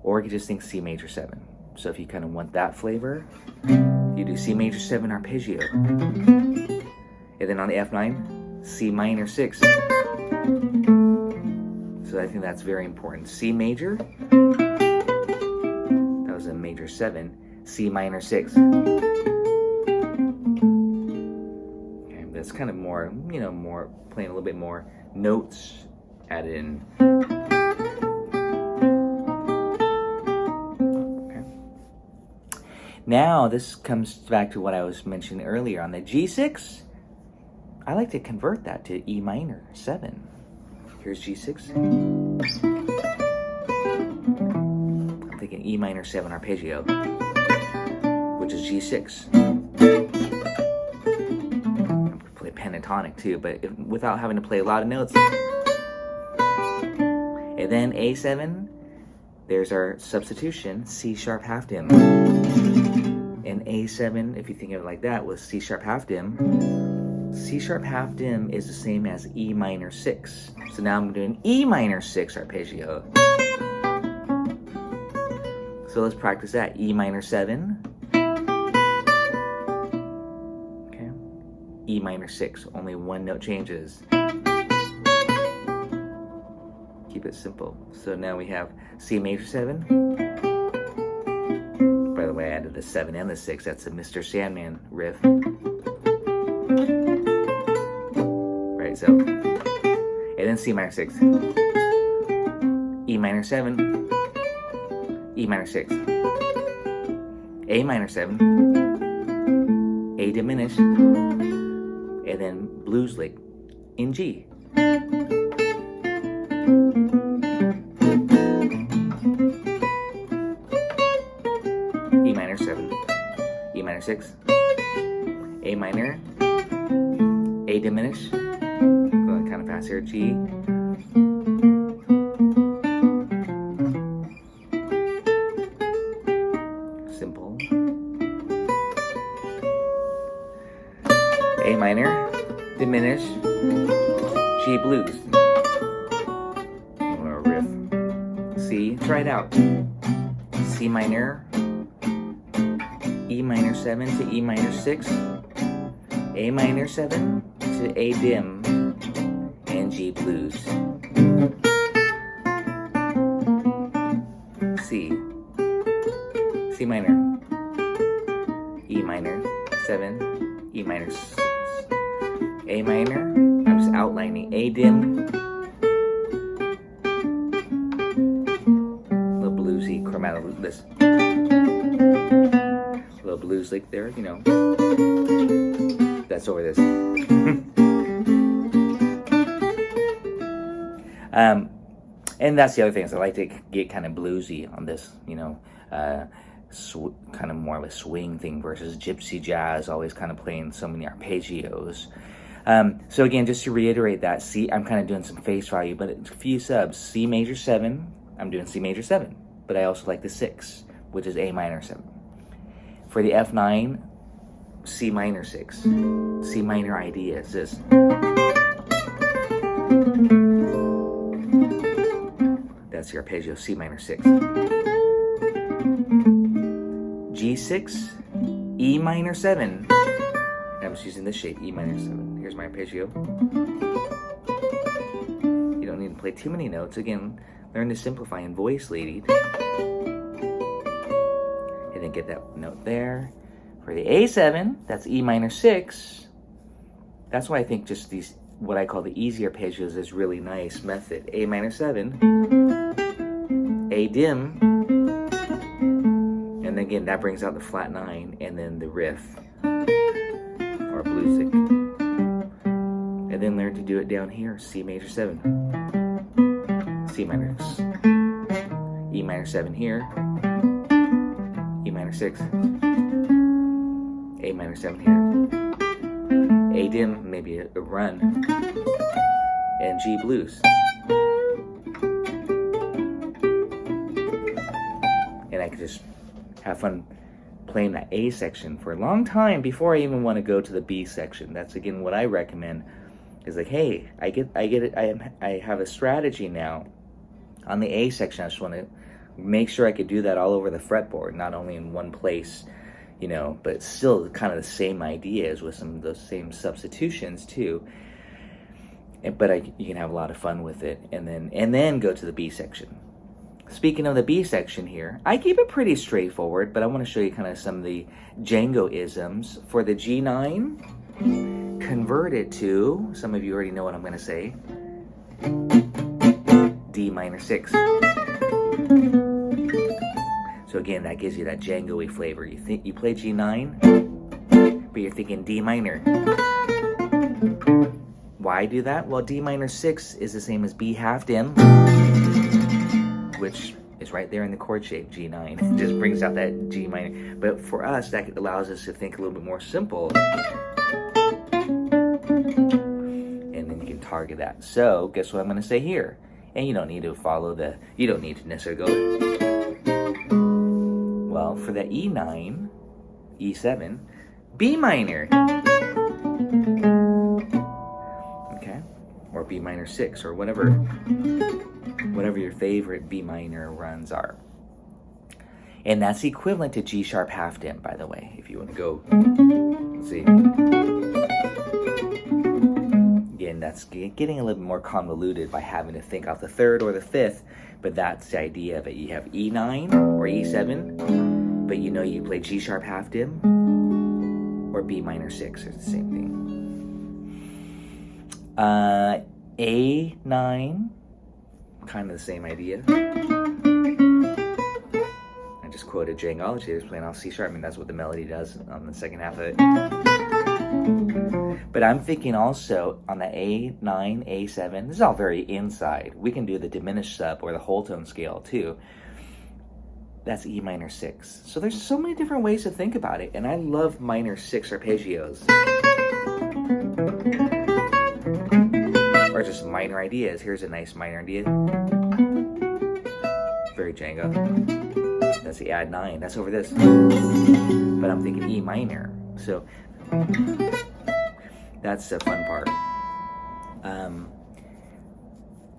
Speaker 1: Or you could just think C major 7. So if you kind of want that flavor, you do C major 7 arpeggio. And then on the F9, C minor 6. So I think that's very important. C major, that was a major 7. C minor 6. Okay, that's kind of more, you know, more playing a little bit more notes added in.
Speaker 2: Now, this comes back to what I was mentioning earlier. On the G6, I like to convert that to E minor 7. Here's G6. I'm thinking E minor 7 arpeggio, which is G6. I play pentatonic too, but without having to play a lot of notes. And then A7, there's our substitution, C sharp half dim. And A7, if you think of it like that, was C sharp half dim. C sharp half dim is the same as E minor 6. So now I'm doing E minor 6 arpeggio. So let's practice that. E minor 7. Okay. E minor 6. Only one note changes. Keep it simple. So now we have C major 7. By the way, I added the 7 and the 6. That's a Mr. Sandman riff. Right, so. And then C minor 6. E minor 7. E minor 6. A minor 7. A diminished. And then blues lick in G. E minor 7, E minor 6, A minor, A diminished, going kind of fast here, G, simple, A minor, diminished, G blues, or a riff, C, try it out, C minor, E minor 7 to E minor 6, A minor 7 to A dim, and G blues. C, C minor, E minor 7, E minor 6, A minor, I'm just outlining, A dim, little bluesy chromatic, this. Little blues lick there, you know. That's over this. And that's the other thing is I like to get kind of bluesy on this, you know, kind of more of a swing thing versus gypsy jazz, always kind of playing so many arpeggios. So again, just to reiterate that, C, I'm kind of doing some face value, but it's a few subs. C major 7, I'm doing C major 7, but I also like the 6, which is A minor 7. For the F9, C minor 6. C minor idea is this. That's the arpeggio, C minor 6. G6, E minor 7. I'm just using this shape, E minor 7. Here's my arpeggio. You don't need to play too many notes. Again, learn to simplify in voice lead. And then get that note there. For the A7, that's E minor 6. That's why I think just these, what I call the easy arpeggios, is really nice method. A minor 7, A dim, and then again, that brings out the flat 9, and then the riff, or blues lick. And then learn to do it down here, C major 7, C minor, E minor 7 here, E minor 6, A minor 7 here, A dim, maybe a run, and G blues. And I could just have fun playing that A section for a long time before I even want to go to the B section. That's again what I recommend. Is like, hey, I get it. I have a strategy now on the A section. I just want to make sure I could do that all over the fretboard, not only in one place, you know, but still kind of the same ideas with some of those same substitutions too. But you can have a lot of fun with it, and then go to the B section. Speaking of the B section here, I keep it pretty straightforward, but I want to show you kind of some of the Jangoisms. For the G9, convert it to, some of you already know what I'm going to say, D minor 6. So
Speaker 1: So again, that gives you that Django-y flavor. You think you play G9, but you're thinking D minor. Why do that? Well, D minor 6 is the same as B half dim, which is right there in the chord shape, G9. It just brings out that G minor. But for us, that allows us to think a little bit more simple. And then you can target that. So, guess what I'm going to say here? And you don't need to follow the, you don't need to necessarily go, well, for the E9, E7, B minor. Okay? Or B minor 6, or whatever your favorite B minor runs are. And that's equivalent to G sharp half dim, by the way, if you want to go, let's see. Again, that's getting a little bit more convoluted by having to think off the 3rd or the 5th, but that's the idea of it. You have E9 or E7, but you know you play G sharp half dim or B minor 6, it's the same thing. A9, kind of the same idea. I just quoted Jangoism, they're playing off C sharp, I mean that's what the melody does on the second half of it. But I'm thinking also on the A9, A7, this is all very inside. We can do the diminished sub or the whole tone scale too. That's E minor 6. So there's so many different ways to think about it, and I love minor 6 arpeggios. Or just minor ideas. Here's a nice minor idea. Very Django. That's the add 9. That's over this. But I'm thinking E minor. So that's the fun part.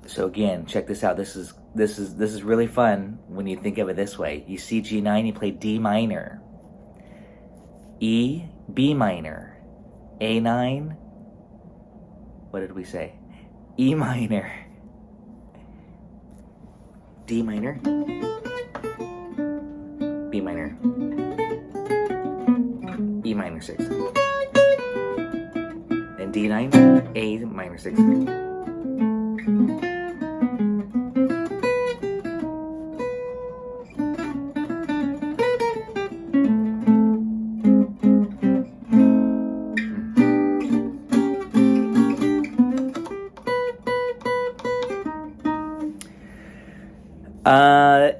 Speaker 1: So again, check this out. This is really fun when you think of it this way. You see G9, you play D minor, E, B minor, A9. What did we say? E minor, D minor, B minor, E minor 6, and D9, A minor 6.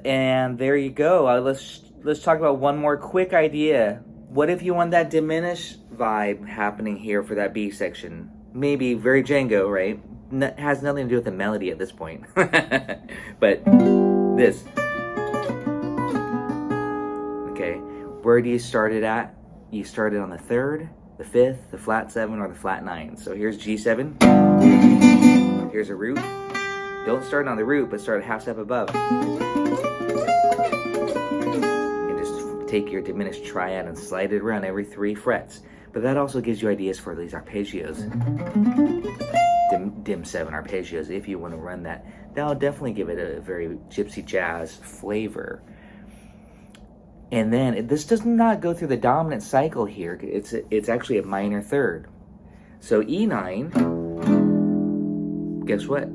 Speaker 1: And there you go. Let's talk about one more quick idea. What if you want that diminished vibe happening here for that B section? Maybe very Django, right? Has nothing to do with the melody at this point. But this. Okay, where do you start it at? You started on the 3rd, the 5th, the flat 7, or the flat 9. So here's G7. Here's a root. Don't start on the root, but start a half step above. And just take your diminished triad and slide it around every 3 frets. But that also gives you ideas for these arpeggios. Dim 7 arpeggios, if you want to run that. That'll definitely give it a very gypsy jazz flavor. And then, this does not go through the dominant cycle here. It's actually a minor 3rd. So E9, guess what?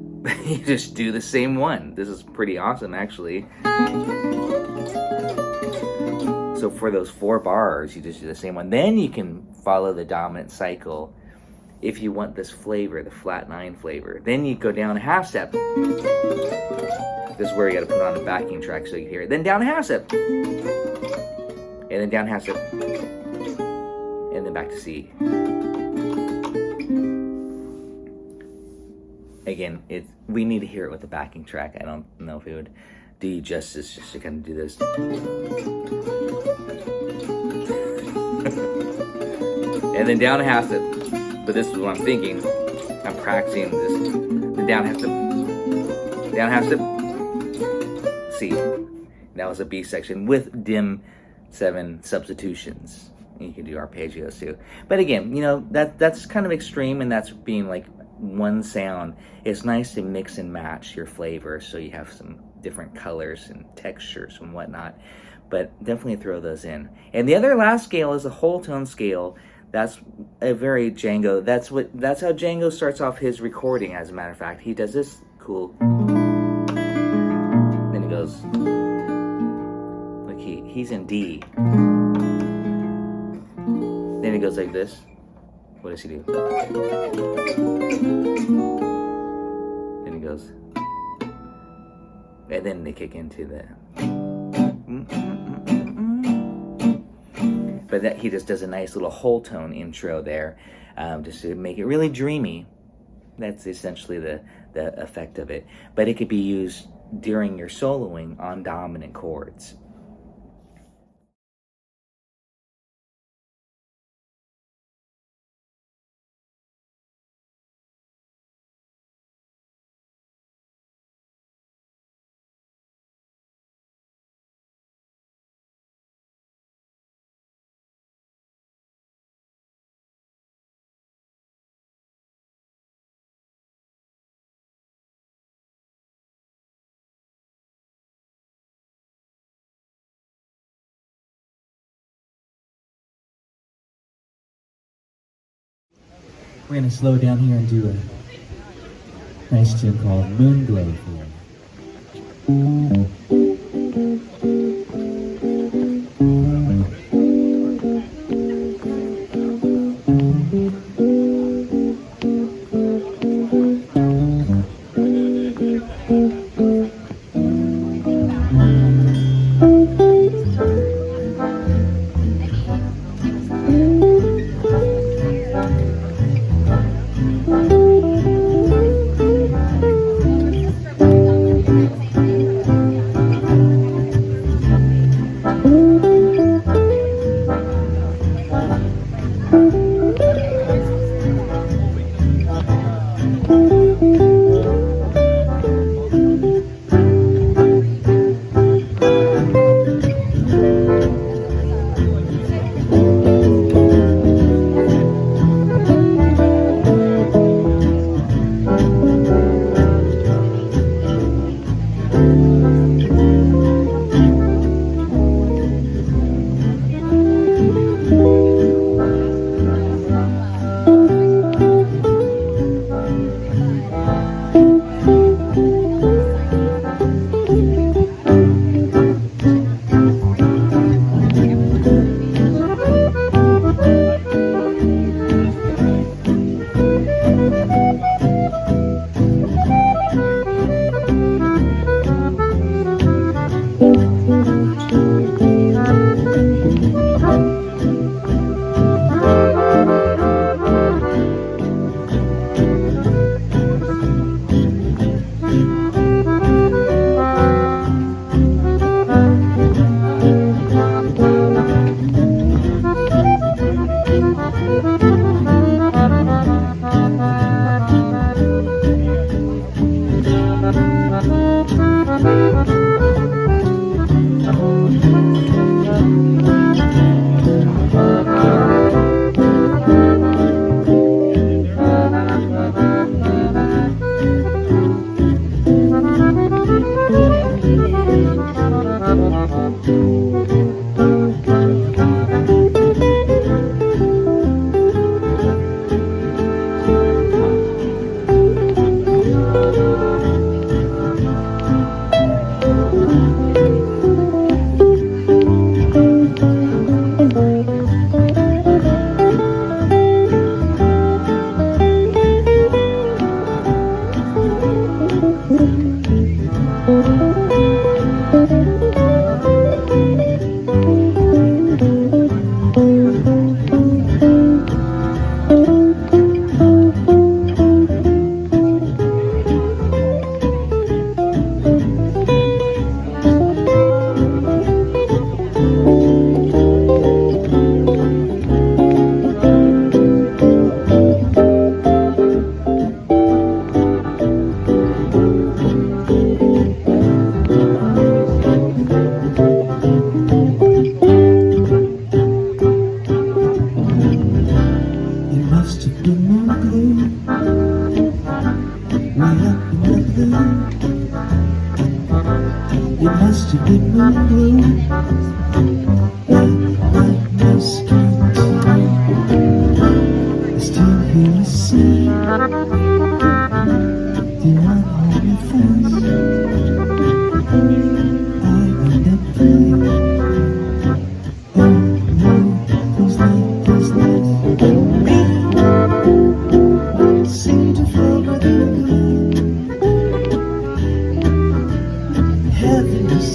Speaker 1: You just do the same one. This is pretty awesome, actually. So for those 4 bars, you just do the same one. Then you can follow the dominant cycle if you want this flavor, the flat 9 flavor. Then you go down a half step. This is where you got to put on the backing track so you can hear it. Then down a half step. And then down a half step. And then back to C. Again, we need to hear it with the backing track. I don't know if it would do you justice just to kind of do this. And then down a half step. But this is what I'm thinking. I'm practicing this. Then down half step. Down half step. C. That was a B section with dim 7 substitutions. And you can do arpeggios too. But again, you know, that's kind of extreme, and that's being like one sound. It's nice to mix and match your flavors so you have some different colors and textures and whatnot, but definitely throw those in. And the other last scale is a whole tone scale. That's a very Django. That's how Django starts off his recording, as a matter of fact. He does this cool, then he goes, look, he He's in D. Then he goes like this. What does he do? Then he goes. And then they kick into the. But that he just does a nice little whole tone intro there, just to make it really dreamy. That's essentially the effect of it. But it could be used during your soloing on dominant chords.
Speaker 3: We're going to slow down here and do a nice tune called Moonglow for you.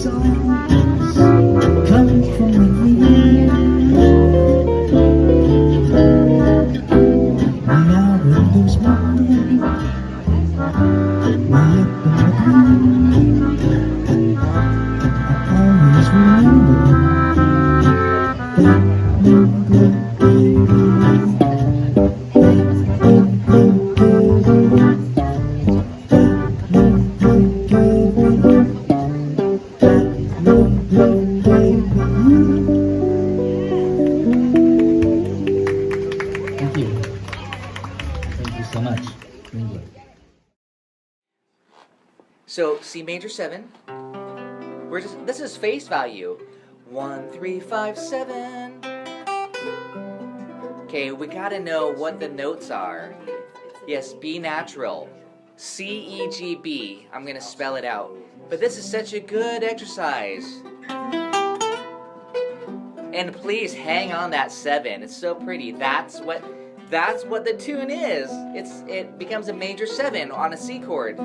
Speaker 3: songs coming from me. When I would lose my mind, way up in the clouds, I always remember that Moonglow baby, that Moonglow baby, that Moonglow baby, that Moonglow baby. Thank you. Thank you so much. Moonglow.
Speaker 2: So C major 7. This is face value. 1, 3, 5, 7. Okay, we gotta know what the notes are. Yes, B natural. C, E, G, B. I'm gonna spell it out. But this is such a good exercise. And please hang on that 7. It's so pretty. That's what the tune is. It becomes a major 7 on a C chord.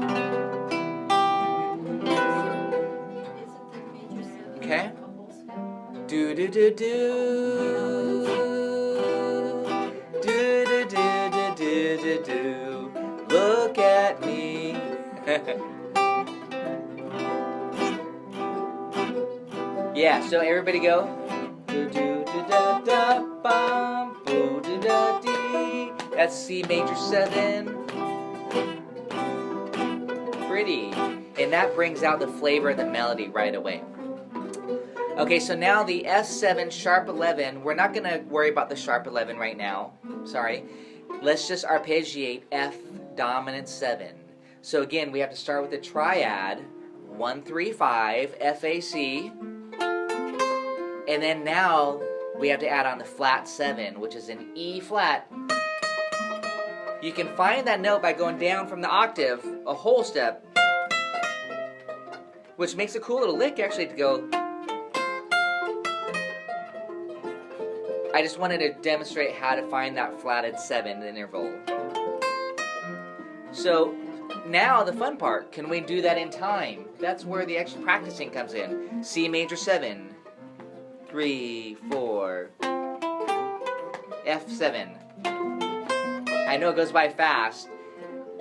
Speaker 2: Okay? Do do do do. Do do do do do do do. Look at me. Yeah, so everybody go. Do do do da da bum boo do da dee. That's C major 7. Pretty. And that brings out the flavor of the melody right away. Okay, so now the F7 sharp 11, we're not going to worry about the sharp 11 right now. Sorry. Let's just arpeggiate F dominant 7. So again, we have to start with the triad, 1, 3, 5, F, A, C. And then now we have to add on the flat 7, which is an E flat. You can find that note by going down from the octave a whole step, which makes a cool little lick actually to go. I just wanted to demonstrate how to find that flatted 7 interval. So now the fun part, can we do that in time? That's where the extra practicing comes in. C major 7, 3, 4, F7. I know it goes by fast.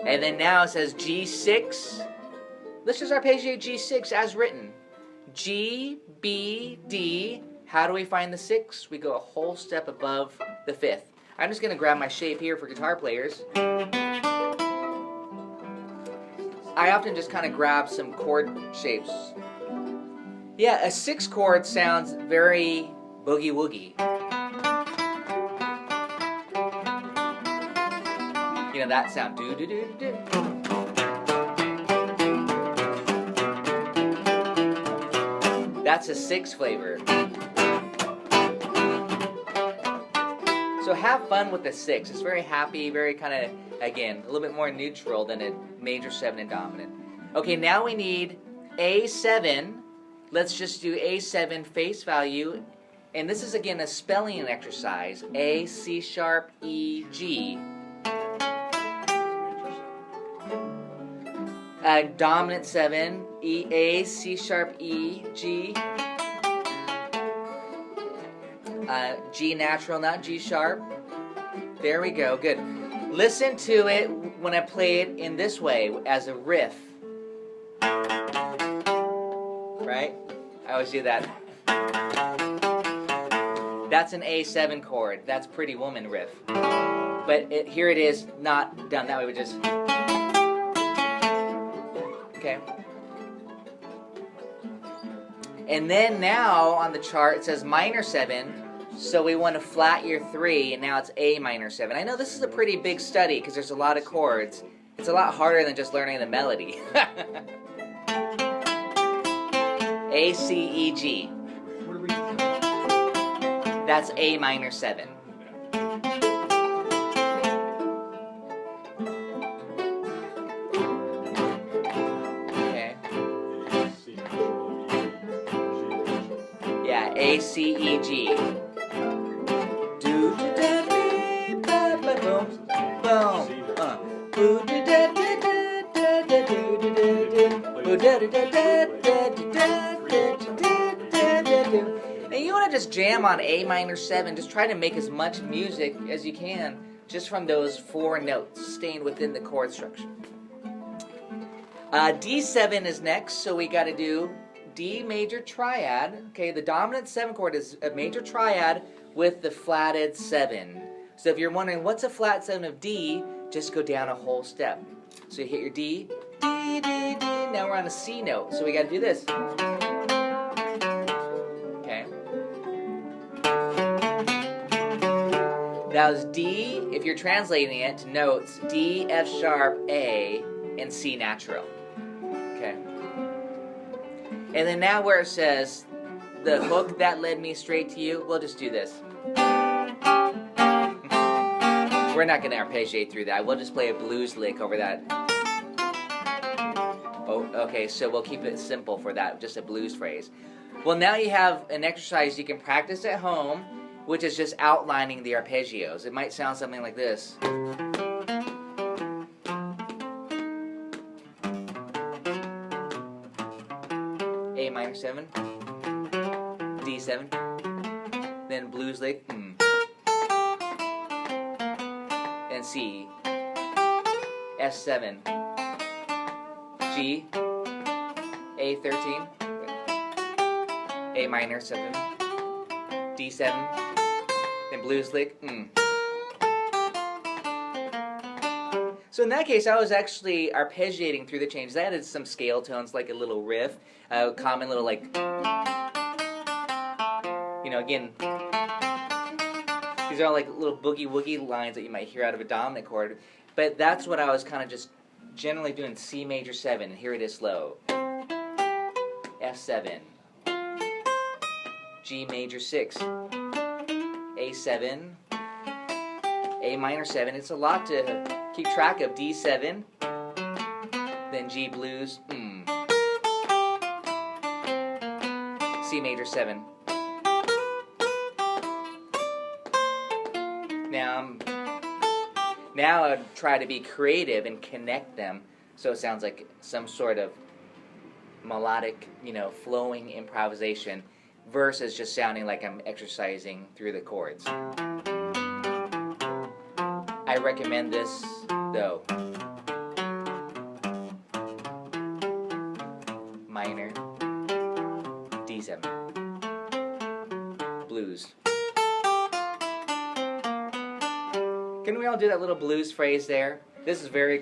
Speaker 2: And then now it says G6. Let's just arpeggiate G6 as written. G, B, D. How do we find the 6? We go a whole step above the 5th. I'm just going to grab my shape here for guitar players. I often just kind of grab some chord shapes. Yeah, a 6 chord sounds very boogie woogie. You know that sound. Do do do do. That's a 6 flavor. So have fun with the 6. It's very happy, very kind of, again, a little bit more neutral than a major 7 and dominant. Okay, now we need A7. Let's just do A7 face value. And this is, again, a spelling exercise. A, C sharp, E, G. Dominant 7, E, A, C sharp, E, G. G natural, not G sharp. There we go, good. Listen to it when I play it in this way, as a riff. Right? I always do that. That's an A7 chord. That's Pretty Woman riff. But here it is, not done that way, we just... Okay. And then now on the chart it says minor 7, so we want to flat your 3, and now it's A minor 7. I know this is a pretty big study because there's a lot of chords. It's a lot harder than just learning the melody. A, C, E, G. That's A minor 7. A, C, E, G. Do da da da ba boom boom. Do da da da da da do da da da. Do da da da da da da And you want to just jam on A minor 7. Just try to make as much music as you can just from those 4 notes, staying within the chord structure. D7 is next, so we got to do D major triad. Okay, the dominant 7 chord is a major triad with the flatted 7. So if you're wondering what's a flat 7 of D, just go down a whole step. So you hit your D, D, D, D. Now we're on a C note, so we got to do this. Okay. Now it's D, if you're translating it to notes, D, F sharp, A, and C natural. Okay. And then now where it says, the hook that led me straight to you, we'll just do this. We're not going to arpeggiate through that. We'll just play a blues lick over that. Oh, okay, so we'll keep it simple for that, just a blues phrase. Well, now you have an exercise you can practice at home, which is just outlining the arpeggios. It might sound something like this. A minor 7, D7, then blues lick, and C, F7, G, A13, A minor 7, D7, then blues lick, So in that case, I was actually arpeggiating through the changes. I added some scale tones, like a little riff, a common little, like, you know, again, these are all like little boogie woogie lines that you might hear out of a dominant chord. But that's what I was kind of just generally doing. C major 7, and here it is slow. F7, G major 6, A7, A minor 7. It's a lot to keep track of. D7, then G blues, C major 7. Now I'd try to be creative and connect them so it sounds like some sort of melodic, you know, flowing improvisation versus just sounding like I'm exercising through the chords. I recommend this, though. Minor, D7, blues. Can we all do that little blues phrase there? This is very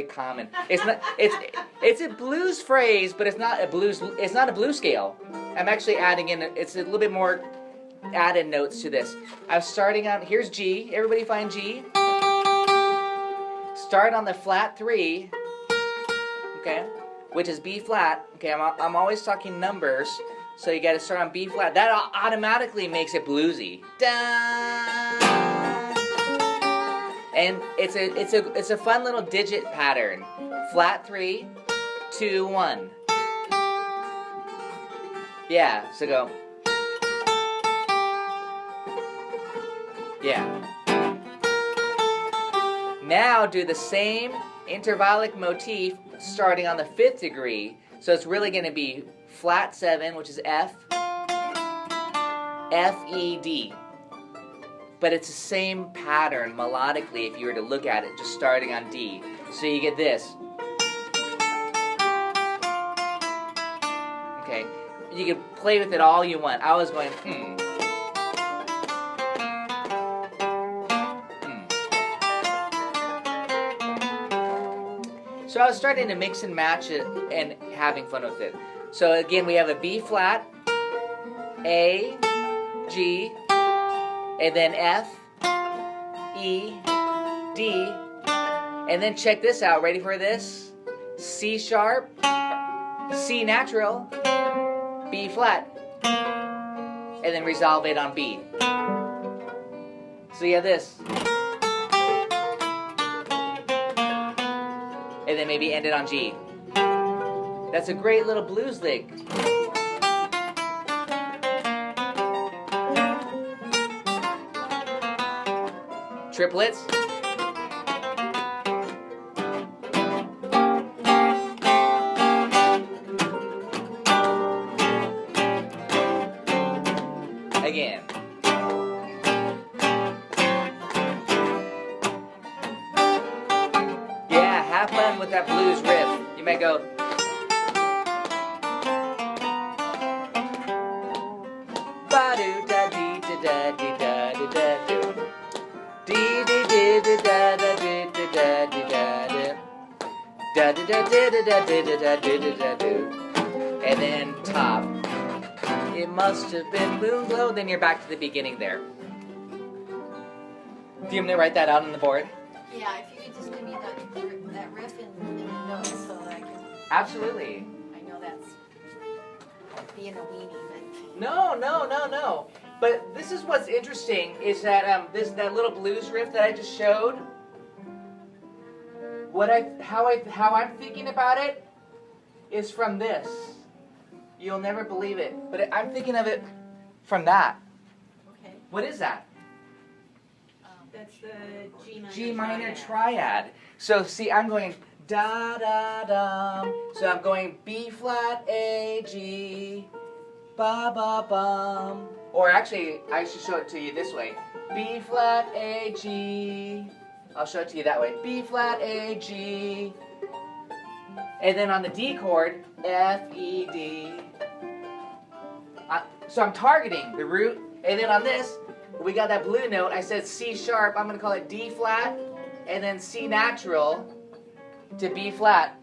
Speaker 2: common. It's not. It's a blues phrase, but it's not a blues. It's not a blues scale. I'm actually adding in. It's a little bit more added notes to this. I'm starting out. Here's G. Everybody find G. Start on the flat 3. Okay, which is B flat. Okay, I'm always talking numbers, so you got to start on B flat. That automatically makes it bluesy. Da. And it's a fun little digit pattern. Flat 3, 2, 1. Yeah, so go. Yeah. Now do the same intervallic motif starting on the 5th degree. So it's really going to be flat 7, which is F, F, E, D. But it's the same pattern melodically if you were to look at it, just starting on D. So you get this. Okay, you can play with it all you want. I was going, So I was starting to mix and match it and having fun with it. So again, we have a B flat, A, G, and then F, E, D, and then check this out. Ready for this? C sharp, C natural, B flat, and then resolve it on B. So you have this. And then maybe end it on G. That's a great little blues lick. Triplets. again. Yeah, have fun with that blues riff. You might go. Ba-do da dee da da dee da dee da do. Dee dee dee da da da dee da da dee da da. Da da da da da da da da da da do. And then top. It must have been Moonglow. Then you're back to the beginning there. Do you want me to write that out on the board?
Speaker 5: Yeah, if you could just give me that riff in the notes so that I can.
Speaker 2: Absolutely.
Speaker 5: I know that's being a weenie, but.
Speaker 2: No. But this is what's interesting is that that little blues riff that I just showed. How I'm thinking about it is from this. You'll never believe it, but I'm thinking of it from that.
Speaker 5: Okay.
Speaker 2: What is that?
Speaker 5: That's the
Speaker 2: G minor triad. So see, I'm going da da da. So I'm going B flat A G, ba ba bum. Or actually, I should show it to you this way. B flat A G. I'll show it to you that way. B flat A G. And then on the D chord, F E D. So I'm targeting the root, and then on this, we got that blue note. I said C sharp. I'm going to call it D flat, and then C natural to B flat.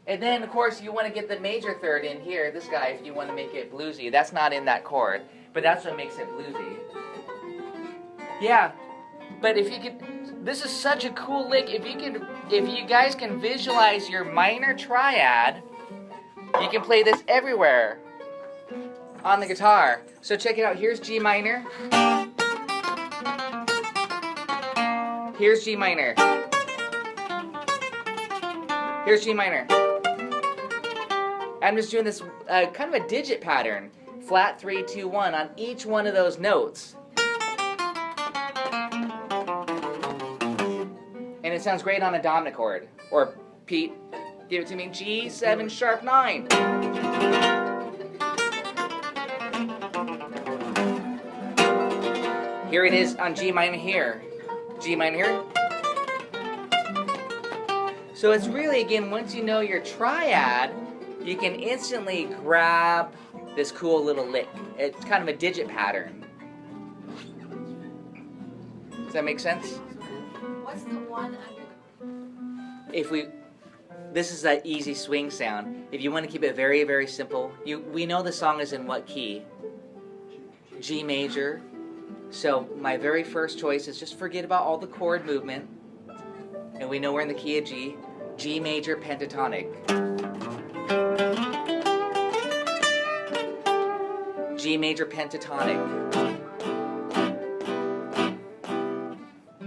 Speaker 2: And then, of course, you want to get the major third in here, this guy, if you want to make it bluesy. That's not in that chord, but that's what makes it bluesy. Yeah, but if you could, this is such a cool lick. If you guys can visualize your minor triad, you can play this everywhere on the guitar. So check it out. Here's G minor. Here's G minor. Here's G minor. I'm just doing this kind of a digit pattern. Flat 3, 2, 1 on each one of those notes. And it sounds great on a dominant chord. Or Pete, give it to me. G7 sharp 9. Here it is on G minor here. G minor here. So it's really, again, once you know your triad, you can instantly grab this cool little lick. It's kind of a digit pattern. Does that make sense?
Speaker 5: What's the one under
Speaker 2: This is that easy swing sound. If you want to keep it very, very simple, we know the song is in what key? G major. So my very first choice is just forget about all the chord movement. And we know we're in the key of G. G major pentatonic. G major pentatonic.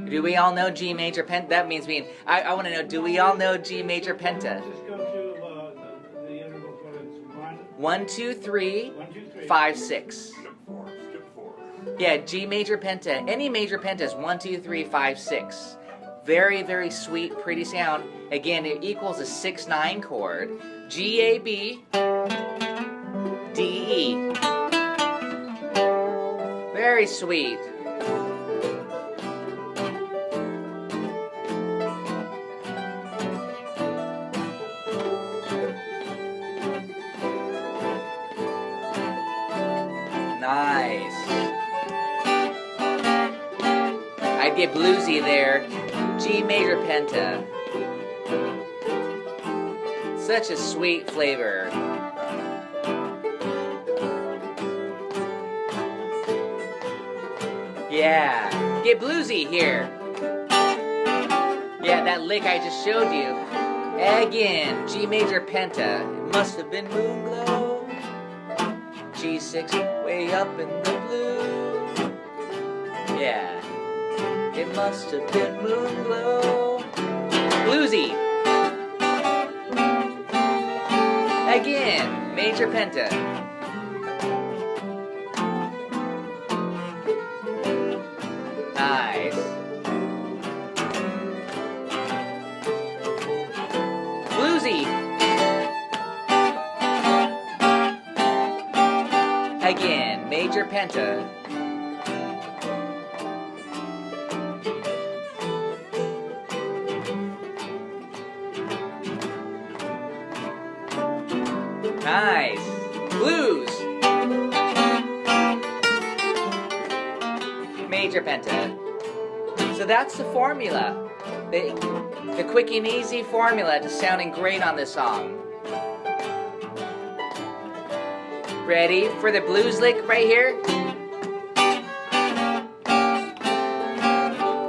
Speaker 2: Do we all know G major pent? That means I want to know, do we all know G major penta?
Speaker 6: Just go to the intervals when it's
Speaker 2: 1, 2, 3, 5, 6.
Speaker 6: Skip 4.
Speaker 2: Yeah, G major penta. Any major penta is 1, 2, 3, 5, 6. Very, very sweet, pretty sound. Again, it equals a 6/9 chord. G, A, B, D, E. Very sweet. Nice. I'd get bluesy there. G major penta. Such a sweet flavor. Yeah. Get bluesy here. Yeah, that lick I just showed you. Again, G major penta. It must have been Moonglow. G6 way up in the blue. Yeah. It must have been Moonglow. Bluesy. Again, major penta. Nice. Bluesy. Again, major penta. major penta. So that's the formula. The quick and easy formula to sounding great on this song. Ready for the blues lick right here?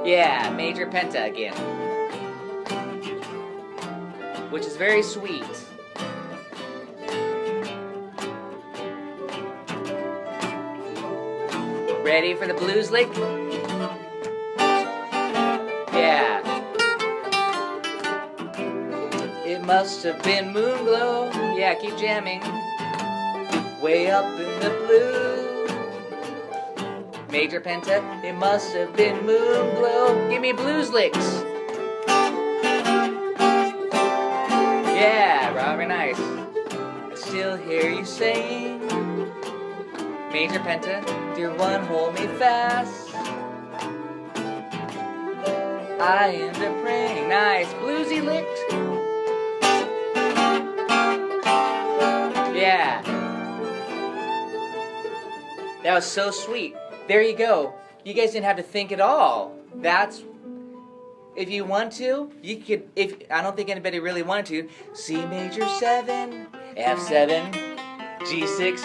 Speaker 2: Yeah, major penta again. Which is very sweet. Ready for the blues lick? Yeah. It must have been Moonglow. Yeah, keep jamming. Way up in the blue. Major penta. It must have been Moonglow. Give me blues licks. Yeah, Robert, nice. I still hear you saying, major penta, dear one, hold me fast. I end up praying, nice, bluesy licks. Yeah. That was so sweet. There you go. You guys didn't have to think at all. That's, if you want to, you could, if, I don't think anybody really wanted to, C major 7, F7, G6.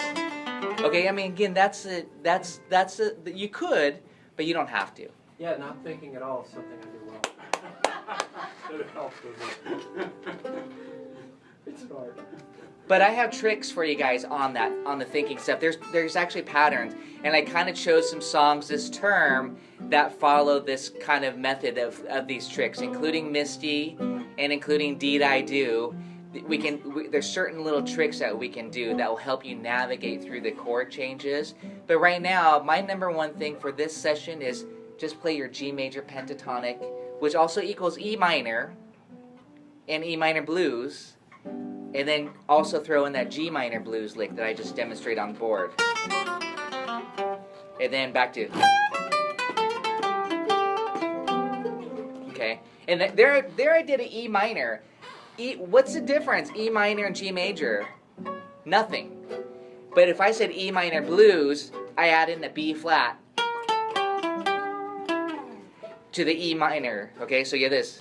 Speaker 2: Okay, I mean, again, that's you could, but you don't have to.
Speaker 6: Yeah, not thinking at all is something I do well. It helps with it. It's hard.
Speaker 2: But I have tricks for you guys on that, on the thinking stuff. There's actually patterns, and I kind of chose some songs this term that follow this kind of method of these tricks, including Misty and including Deed I Do. There's certain little tricks that we can do that will help you navigate through the chord changes. But right now, my number one thing for this session is just play your G major pentatonic, which also equals E minor and E minor blues. And then also throw in that G minor blues lick that I just demonstrated on the board. And then back to. Okay. And there I did an E minor. What's the difference? E minor and G major? Nothing. But if I said E minor blues, I add in the B flat to the E minor. Okay, so you have this.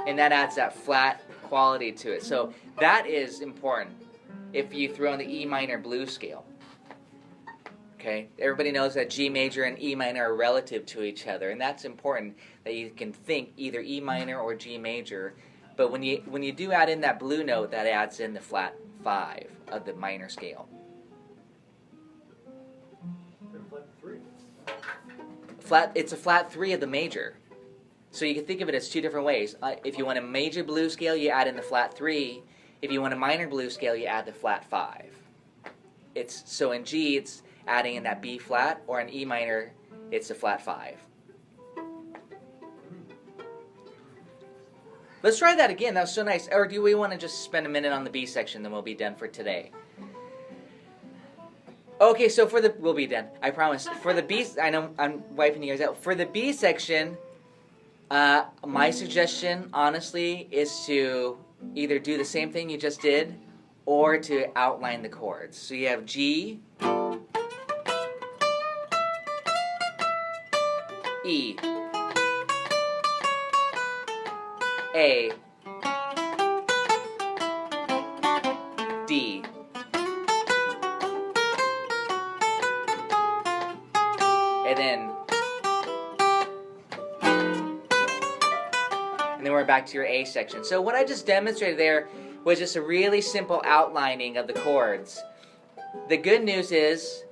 Speaker 2: And that adds that flat quality to it. So that is important if you throw in the E minor blues scale. Okay? Everybody knows that G major and E minor are relative to each other, and that's important that you can think either E minor or G major. But when you do add in that blue note, that adds in the flat 5 of the minor scale. It's a flat 3 of the major. So you can think of it as two different ways. If you want a major blues scale, you add in the flat 3. If you want a minor blues scale, you add the flat 5. So in G, it's adding in that B flat, or in E minor, it's a flat 5. Let's try that again. That was so nice. Or do we want to just spend a minute on the B section, then we'll be done for today? Okay, so we'll be done. I promise. For the B, I know I'm wiping you guys out. For the B section, my suggestion, honestly, is to either do the same thing you just did or to outline the chords. So you have G, E, A, D, and then we're back to your A section. So what I just demonstrated there was just a really simple outlining of the chords. The good news is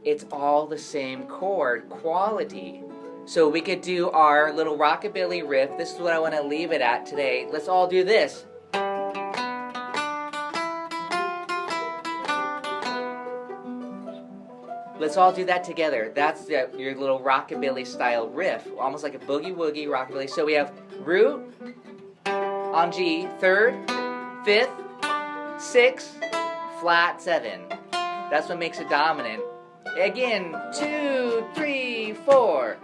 Speaker 2: it's all the same chord quality. So we could do our little rockabilly riff. This is what I want to leave it at today. Let's all do this. Let's all do that together. That's your little rockabilly style riff, almost like a boogie woogie rockabilly. So we have root on G, 3rd, 5th, 6th, flat 7. That's what makes it dominant. Again, 2, 3, 4.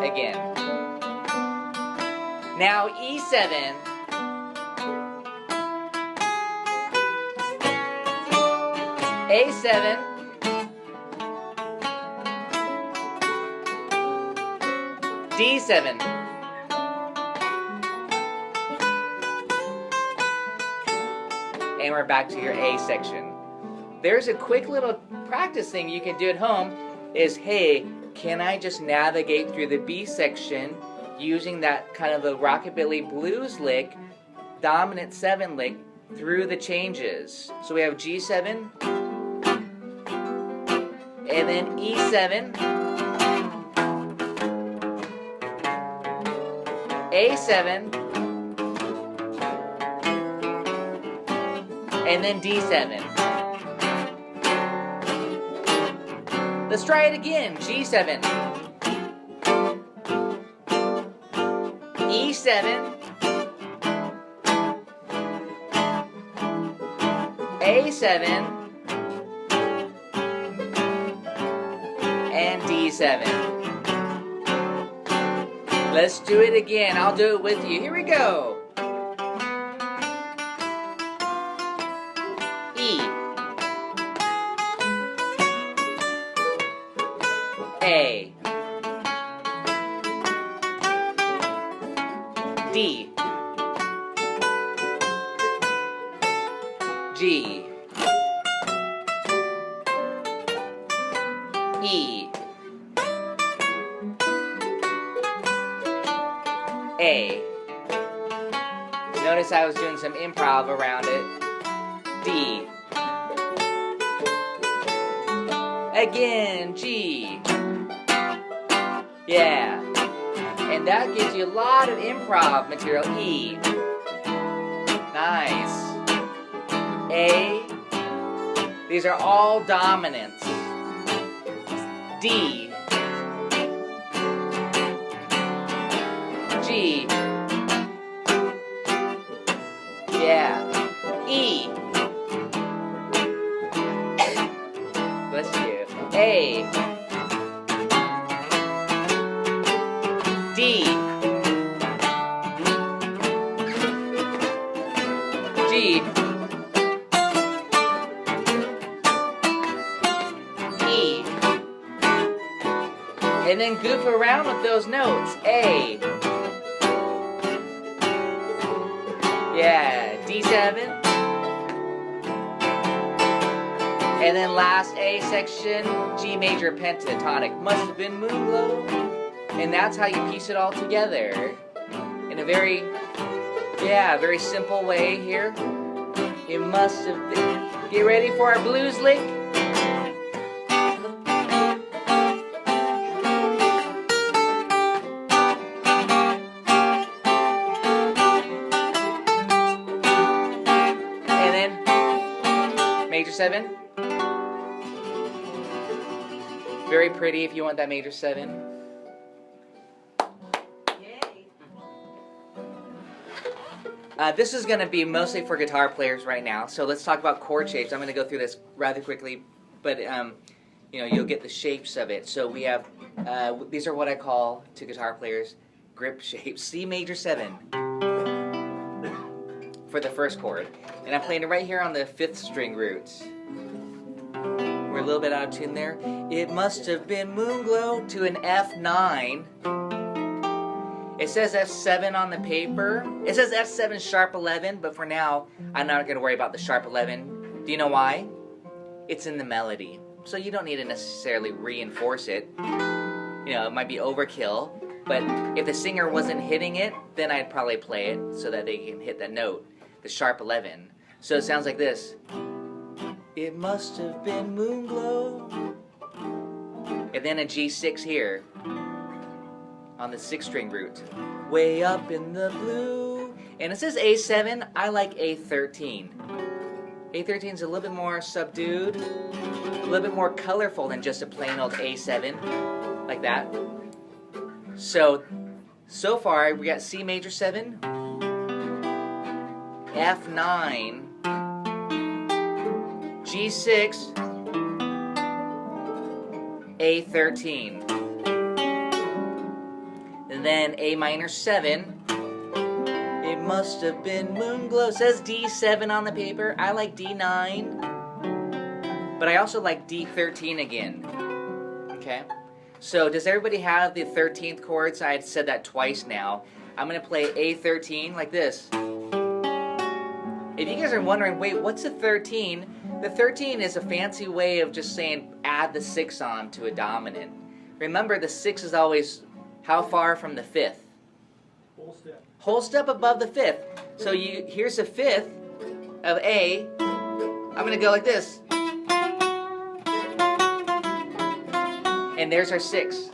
Speaker 2: Again. Now E7. A7, D7, and we're back to your A section. There's a quick little practice thing you can do at home is, hey, can I just navigate through the B section using that kind of a rockabilly blues lick, dominant 7 lick, through the changes. So we have G7, and then E7, A7, and then D7. Let's try it again. G7, E7, A7, and D7. Let's do it again. I'll do it with you. Here we go. E, A, D, G, E, A. Notice I was doing some improv around it. D. Again, G. Yeah. And that gives you a lot of improv material. E. Nice. A. These are all dominants. D. G. Yeah. E. Bless you. A. D. G. E. And then goof around with those notes. A. Yeah, D7. And then last A section, G major pentatonic. Must have been Moonglow. And that's how you piece it all together. In a very, very simple way here. It must have been. Get ready for our blues lick. Major 7. Very pretty if you want that major 7.
Speaker 5: Yay.
Speaker 2: This is going to be mostly for guitar players right now. So let's talk about chord shapes. I'm going to go through this rather quickly, but you'll get the shapes of it. So we have these are what I call to guitar players grip shapes. C major 7 for the first chord. And I'm playing it right here on the 5th string root. We're a little bit out of tune there. It must have been Moonglow to an F9. It says F7 on the paper. It says F7 sharp 11, but for now, I'm not going to worry about the sharp 11. Do you know why? It's in the melody. So you don't need to necessarily reinforce it. It might be overkill, but if the singer wasn't hitting it, then I'd probably play it so that they can hit that note, the sharp 11. So it sounds like this. It must have been Moonglow. And then a G6 here on the 6th string root. Way up in the blue. And it says A7. I like A13. A13 is a little bit more subdued, a little bit more colorful than just a plain old A7, like that. So far we got C major 7, F9, G6, A13, and then A minor 7. It must have been Moonglow. It says D7 on the paper. I like D9. But I also like D13 again. Okay? So does everybody have the 13th chords? I had said that twice now. I'm going to play A13 like this. If you guys are wondering, wait, what's a 13? The 13 is a fancy way of just saying add the 6 on to a dominant. Remember, the 6 is always how far from the 5th?
Speaker 6: Whole step.
Speaker 2: Whole step above the 5th. So here's a 5th of A. I'm going to go like this. And there's our 6.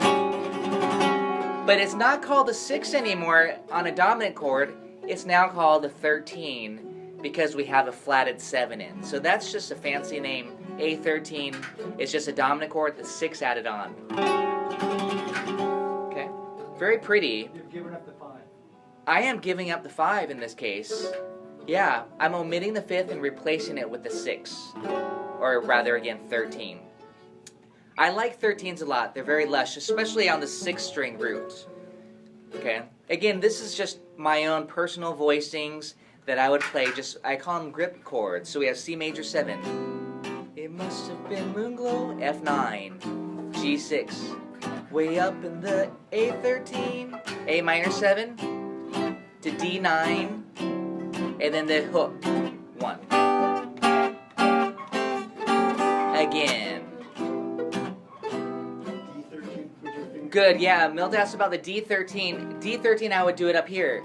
Speaker 2: But it's not called a 6 anymore on a dominant chord. It's now called a 13 because we have a flatted 7 in. So that's just a fancy name. A13 is just a dominant chord, the 6 added on. Okay? Very pretty.
Speaker 6: You've given up the 5.
Speaker 2: I am giving up the 5 in this case. Yeah, I'm omitting the 5th and replacing it with the 6. Or rather, again, 13. I like 13s a lot. They're very lush, especially on the 6-string root. Okay? Again, this is just my own personal voicings that I would play. I call them grip chords. So we have C major 7. It must have been Moonglow, F9, G6. Way up in the A13, A minor 7 to D9, and then the hook, 1. Again. Good, yeah, Milt asked about the D13. D13, I would do it up here.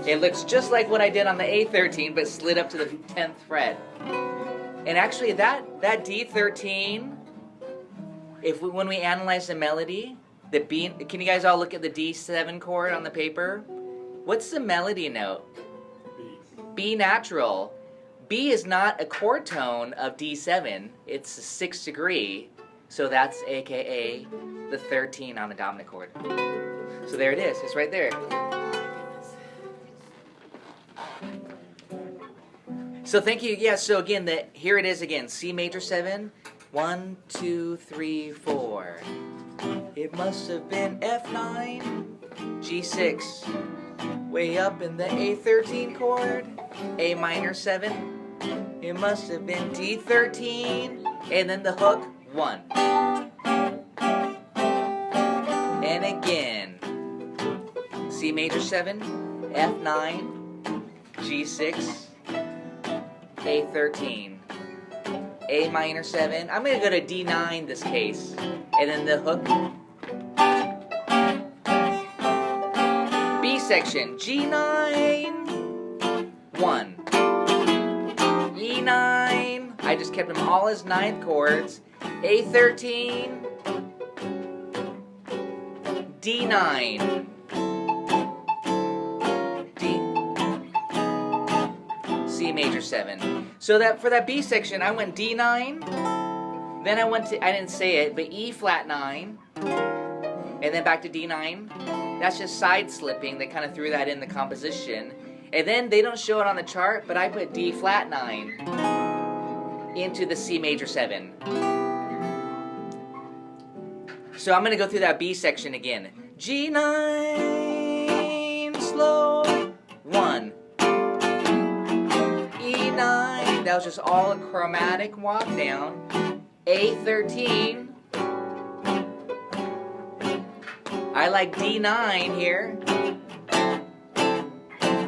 Speaker 2: It looks just like what I did on the A13, but slid up to the 10th fret. And actually, that D13, when we analyze the melody, the B, can you guys all look at the D7 chord on the paper? What's the melody note? B natural. B is not a chord tone of D7. It's a 6th degree. So that's AKA the 13 on the dominant chord. So there it is. It's right there. So thank you. Yeah, so again, here it is again. C major 7. 1, 2, 3, 4. It must have been F9, G6. Way up in the A13 chord. A minor 7. It must have been D13. And then the hook, 1. And again, C major 7, F9, G6, A13, A minor 7. I'm going to go to D9 this case. And then the hook. B section, G9, 1. E9. I just kept them all as 9th chords. A13, D9, D, C major 7. So that for that B section, I went D9, then I went to, I didn't say it, but E flat 9, and then back to D9. That's just side slipping. They kind of threw that in the composition. And then they don't show it on the chart, but I put D flat 9 into the C major 7. So I'm going to go through that B section again. G9, slow, 1. E9, that was just all a chromatic walk down. A13. I like D9 here.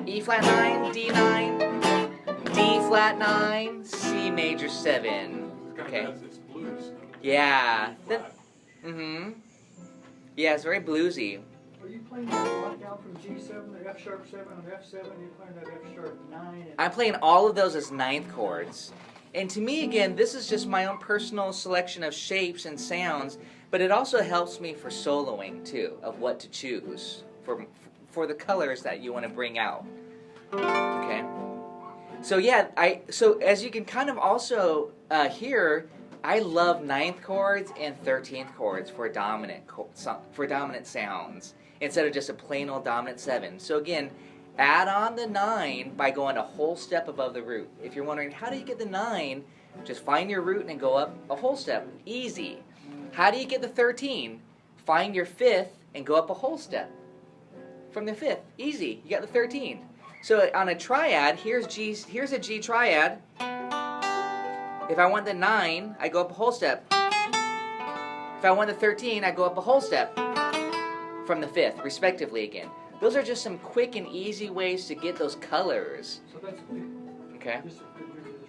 Speaker 2: E flat 9, D9, D flat 9, C major 7. Okay. Yeah. Yeah, it's very bluesy.
Speaker 6: Are you playing that walk down from G7 to F sharp 7 and F7? You're playing that F sharp 9.
Speaker 2: I'm playing all of those as 9th chords. And to me, again, this is just my own personal selection of shapes and sounds, but it also helps me for soloing, too, of what to choose for the colors that you want to bring out. Okay? So, yeah, so as you can kind of also hear, I love 9th chords and 13th chords for dominant sounds instead of just a plain old dominant 7. So again, add on the 9 by going a whole step above the root. If you're wondering how do you get the 9, just find your root and go up a whole step. Easy. How do you get the 13? Find your 5th and go up a whole step from the 5th. Easy. You got the 13. So on a triad, here's a G triad. If I want the 9, I go up a whole step. If I want the 13, I go up a whole step from the 5th, respectively again. Those are just some quick and easy ways to get those colors.
Speaker 6: So that's
Speaker 2: Okay.
Speaker 6: just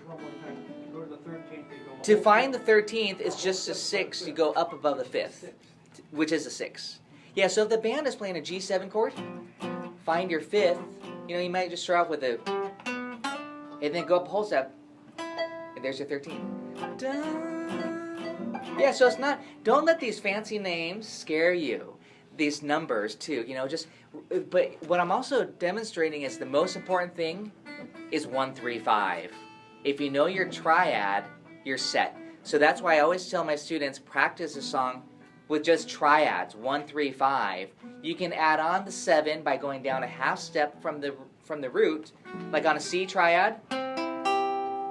Speaker 6: one more time. You go to the 13th. You go
Speaker 2: To find the 13th, it's just a 6. You go up above the 5th, which is a 6. Yeah, so if the band is playing a G7 chord, find your 5th. You know, you might just start off with a, and then go up a whole step, and there's your 13. Dun. Yeah, so it's not, don't let these fancy names scare you. These numbers too, you know, just, but what I'm also demonstrating is the most important thing is 1, 3, 5. If you know your triad, you're set. So that's why I always tell my students, practice a song with just triads, 1, 3, 5. You can add on the 7 by going down a half step from the root, like on a C triad.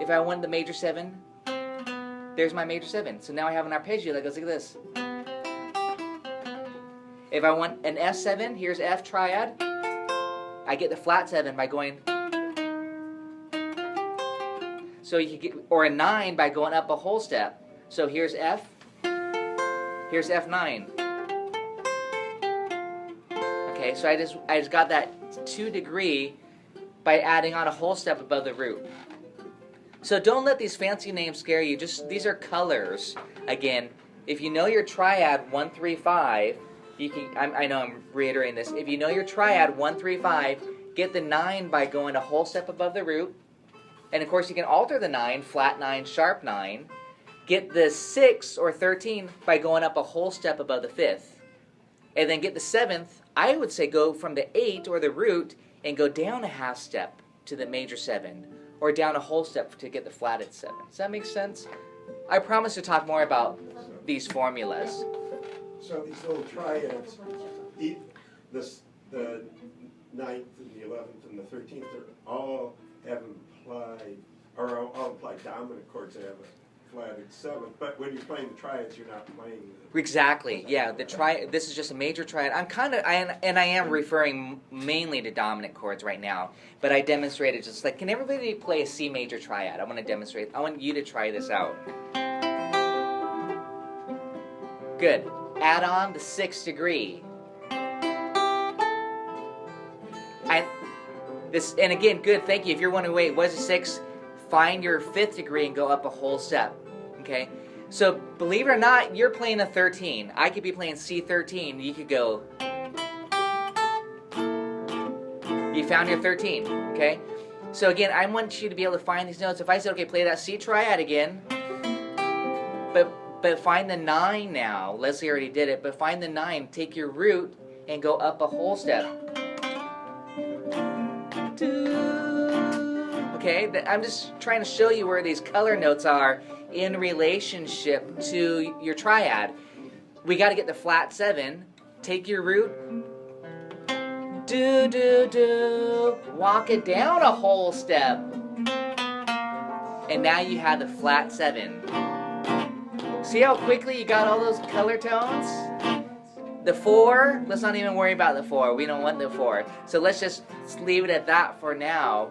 Speaker 2: If I want the major 7, there's my major 7. So now I have an arpeggio that goes like this. If I want an F7, here's F triad. I get the flat 7 by going. So you get, or a 9 by going up a whole step. So here's F. Here's F9. Okay, so I just got that 2 degree by adding on a whole step above the root. So don't let these fancy names scare you. Just these are colors. Again, if you know your triad 1, 3, 5, you can. I know I'm reiterating this. If you know your triad 1, 3, 5, get the 9 by going a whole step above the root, and of course you can alter the 9, flat 9, sharp 9. Get the 6 or 13 by going up a whole step above the 5th. And then get the 7th, I would say go from the 8 or the root and go down a half step to the major 7. Or down a whole step to get the flatted 7. Does that make sense? I promise to talk more about these formulas.
Speaker 7: So these little triads, the 9th and the 11th and the 13th, they're all have implied, or all imply dominant chords. They have a flatted 7th, but when you're playing the triads, you're not playing the...
Speaker 2: Exactly, yeah. This is just a major triad. I am referring mainly to dominant chords right now, but I demonstrated just like, can everybody play a C major triad? I want to demonstrate. I want you to try this out. Good. Add on the 6th degree. And again, good. Thank you. If you're wondering, wait, what is a 6? Find your 5th degree and go up a whole step. Okay, so believe it or not, you're playing a 13. I could be playing C13. You could go. You found your 13. Okay, so again, I want you to be able to find these notes. If I said, okay, play that C triad again, but find the 9 now. Leslie already did it, but find the 9. Take your root and go up a whole step. Okay, I'm just trying to show you where these color notes are in relationship to your triad. We got to get the flat 7. Take your root. Do, do, do. Walk it down a whole step. And now you have the flat 7. See how quickly you got all those color tones? The 4, let's not even worry about the 4. We don't want the 4. So let's just leave it at that for now.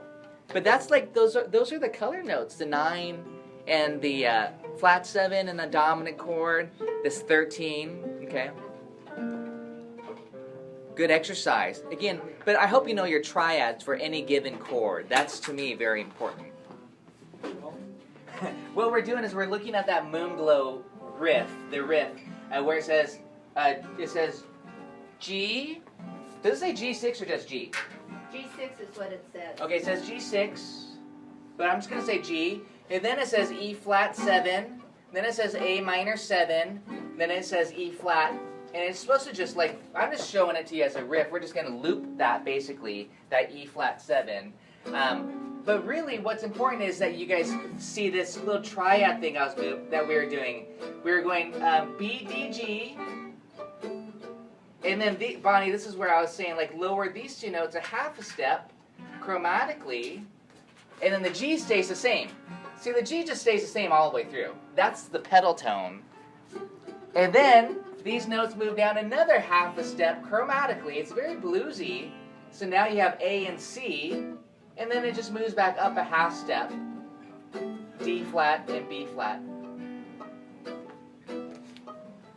Speaker 2: But that's like, those are the color notes. The 9 and the flat 7 and a dominant chord. This 13, okay? Good exercise. Again, but I hope you know your triads for any given chord. That's, to me, very important. What we're doing is we're looking at that Moonglow riff, the riff, where it says G. Does it say G6 or just G?
Speaker 5: G6 is what it says.
Speaker 2: Okay, it says G6, but I'm just going to say G. And then it says E flat 7. Then it says A minor 7. Then it says E flat. And it's supposed to just like, I'm just showing it to you as a riff. We're just going to loop that basically, that E flat 7. But really what's important is that you guys see this little triad thing that we were doing. We were going B, D, G. And then, Bonnie, this is where I was saying, like, lower these two notes a half a step chromatically, and then the G stays the same. See, the G just stays the same all the way through. That's the pedal tone. And then these notes move down another half a step chromatically. It's very bluesy. So now you have A and C, and then it just moves back up a half step. D flat, and B flat.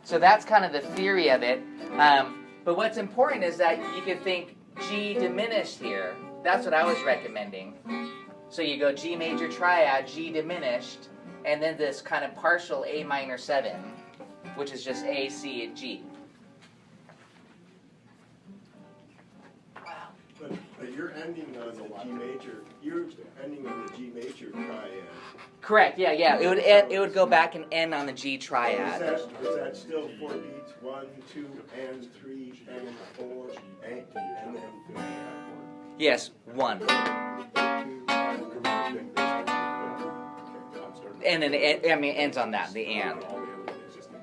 Speaker 2: So that's kind of the theory of it. But what's important is that you could think G diminished here. That's what I was recommending. So you go G major triad, G diminished, and then this kind of partial A minor 7, which is just A, C, and G.
Speaker 5: Wow.
Speaker 7: But you're ending on the G major. You're ending on the G major triad.
Speaker 2: Correct. Yeah. It would go back and end on the G triad.
Speaker 7: Is that still 4 beats? 1, 2, and 3, and 4, and then
Speaker 2: Yes, 1. And then it ends on that, the and.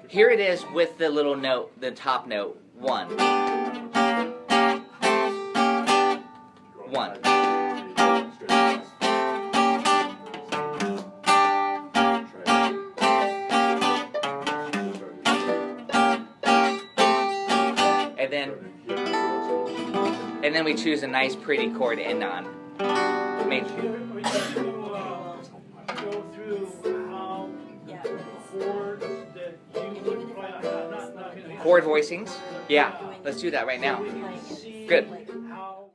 Speaker 2: Here it is with the little note, the top note, 1. 1. And then we choose a nice pretty chord to end on. Maybe.
Speaker 6: Go through how chords that you would play, not
Speaker 2: Chord voicings? Yeah, let's do that right now. Good.
Speaker 6: how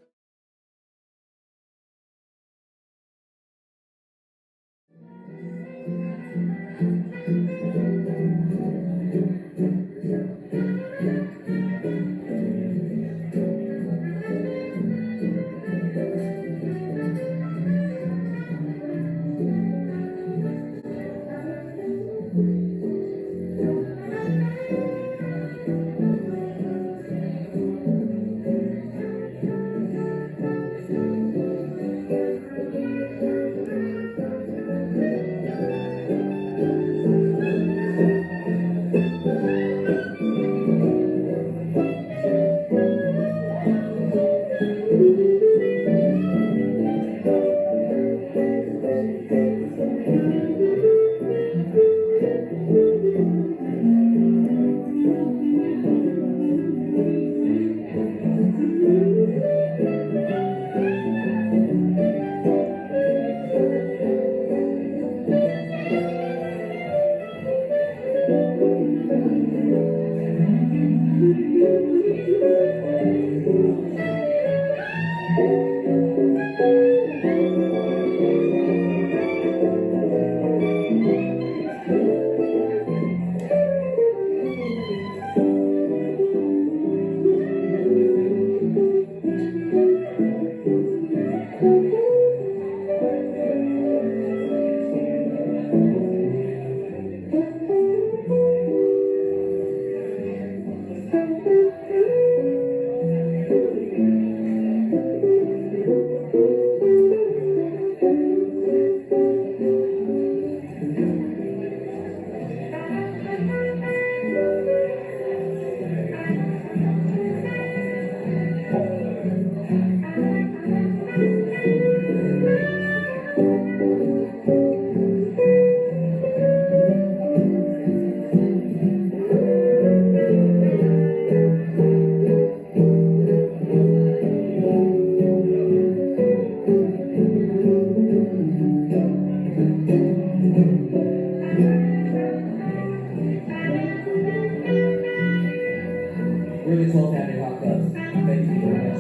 Speaker 3: Really cool to have you rock clubs. Thank you very much.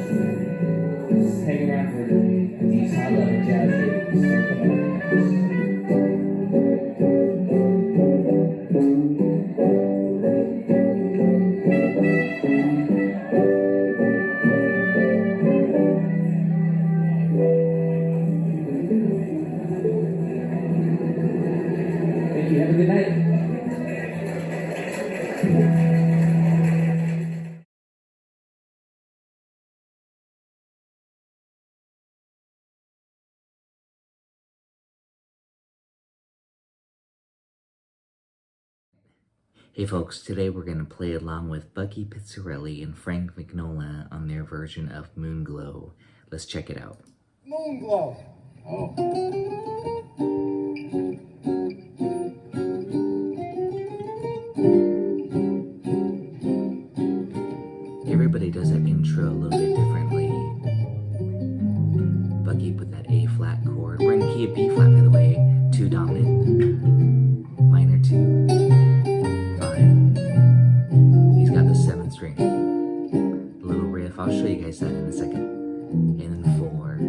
Speaker 3: Just hang around for these hot level jazz gigs. Thank you. Have a good night.
Speaker 2: Hey folks, today we're going to play along with Bucky Pizzarelli and Frank McNola on their version of Moonglow. Let's check it out.
Speaker 6: Moonglow.
Speaker 2: Everybody does that intro a little bit differently. Bucky put that A flat chord. We're in the key of B flat, by the way. 2 dominant, minor 2, 5. He's got the 7th string. A little riff. I'll show you guys that in a second. And then 4,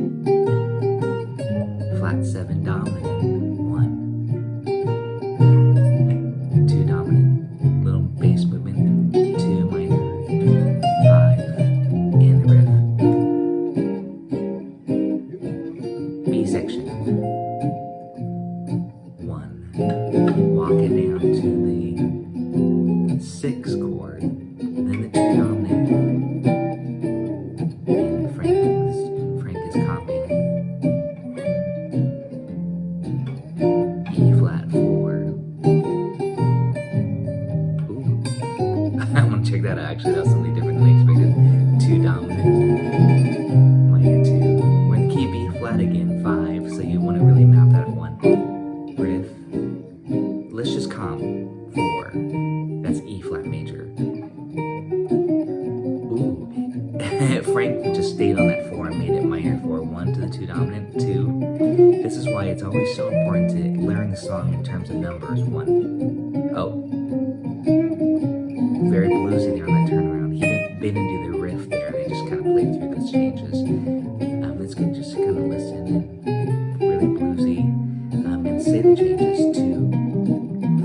Speaker 2: flat 7 dominant, 1, 2 dominant, little bass movement, 2 minor, 5, and the riff. B section, 1, walk it down to the 6th chord, then the 2 dominant, and Frank is copying. E flat 4. Ooh. I'm gonna check that out. Actually, that's something different than I expected. 2 dominant, minor 2. We're in the key of B flat again, 5. So you want to really map that at 1. Riff. Let's just comp 4. That's E flat major. Ooh. Frank just stayed on that 4 and made it minor 4. 1 to the 2 dominant, 2. This is why it's always so important to learn the song in terms of numbers. 1. Oh. Very bluesy there on that turnaround. They didn't do the riff there. They just kind of played through those changes. It's good just to kind of listen and really bluesy. And say the changes. 2, 5,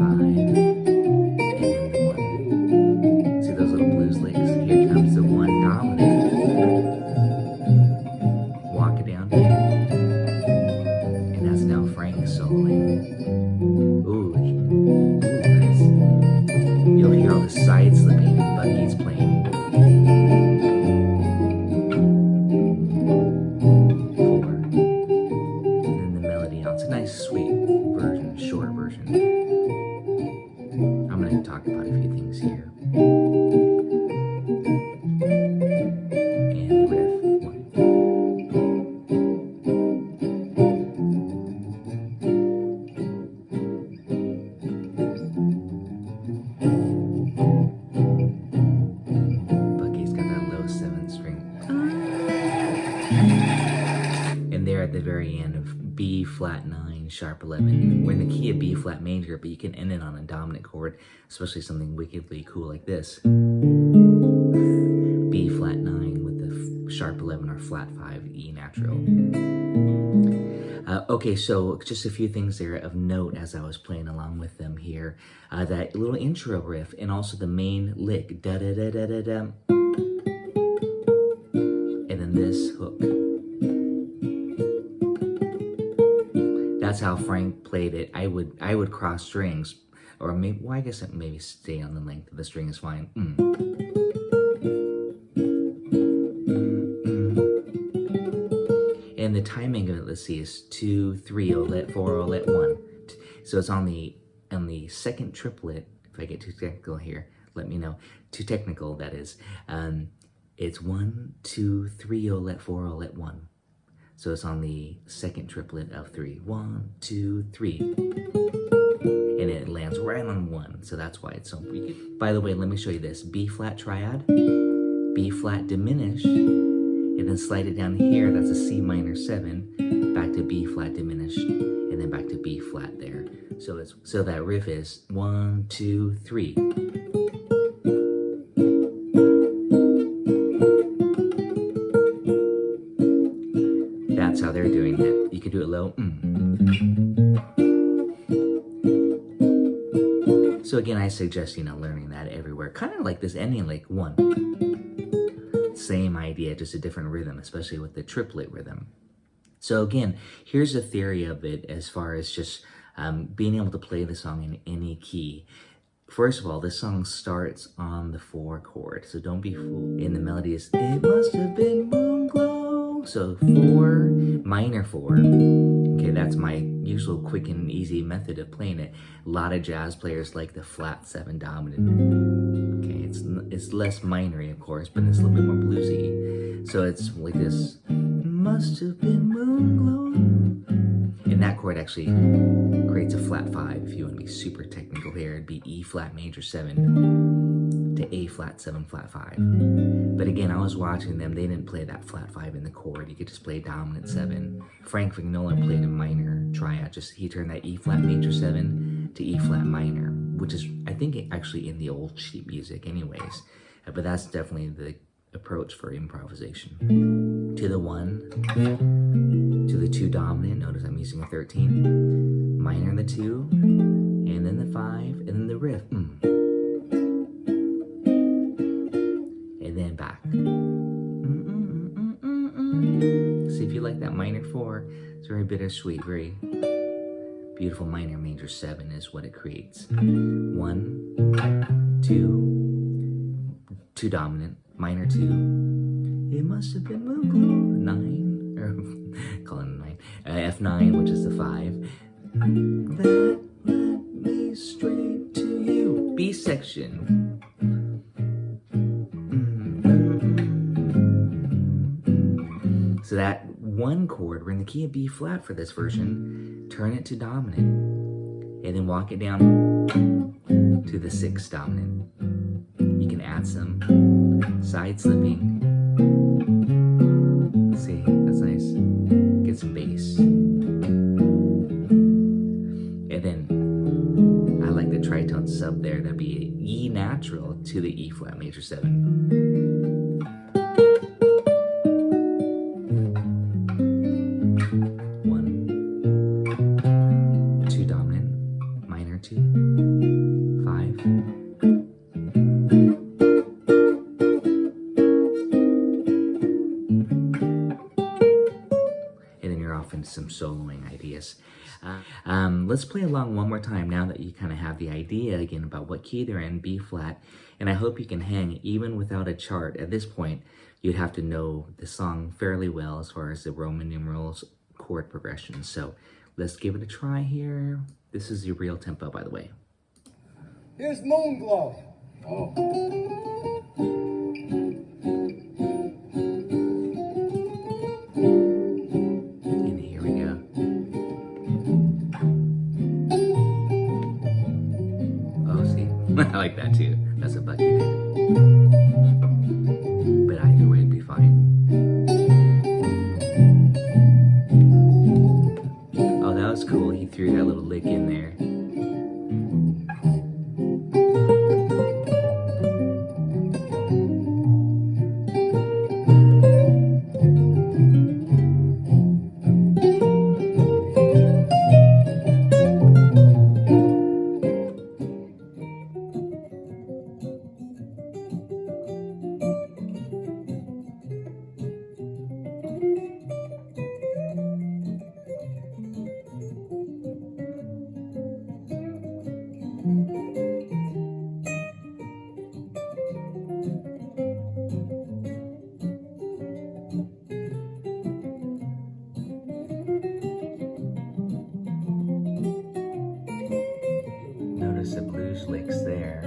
Speaker 2: and then the 1. See those little blues licks? Here comes the 1 dominant. Walk it down. And that's now Frank soloing. Ooh, nice. You'll hear all the side slipping and Bucky's playing. 4. And then the melody out. It's a nice, sweet version, short version. I'm going to talk about a few things here. And the riff. 1. Bucky's got that low 7th string. And there at the very end of B flat 9, sharp 11. We're in the key of B flat major, but you can end it on a dominant chord, especially something wickedly cool like this. B flat 9 with the sharp 11 or flat 5, E natural. Okay, so just a few things there of note as I was playing along with them here. That little intro riff and also the main lick, da da da da da da, and then this hook. That's how Frank played it. I would cross strings, or maybe, well, I guess it maybe stay on the length of the string is fine. And the timing of it, let's see, is 2, 3, oh, let 4, oh, let 1. So it's on the 2nd triplet. If I get too technical here, let me know. Too technical, that is. It's 1, 2, 3, oh, let 4, oh, let 1. So it's on the 2nd triplet of 3. 1, 2, 3. And it lands right on 1. So that's why it's so weak. By the way, let me show you this. B flat triad, B flat diminish, and then slide it down here. That's a C minor 7, back to B flat diminished, and then back to B flat there. So that riff is 1, 2, 3. That's how they're doing it. You can do it low. So again, I suggest, learning that everywhere. Kind of like this ending, like 1. Same idea, just a different rhythm, especially with the triplet rhythm. So again, here's the theory of it as far as just being able to play the song in any key. First of all, this song starts on the 4 chord, so don't be fooled. In the melody is, it must have been Moonglow. So 4, minor 4. Okay, that's my usual quick and easy method of playing it. A lot of jazz players like the flat 7 dominant. Okay, it's less minory, of course, but it's a little bit more bluesy. So it's like this, must have been Moonglow. And that chord actually creates a flat 5. If you want to be super technical here, it'd be E flat major 7 to to A flat 7 flat 5. But again, I was watching them, they didn't play that flat 5 in the chord. You could just play dominant 7. Frank Vignola played a minor triad, he turned that E flat major 7 to E flat minor, which is, I think, actually in the old sheet music anyways. But that's definitely the approach for improvisation. To the 1, to the 2 dominant, notice I'm using a 13, minor the 2, and then the 5, and then the riff, and then back. See if you like that minor 4, it's very bittersweet, very beautiful minor major 7 is what it creates. 1, 2 dominant, minor 2, it must have been Moonglow, 9, or call it 9, F9, which is the 5. That led me straight to you. B section. So that 1 chord, we're in the key of B flat for this version, turn it to dominant, and then walk it down to the 6 dominant. You can add some side slipping. See, that's nice. Get some bass. And then I like the tritone sub there. That'd be E natural to the E flat major 7. 1, 2 dominant, minor 2, 5. Some soloing ideas. Let's play along one more time now that you kind of have the idea again about what key they're in, B flat, and I hope you can hang even without a chart. At this point, you'd have to know the song fairly well as far as the Roman numerals chord progression. So let's give it a try here. This is the real tempo, by the way.
Speaker 8: Here's Moonglow. Oh.
Speaker 2: I like that too. That's what Bucky did. But either way, it'd be fine. Oh, that was cool. He threw that little lick in there. The blues licks there.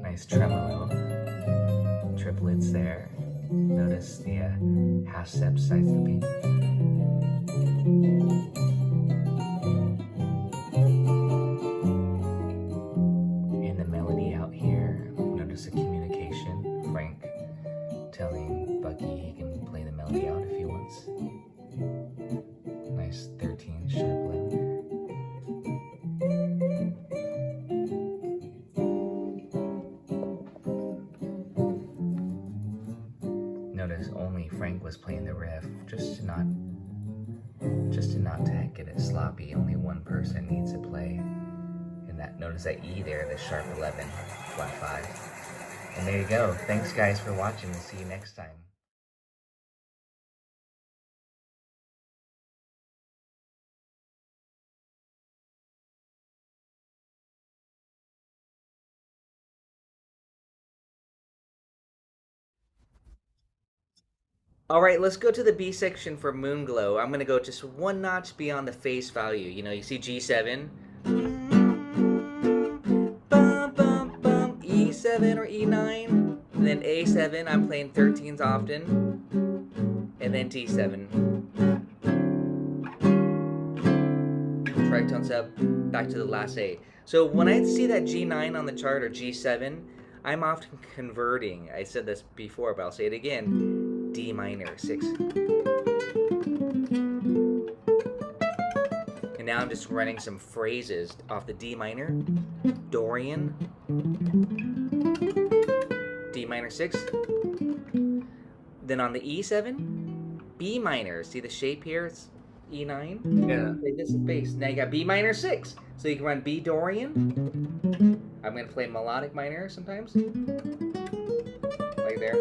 Speaker 2: Nice tremolo. Triplets there. Notice the half step side slipping. And the melody out here. Notice the communication. Frank telling Bucky he can play the melody out if he wants. Nice 13 sharp 11. Notice only Frank was playing the riff, just to not get it sloppy. Only one person needs to play. And that, notice that E there, the sharp 11, flat 5. And there you go. Thanks guys for watching. We'll see you next time.
Speaker 1: Alright, let's go to the B section for Moonglow. I'm going to go just one notch beyond the face value. You know, you see G7, bum, bum, bum, E7 or E9, and then A7, I'm playing 13s often, and then D7. tritones up, back to the last A. So when I see that G9 on the chart or G7, I'm often converting. I said this before, but I'll say it again. D minor, 6. And now I'm just running some phrases off the D minor, Dorian, D minor 6. Then on the E7, B minor. See the shape here? It's E9.
Speaker 2: Yeah.
Speaker 1: Play this is bass. Now you got B minor 6. So you can run B Dorian. I'm going to play melodic minor sometimes. Like there.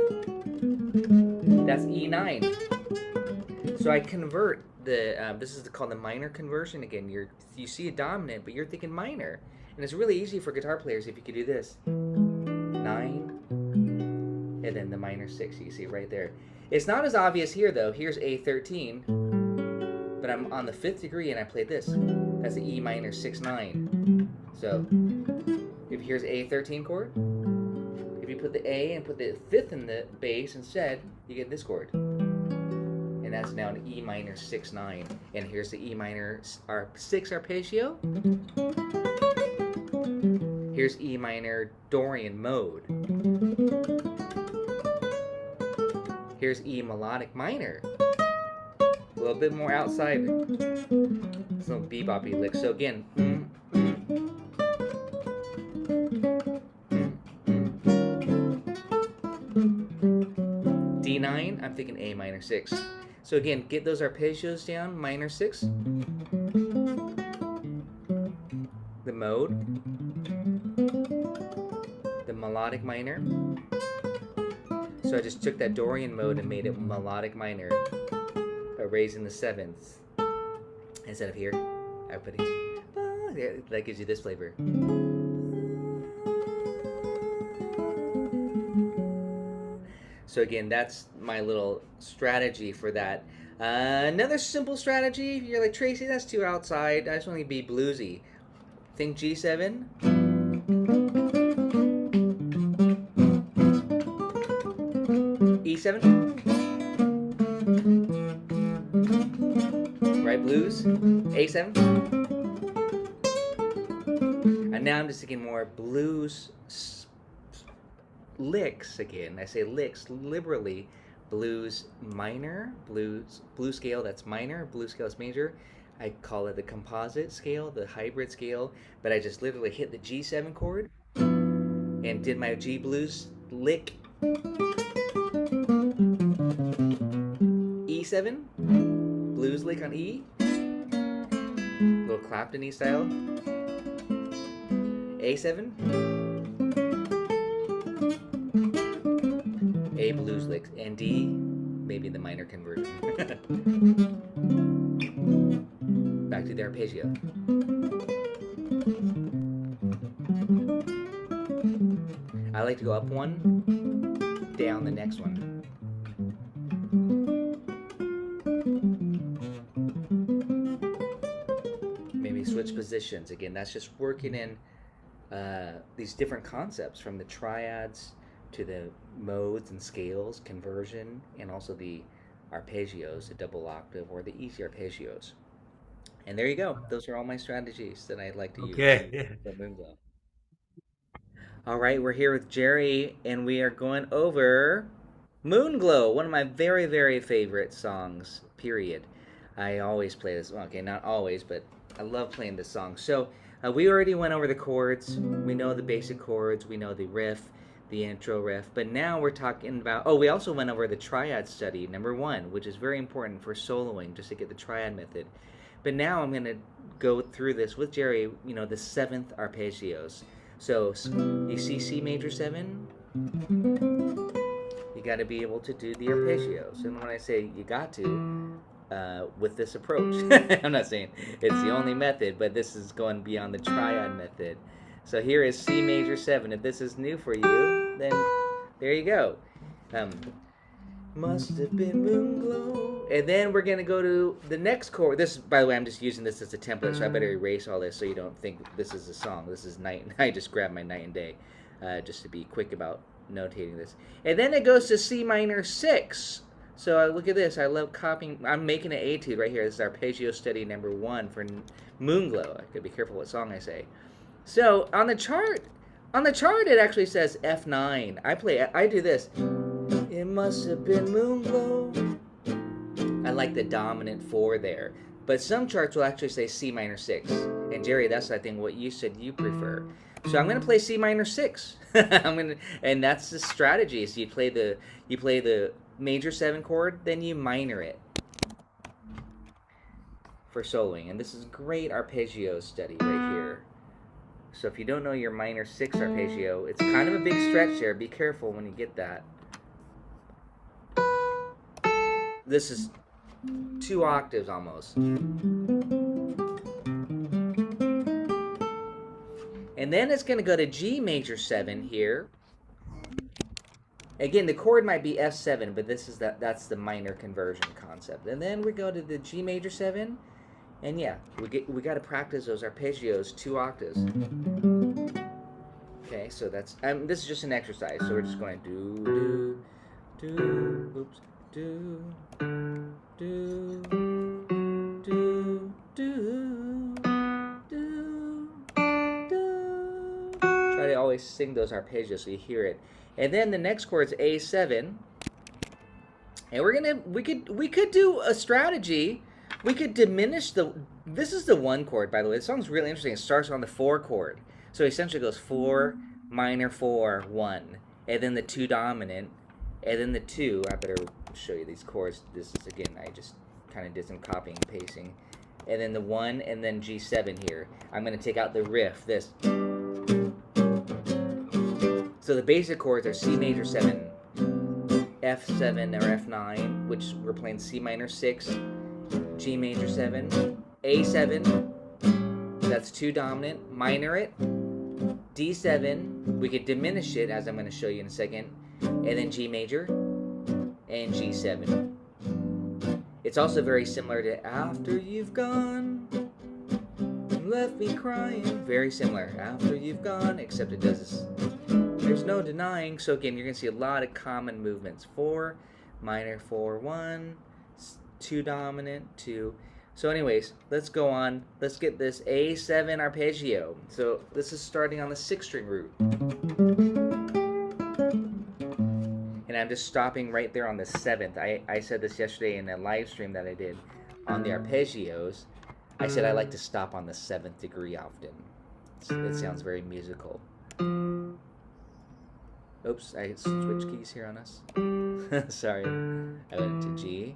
Speaker 1: That's E9. So I convert the, this is called the minor conversion again. You see a dominant, but you're thinking minor. And it's really easy for guitar players if you could do this. 9, and then the minor 6, you see right there. It's not as obvious here though. Here's A13, but I'm on the 5th degree and I played this. That's the E minor 6-9. So, if here's A13 chord, if you put the A and put the 5th in the bass instead, you get this chord. And that's now an E minor 6-9. And here's the E minor 6 arpeggio. Here's E minor Dorian mode. Here's E melodic minor. A little bit more outside. Some beboppy licks. So again. D9, I'm thinking A minor 6. So again, get those arpeggios down, minor 6. The mode. The melodic minor. So I just took that Dorian mode and made it melodic minor by raising the 7th. Instead of here, I put it here. That gives you this flavor. So again, that's my little strategy for that. Another simple strategy, if you're like, Tracy, that's too outside. I just want to be bluesy. Think G7. E7. Right, blues. A7. And now I'm just thinking more blues licks again. I say licks liberally. Blues minor, blue scale that's minor, blue scale that's major. I call it the composite scale, the hybrid scale, but I just literally hit the G7 chord and did my G blues lick. E7, blues lick on E, little Clapton-y style. A7, A blues licks, and D, maybe the minor conversion. Back to the arpeggio. I like to go up one, down the next one. Maybe switch positions. Again, that's just working in these different concepts from the triads to the modes and scales, conversion, and also the arpeggios, the double octave or the easy arpeggios. And there you go. Those are all my strategies that I'd like to use. For Moonglow. All right, we're here with Jerry, and we are going over Moonglow, one of my very, very favorite songs, period. I always play this. Okay, not always, but I love playing this song. So we already went over the chords. We know the basic chords. We know the riff, the intro riff. But now we're talking about... Oh, we also went over the triad study, number 1, which is very important for soloing, just to get the triad method. But now I'm going to go through this with Jerry, you know, the 7th arpeggios. So you see C major 7? You got to be able to do the arpeggios. And when I say you got to, with this approach, I'm not saying it's the only method, but this is going beyond the triad method. So here is C major 7. If this is new for you, then there you go. Must have been Moonglow. And then we're going to go to the next chord. This, by the way, I'm just using this as a template, so I better erase all this so you don't think this is a song. This is night. I just grabbed my night and day just to be quick about notating this. And then it goes to C minor 6.
Speaker 2: So look at this. I love copying. I'm making an etude right here. This is Arpeggio Study number 1 for Moonglow. I gotta be careful what song I say. So on the chart, it actually says F9. I do this. It must have been Moonglow. I like the dominant 4 there. But some charts will actually say C minor 6. And Jerry, that's I think what you said you prefer. So I'm gonna play C minor 6. And that's the strategy. So you play the major 7 chord, then you minor it for soloing. And this is great arpeggio study right here. So if you don't know your minor 6 arpeggio, it's kind of a big stretch there. Be careful when you get that. This is 2 octaves almost. And then it's going to go to G major 7 here. Again, the chord might be F7, but that's the minor conversion concept. And then we go to the G major 7, and yeah, we got to practice those arpeggios 2 octaves. Okay, so that's this is just an exercise. So we're just going do do do, oops, do do do do do do. Try to always sing those arpeggios so you hear it. And then the next chord is A7. And we could do a strategy. We could diminish this is the 1 chord, by the way. This song's really interesting. It starts on the 4 chord. So essentially it goes 4, minor 4, 1. And then the 2 dominant. And then the 2, I better show you these chords. This is, again, I just kind of did some copying and pasting. And then the 1, and then G7 here. I'm going to take out the riff, this. So the basic chords are C major 7, F7 or F9, which we're playing C minor 6, G major 7, A7, that's 2 dominant, minor it, D7, we could diminish it as I'm going to show you in a second, and then G major, and G7. It's also very similar to After You've Gone, Left Me Crying, very similar, After You've Gone, except it does this. There's no denying. So again, you're going to see a lot of common movements. 4, minor 4, 1, 2 dominant, 2. So anyways, let's go on. Let's get this A7 arpeggio. So this is starting on the 6-string root. And I'm just stopping right there on the 7th. I said this yesterday in a live stream that I did on the arpeggios. I said I like to stop on the 7th degree often. It sounds very musical. Oops, I switched keys here on us. Sorry. I went to G.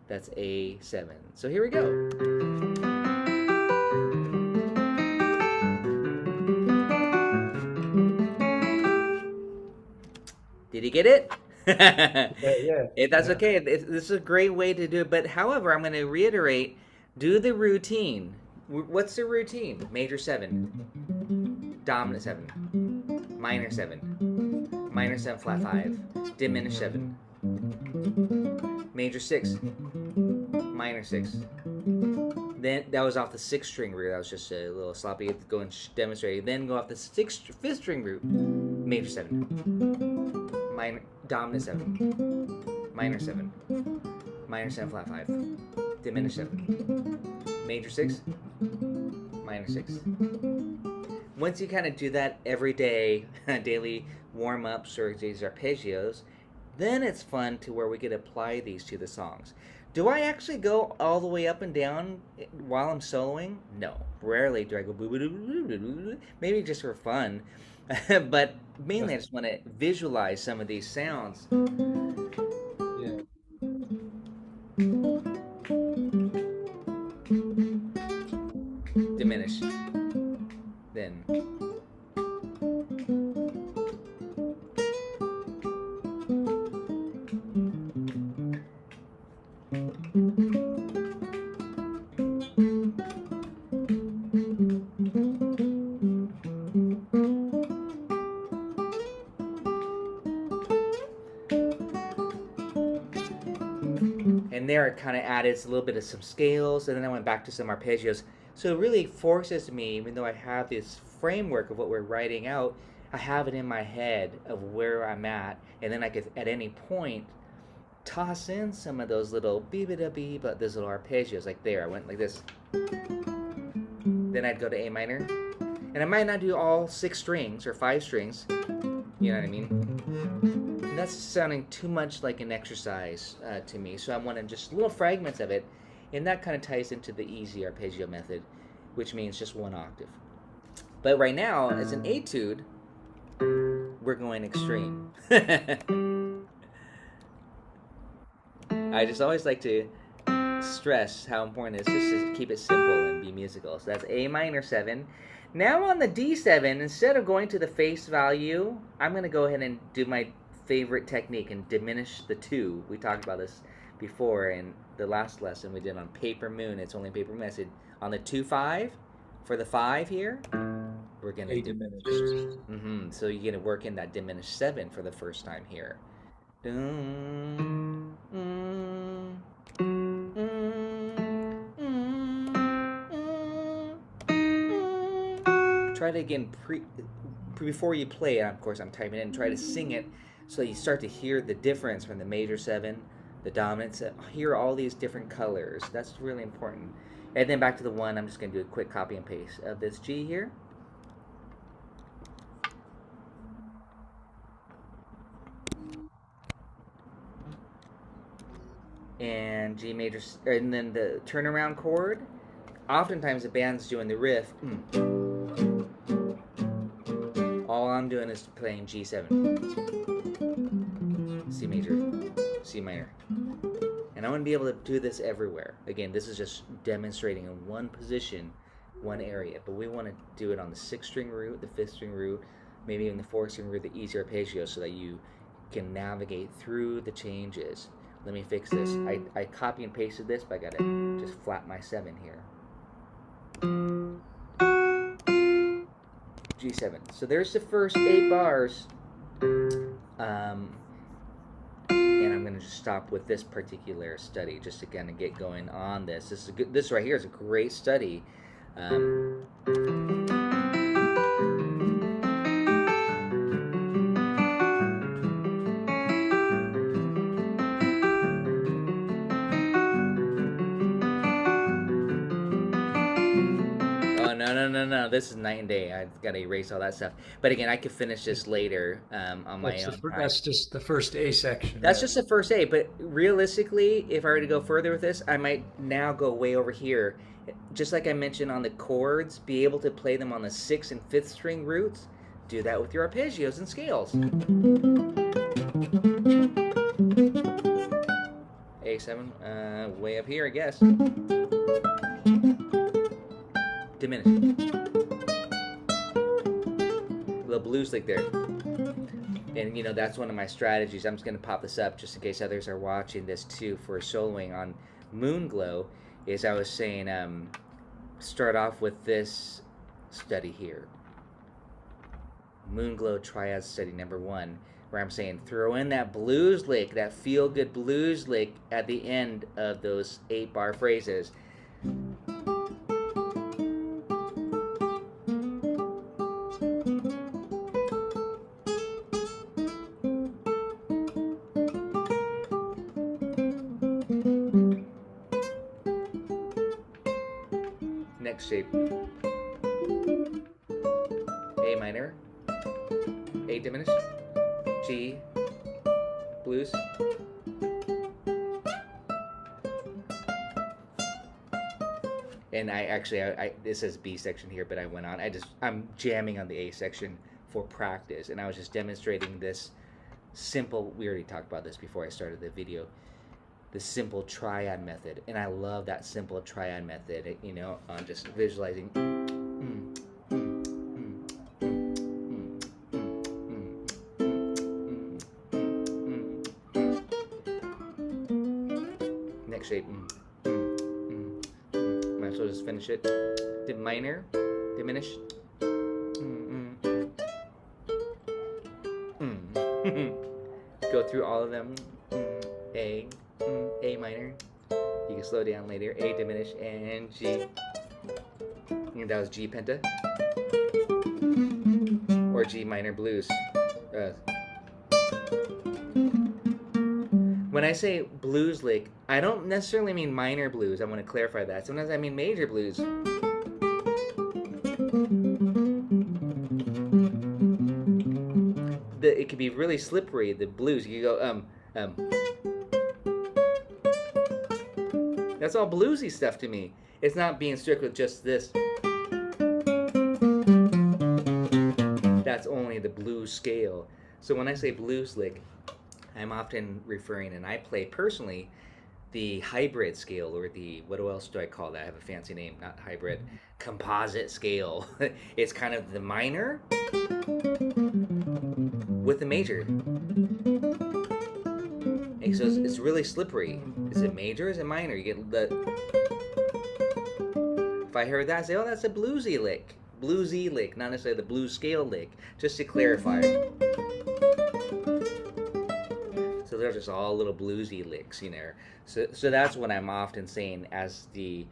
Speaker 2: That's A7. So here we go. Did you get it?
Speaker 6: Yeah.
Speaker 2: That's okay. This is a great way to do it. But however, I'm going to reiterate. Do the routine. What's the routine? Major 7, dominant 7, minor 7, minor 7 flat 5, diminished 7, major 6, minor 6. Then that was off the 6-string root. That was just a little sloppy. Go and demonstrate. Then go off the 5th string root. Major 7, minor dominant 7, minor 7, minor 7 flat 5. Diminished 7, major 6, minor 6. Once you kind of do that every day, daily warm-ups or these arpeggios, then it's fun to where we could apply these to the songs. Do I actually go all the way up and down while I'm soloing? No. Rarely do I go boo boo boo boo boo boo. Maybe just for fun. But mainly I just want to visualize some of these sounds.
Speaker 6: Yeah.
Speaker 2: Diminish. Then. And there it kind of added a little bit of some scales, and then I went back to some arpeggios.
Speaker 1: So it really forces me, even though I have this framework of what we're writing out, I have it in my head of where I'm at, and then I could, at any point, toss in some of those little beep-a-da-beep, but those little arpeggios, like there, I went like this. Then I'd go to A minor, and I might not do all 6 strings or 5 strings, you know what I mean? And that's sounding too much like an exercise to me, so I wanted just little fragments of it, and that kind of ties into the easy arpeggio method, which means just 1 octave. But right now, as an etude, we're going extreme. I just always like to stress how important it is just to keep it simple and be musical. So that's A minor 7. Now on the D7, instead of going to the face value, I'm going to go ahead and do my favorite technique and diminish the 2. We talked about this before in the last lesson we did on Paper Moon. It's only Paper Moon. I said on the 2-5, for the 5 here, we're going to diminish. So you're going to work in that diminished 7 for the first time here. Try to again before you play it. Of course, I'm typing it in. Try to sing it so you start to hear the difference from the major 7, the dominant 7. Hear all these different colors. That's really important. And then back to the 1. I'm just going to do a quick copy and paste of this G here. And G major, and then the turnaround chord. Oftentimes the band's doing the riff. All I'm doing is playing G7, C major, C minor. And I want to be able to do this everywhere. Again, this is just demonstrating in one position, one area. But we want to do it on the 6th string root, the 5th string root, maybe even the 4th string root, the easy arpeggio, so that you can navigate through the changes. Let me fix this. I copy and pasted this, but I gotta just flat my 7 here. G7. So there's the first 8 bars. And I'm gonna just stop with this particular study just to kind of get going on this. This is good. This right here is a great study. No, this is night and day. I've got to erase all that stuff. But again, I could finish this later on my own.
Speaker 6: That's just the first A section.
Speaker 1: That's just the first A. But realistically, if I were to go further with this, I might now go way over here. Just like I mentioned on the chords, be able to play them on the 6th and 5th string roots. Do that with your arpeggios and scales. A7, way up here, I guess. Diminish. Little blues lick there. And you know, that's one of my strategies. I'm just going to pop this up just in case others are watching this too for soloing on Moonglow. Is I was saying, start off with this study here. Moonglow Triad Study number 1, where I'm saying throw in that blues lick, that feel-good blues lick at the end of those 8-bar phrases. Next shape. A minor, A diminished, G, blues, and this says B section here, but I went on. I'm jamming on the A section for practice, and I was just demonstrating this simple. We already talked about this before I started the video. The simple triad method, and I love that simple triad method. You know, on just visualizing. Next shape. Might as well just finish it. Did minor, diminish. Go through all of them. A minor. You can slow down later. A diminished and G.
Speaker 2: think that was G penta or G minor blues. When I say blues lick, I don't necessarily mean minor blues. I want to clarify that. Sometimes I mean major blues. It could be really slippery, the blues. You go, That's all bluesy stuff to me. It's not being strict with just this. That's only the blues scale. So when I say blues lick, I'm often referring, and I play personally, the hybrid scale, or the, what else do I call that? I have a fancy name, not hybrid, composite scale. It's kind of the minor with the major. And so it's really slippery. Is it major? Is it minor? You get the. If I heard that, I say, oh, that's a bluesy lick. Bluesy lick, not necessarily the blues scale lick. Just to clarify. So they're just all little bluesy licks, you know. So that's what I'm often saying as the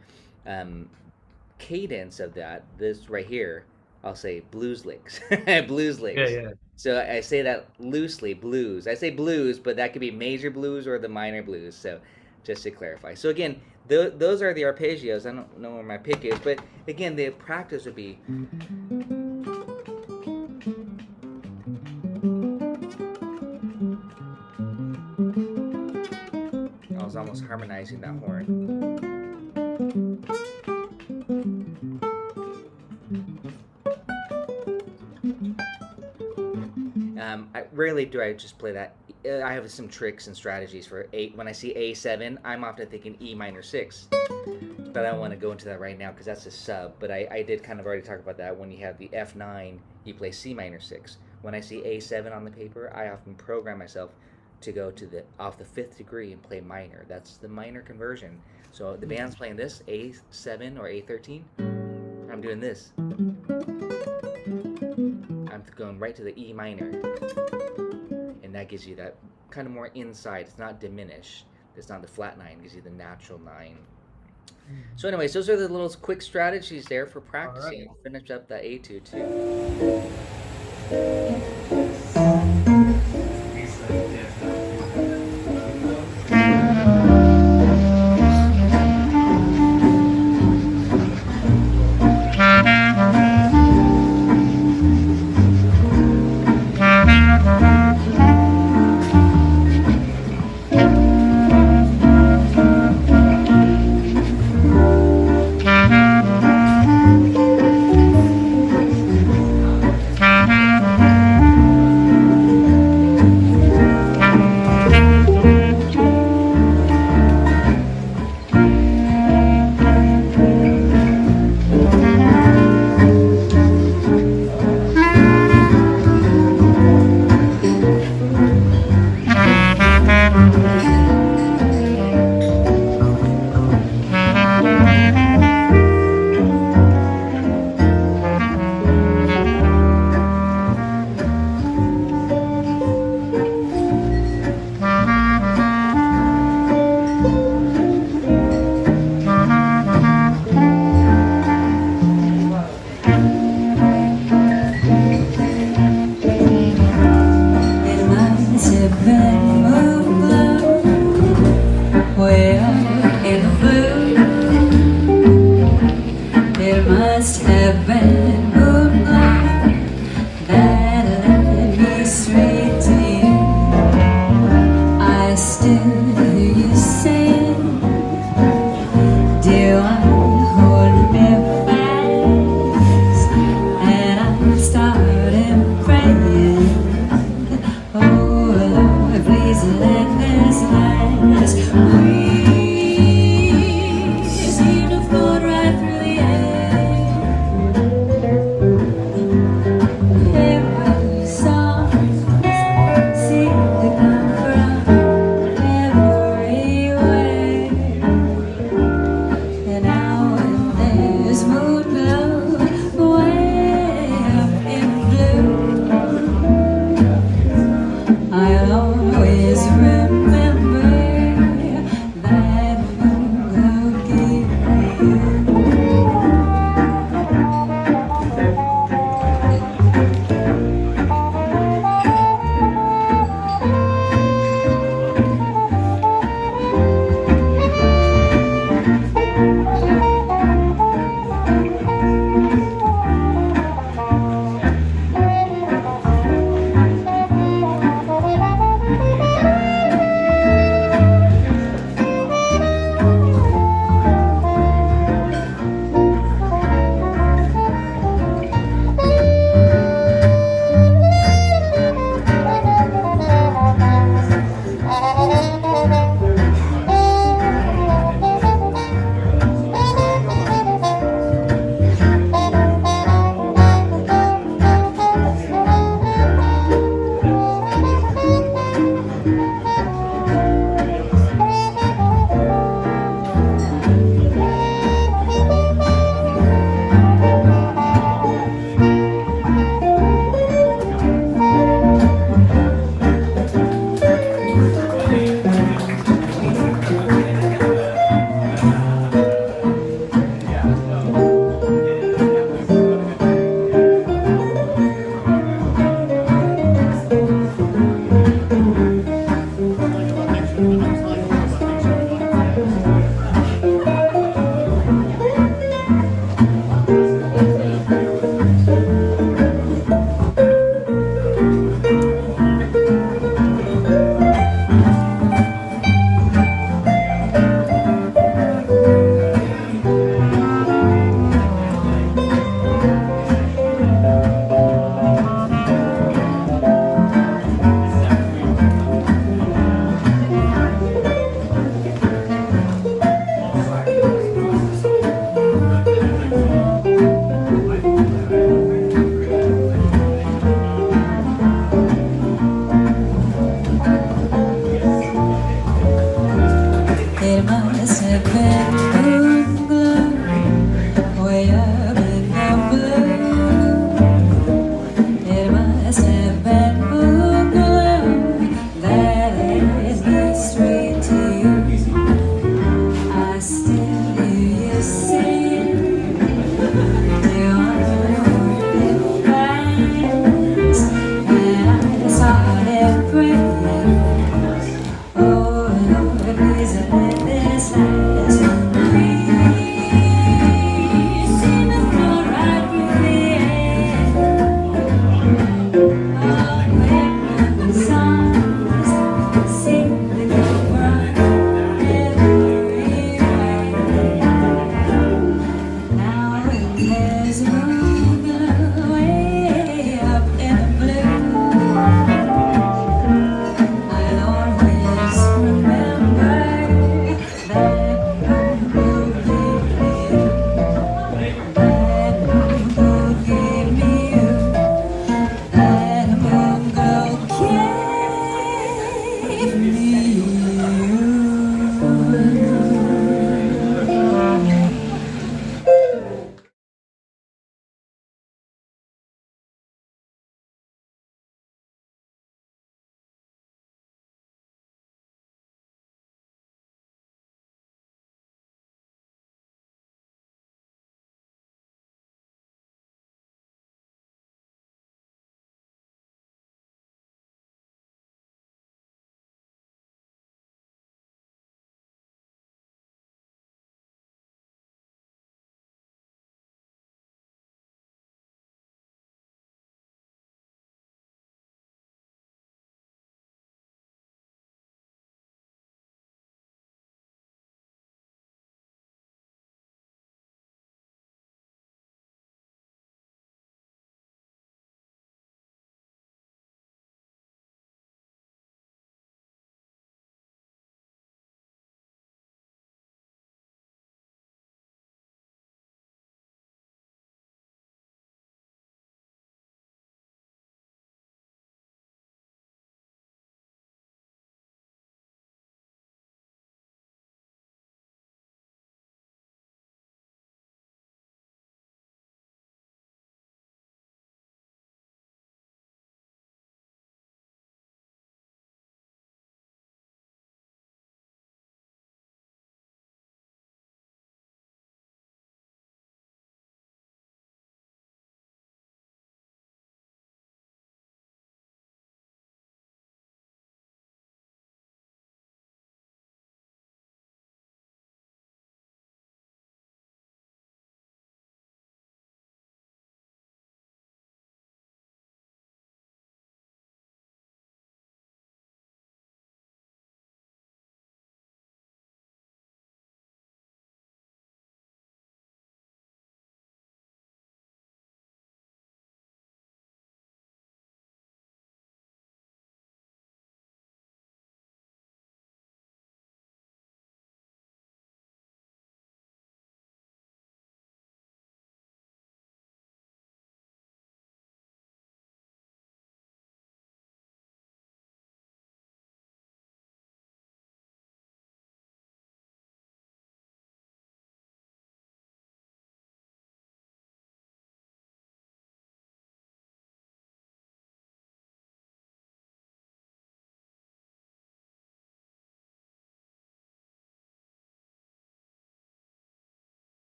Speaker 2: cadence of that. This right here, I'll say blues licks. Blues licks.
Speaker 6: Yeah, yeah.
Speaker 2: So I say that loosely, blues. I say blues, but that could be major blues or the minor blues. So just to clarify. So again, those are the arpeggios. I don't know where my pick is, but again, the practice would be. I was almost harmonizing that horn. Rarely do I just play that. I have some tricks and strategies for when I see A7, I'm often thinking E minor 6. But I don't want to go into that right now because that's a sub. But I did kind of already talk about that. When you have the F9, you play C minor 6. When I see A7 on the paper, I often program myself to go to off the 5th degree and play minor. That's the minor conversion. So the band's playing this, A7 or A13. I'm doing this. I'm going right to the E minor. And that gives you that kind of more inside. It's not diminished. It's not the flat 9. It gives you the natural 9. So anyways, those are the little quick strategies there for practicing. Right. Finish up that etude too.